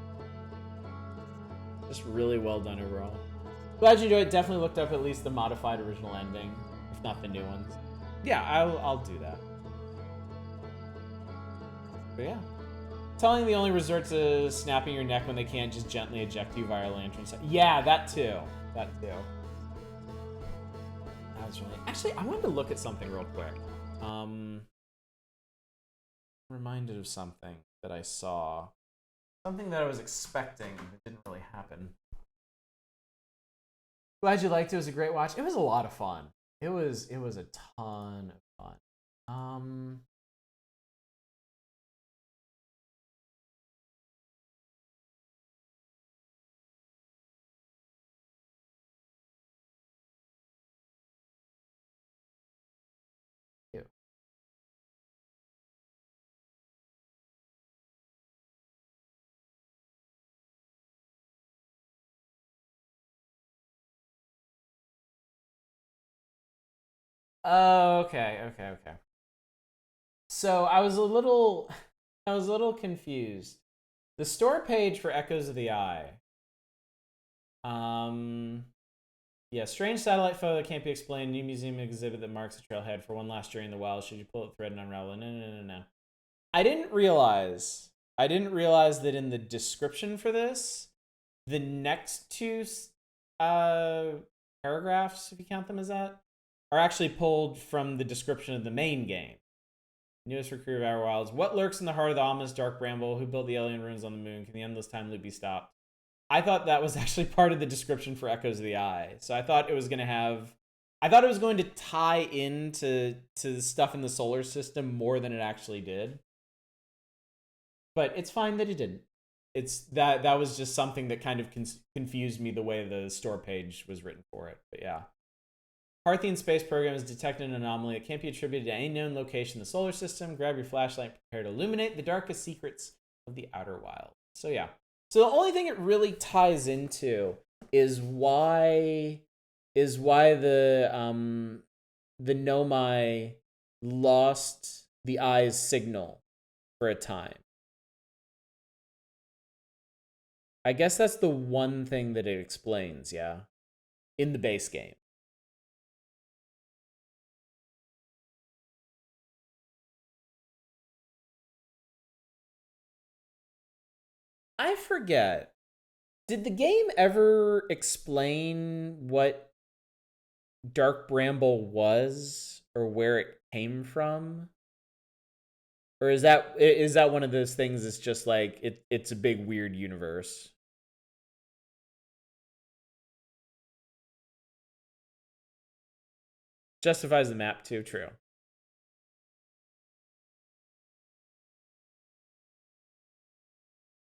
Just really well done overall. Glad you enjoyed it. Definitely looked up at least the modified original ending, if not the new ones. Yeah, I'll do that. But yeah. Telling the only resort to snapping your neck when they can't just gently eject you via lantern. Yeah, that too. That too. That was really... Actually, I wanted to look at something real quick. Reminded of something that I saw. Something that I was expecting that didn't really happen. Glad you liked it. It was a great watch. It was a lot of fun. It was a ton of fun. Oh, okay. So I was a little confused. The store page for Echoes of the Eye. Yeah, strange satellite photo that can't be explained. New museum exhibit that marks the trailhead for one last journey in the wild. Should you pull the thread and unravel it? No. I didn't realize that in the description for this, the next two paragraphs, if you count them as that, are actually pulled from the description of the main game. Newest recruit of Outer Wilds. What lurks in the heart of the ominous dark bramble? Who built the alien ruins on the moon? Can the endless time loop be stopped? I thought that was actually part of the description for Echoes of the Eye. So I thought it was going to tie into the stuff in the solar system more than it actually did. But it's fine that it didn't. It's that was just something that kind of confused me the way the store page was written for it. But yeah. Parthian space program has detected an anomaly that can't be attributed to any known location in the solar system. Grab your flashlight, prepare to illuminate the darkest secrets of the outer wild. So yeah. So the only thing it really ties into is why the Nomai lost the eye's signal for a time. I guess that's the one thing that it explains, yeah, in the base game. I forget. Did the game ever explain what Dark Bramble was or where it came from? Or is that one of those things that's just like it's a big weird universe? Justifies the map too, true.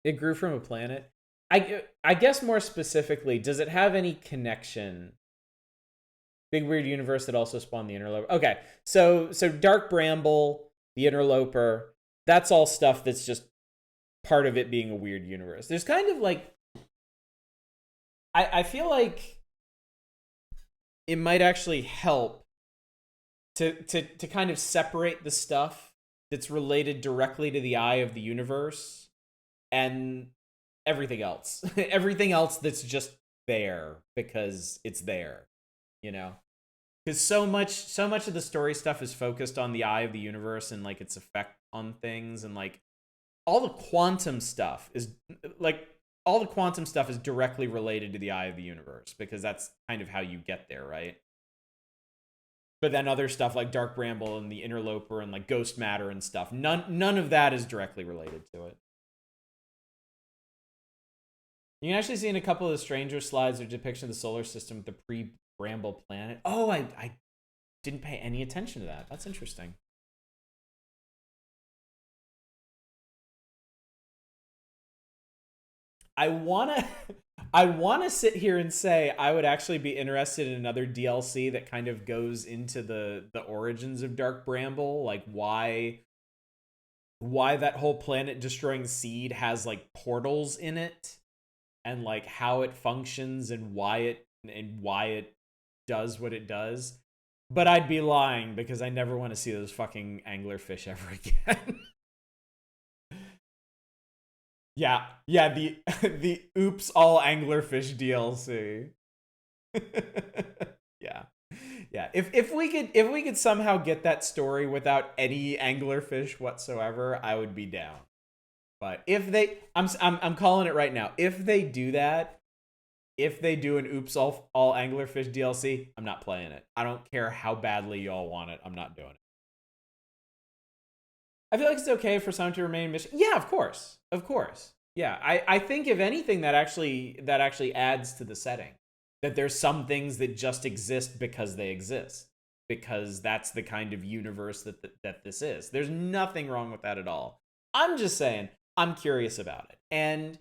It grew from a planet. I guess more specifically, does it have any connection? Big weird universe that also spawned the Interloper. Okay, so Dark Bramble, the Interloper, that's all stuff that's just part of it being a weird universe. There's kind of like, I feel like it might actually help to kind of separate the stuff that's related directly to the eye of the universe and everything else. Everything else that's just there because it's there, you know? Because so much of the story stuff is focused on the eye of the universe and like its effect on things, and like all the quantum stuff is directly related to the eye of the universe because that's kind of how you get there, right? But then other stuff like Dark Bramble and the Interloper and like Ghost Matter and stuff, none of that is directly related to it. You can actually see in a couple of the Stranger slides a depiction of the solar system with the pre-Bramble planet. Oh, I didn't pay any attention to that. That's interesting. I wanna sit here and say I would actually be interested in another DLC that kind of goes into the origins of Dark Bramble, like why why that whole planet destroying seed has like portals in it, and like how it functions and why it does what it does. But I'd be lying because I never want to see those fucking anglerfish ever again. Yeah, the oops all anglerfish DLC. Yeah. Yeah. If we could somehow get that story without any anglerfish whatsoever, I would be down. But if they I'm calling it right now. If they do that, if they do an oops all anglerfish DLC, I'm not playing it. I don't care how badly y'all want it. I'm not doing it. I feel like it's okay for someone to remain mission. Yeah, of course. Of course. Yeah, I think if anything that actually adds to the setting. That there's some things that just exist because they exist. Because that's the kind of universe that this is. There's nothing wrong with that at all. I'm just saying, I'm curious about it. And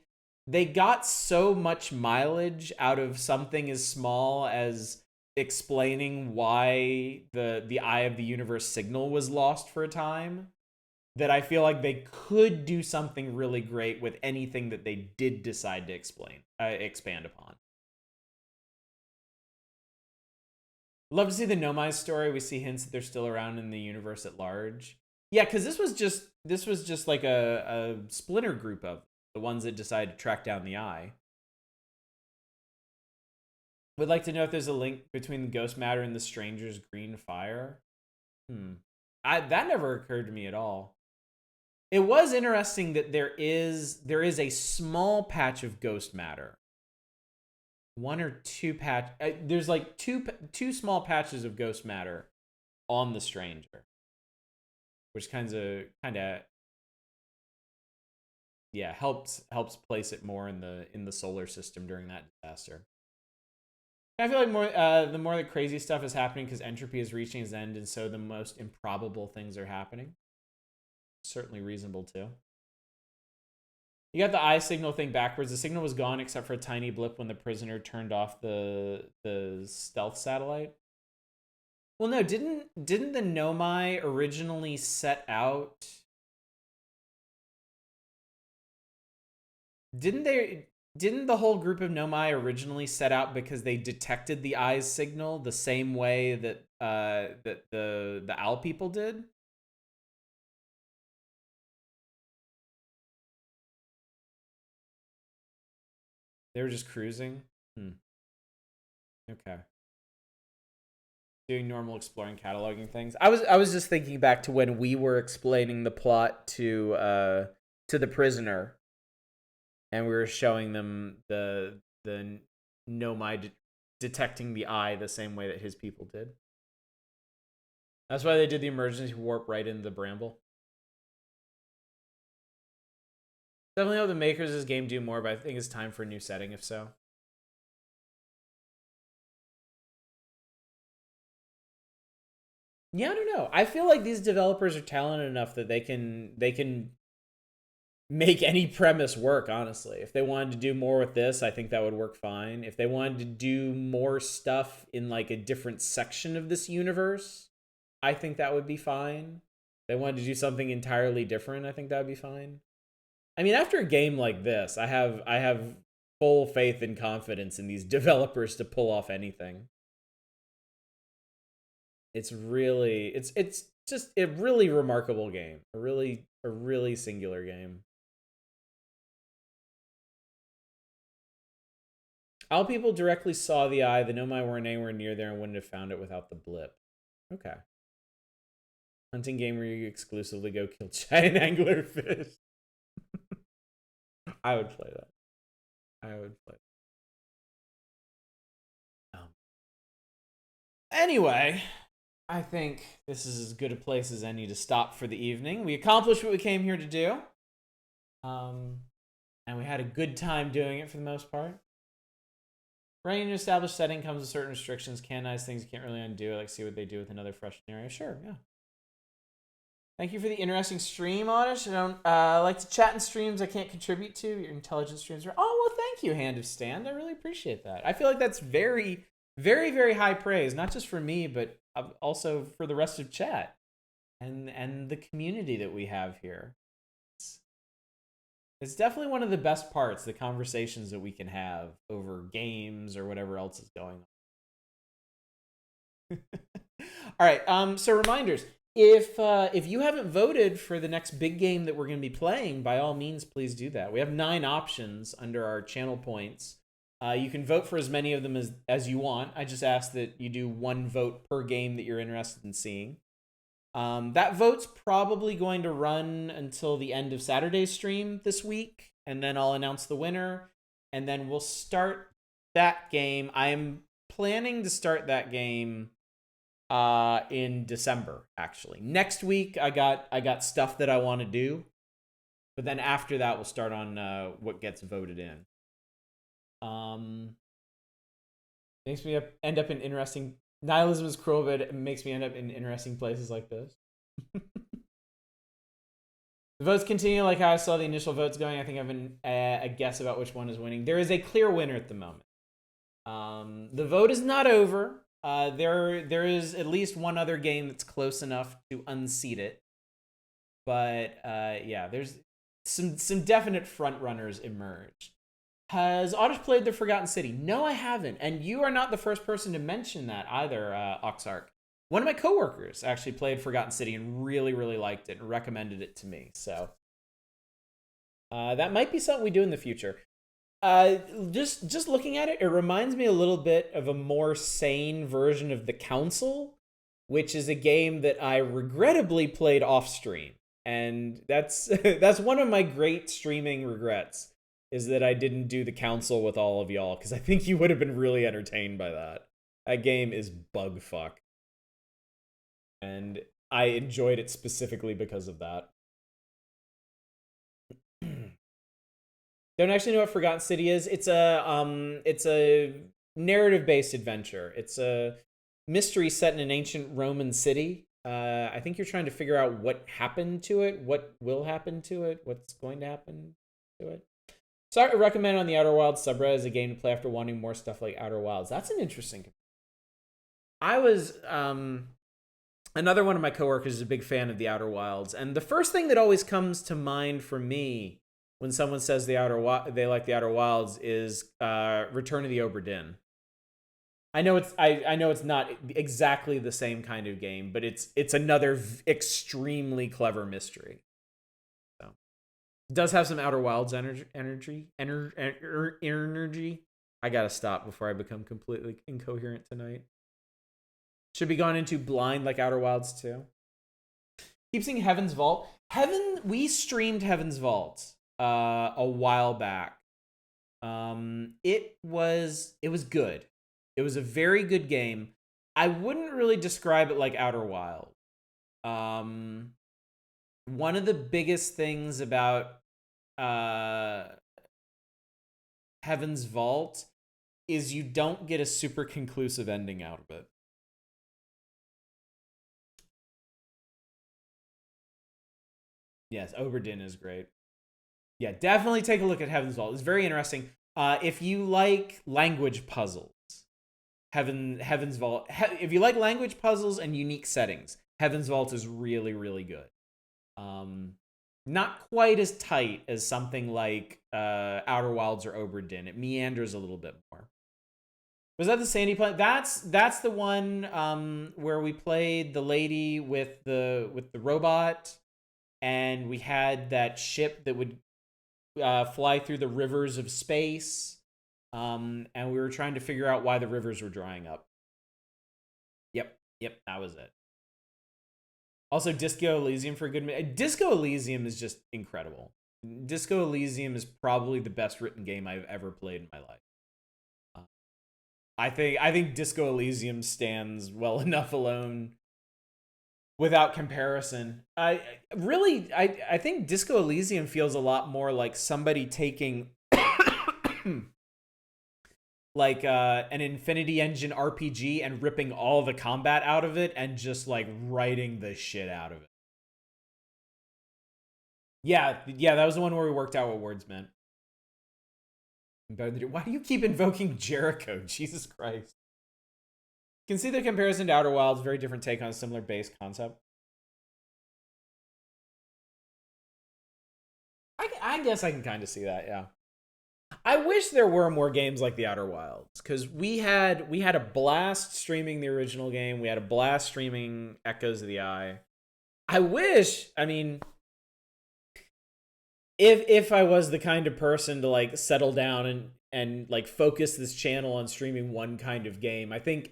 they got so much mileage out of something as small as explaining why the Eye of the Universe signal was lost for a time, that I feel like they could do something really great with anything that they did decide to expand upon. Love to see the Nomai story. We see hints that they're still around in the universe at large. Yeah, because this was just like a splinter group of the ones that decided to track down the Eye. Would like to know if there's a link between the ghost matter and the stranger's green fire. That never occurred to me at all. It was interesting that there is a small patch of ghost matter. One or two there's like two small patches of ghost matter on the stranger, which kind of yeah helps place it more in the solar system during that disaster. I feel like the more the crazy stuff is happening because entropy is reaching its end, and so the most improbable things are happening. Certainly reasonable too. You got the eye signal thing backwards. The signal was gone except for a tiny blip when the prisoner turned off the stealth satellite. Well, no, didn't the Nomai originally set out? Didn't the whole group of Nomai originally set out because they detected the eye's signal the same way that the owl people did? They were just cruising? Okay. Doing normal exploring, cataloging things. I was just thinking back to when we were explaining the plot to the prisoner, and we were showing them the Nomai detecting the eye the same way that his people did. That's why they did the emergency warp right into the bramble. Definitely hope the makers of this game do more, but I think it's time for a new setting, if so. Yeah, I don't know. I feel like these developers are talented enough that they can make any premise work, honestly. If they wanted to do more with this, I think that would work fine. If they wanted to do more stuff in like a different section of this universe, I think that would be fine. If they wanted to do something entirely different, I think that would be fine. I mean, after a game like this, I have full faith and confidence in these developers to pull off anything. It's just a really remarkable game. A really singular game. Owl people directly saw the eye. The Nomai weren't anywhere near there and wouldn't have found it without the blip. Okay. Hunting game where you exclusively go kill giant anglerfish. I would play that. Anyway, I think this is as good a place as any to stop for the evening. We accomplished what we came here to do. And we had a good time doing it for the most part. Running an established setting comes with certain restrictions. Canonize things you can't really undo. I like to see what they do with another fresh scenario. Sure, yeah. Thank you for the interesting stream, Oddish. I don't like to chat in streams I can't contribute to. Your intelligent streams are... Oh, well, thank you, Hand of Stand. I really appreciate that. I feel like that's very, very, very high praise. Not just for me, but also for the rest of chat. And the community that we have here. It's definitely one of the best parts, the conversations that we can have over games or whatever else is going on. All right, so reminders. If you haven't voted for the next big game that we're going to be playing, by all means, please do that. We have 9 options under our channel points. You can vote for as many of them as you want. I just ask that you do 1 vote per game that you're interested in seeing. That vote's probably going to run until the end of Saturday's stream this week, and then I'll announce the winner, and then we'll start that game. I'm planning to start that game in December, actually. Next week, I got stuff that I want to do, but then after that, we'll start on what gets voted in. Makes me end up in interesting... Nihilism is cruel, but it makes me end up in interesting places like this. The votes continue like how I saw the initial votes going. I think I have a guess about which one is winning. There is a clear winner at the moment. The vote is not over. There is at least one other game that's close enough to unseat it. But yeah, there's some definite front runners emerged. Has Oddish played The Forgotten City? No, I haven't. And you are not the first person to mention that either, Oxark. One of my coworkers actually played Forgotten City and really, really liked it and recommended it to me. So that might be something we do in the future. Just looking at it, it reminds me a little bit of a more sane version of The Council, which is a game that I regrettably played off stream. And that's one of my great streaming regrets, is that I didn't do The Council with all of y'all, because I think you would have been really entertained by that. That game is bug fuck. And I enjoyed it specifically because of that. Don't actually know what Forgotten City is. It's a narrative-based adventure. It's a mystery set in an ancient Roman city. I think you're trying to figure out what happened to it, what will happen to it, what's going to happen to it. So I recommend on the Outer Wilds subreddit as a game to play after wanting more stuff like Outer Wilds. That's an interesting. I was another one of my coworkers is a big fan of the Outer Wilds, and the first thing that always comes to mind for me when someone says they like the Outer Wilds is Return of the Obra Dinn. I know it's not exactly the same kind of game, but it's another extremely clever mystery. It does have some Outer Wilds energy. I gotta stop before I become completely incoherent tonight. Should be gone into blind like Outer Wilds too. Keep seeing Heaven's Vault. We streamed Heaven's Vault a while back. It was good. It was a very good game. I wouldn't really describe it like Outer Wild. One of the biggest things about Heaven's Vault is you don't get a super conclusive ending out of it. Yes, Obra Dinn is great. Yeah, definitely take a look at Heaven's Vault. It's very interesting. If you like language puzzles, Heaven's Vault. If you like language puzzles and unique settings, Heaven's Vault is really, really good. Not quite as tight as something like Outer Wilds or Obra Dinn. It meanders a little bit more. Was that the Sandy Planet? That's the one where we played the lady with the robot, and we had that ship that would fly through the rivers of space, and we were trying to figure out why the rivers were drying up. Yep, that was it. Also, Disco Elysium for a good minute. Disco Elysium is just incredible. Disco Elysium is probably the best written game I've ever played in my life. I think Disco Elysium stands well enough alone without comparison. I think Disco Elysium feels a lot more like somebody taking like an Infinity Engine RPG and ripping all the combat out of it and just like writing the shit out of it. Yeah, that was the one where we worked out what words meant. Why do you keep invoking Jericho? Jesus Christ. You can see the comparison to Outer Wilds, very different take on a similar base concept. I I guess I can kind of see that, yeah. I wish there were more games like The Outer Wilds, because we had a blast streaming the original game. We had a blast streaming Echoes of the Eye. I wish, I mean, if I was the kind of person to like settle down and like focus this channel on streaming one kind of game, I think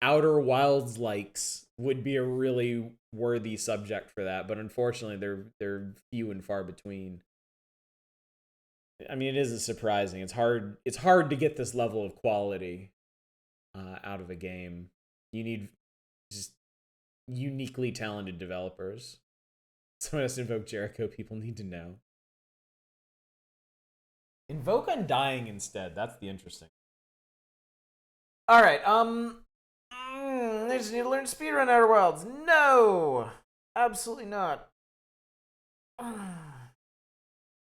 Outer Wilds likes would be a really worthy subject for that, but unfortunately they're few and far between. I mean, it is surprising. It's hard to get this level of quality out of a game. You need just uniquely talented developers. Someone has to invoke Jericho. People need to know. Invoke Undying instead. That's the interesting. All right. They just need to learn speedrun Outer Wilds. No, absolutely not.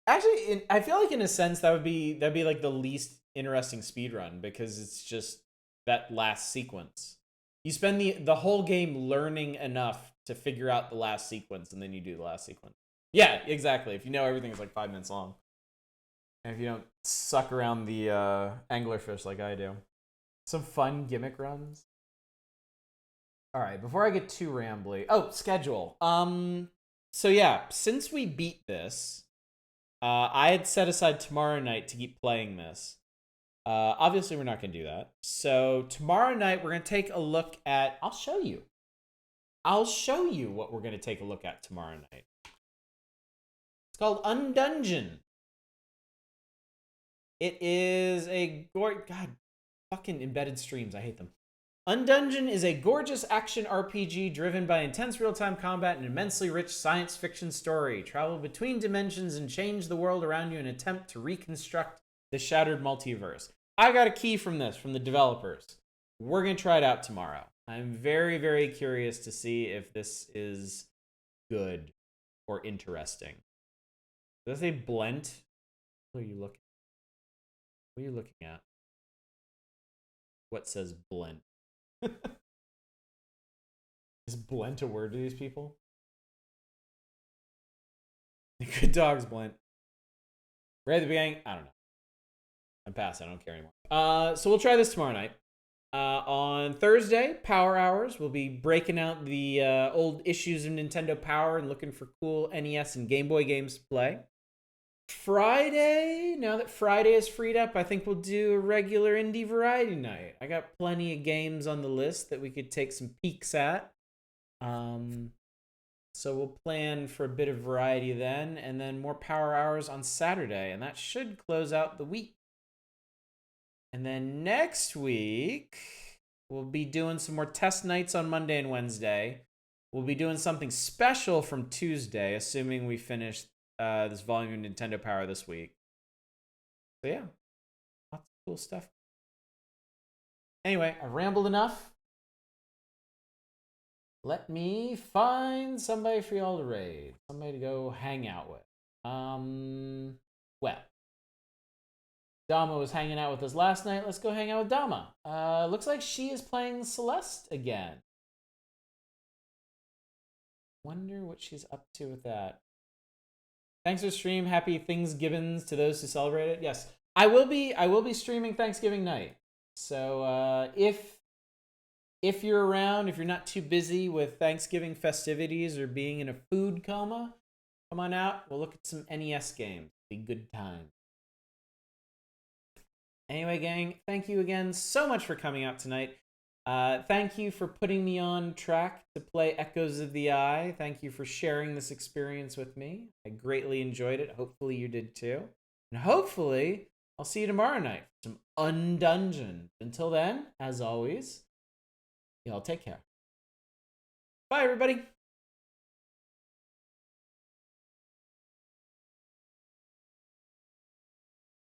Actually, I feel like in a sense that'd be like the least interesting speedrun, because it's just that last sequence. You spend the whole game learning enough to figure out the last sequence, and then you do the last sequence. Yeah, exactly. If you know everything is like 5 minutes long. And if you don't suck around the anglerfish like I do. Some fun gimmick runs. All right, before I get too rambly. Oh, schedule. So yeah, since we beat this, I had set aside tomorrow night to keep playing this. Obviously, we're not going to do that. So tomorrow night, we're going to take a look at... I'll show you what we're going to take a look at tomorrow night. It's called Undungeon. It is a... God, fucking embedded streams. I hate them. Undungeon is a gorgeous action RPG driven by intense real-time combat and immensely rich science fiction story. Travel between dimensions and change the world around you in an attempt to reconstruct the shattered multiverse. I got a key from this, from the developers. We're going to try it out tomorrow. I'm very, very curious to see if this is good or interesting. Does it say Blent? What are you looking at? What are you looking at? What says Blent? Is Blent a word to these people? Good dogs, Blent. Right at the beginning? I don't know. I'm past. I don't care anymore. So we'll try this tomorrow night. On Thursday, Power Hours, we'll be breaking out the old issues of Nintendo Power and looking for cool NES and Game Boy games to play. Friday, now that Friday is freed up, I think we'll do a regular indie variety night. I got plenty of games on the list that we could take some peeks at. So we'll plan for a bit of variety then, and then more Power Hours on Saturday, and that should close out the week. And then next week, we'll be doing some more test nights on Monday and Wednesday. We'll be doing something special from Tuesday, assuming we finish this volume of Nintendo Power this week. So yeah, lots of cool stuff. Anyway, I've rambled enough. Let me find somebody for y'all to raid. Somebody to go hang out with. Well, Dama was hanging out with us last night. Let's go hang out with Dama. Looks like she is playing Celeste again. Wonder what she's up to with that. Thanks for the stream. Happy Thanksgivings to those who celebrate it. Yes, I will be streaming Thanksgiving night. So if you're around, if you're not too busy with Thanksgiving festivities or being in a food coma, come on out. We'll look at some NES games. Be good time. Anyway, gang, thank you again so much for coming out tonight. Thank you for putting me on track to play Echoes of the Eye. Thank you for sharing this experience with me. I greatly enjoyed it. Hopefully you did too. And hopefully I'll see you tomorrow night for some Undungeon. Until then, as always, y'all take care. Bye, everybody.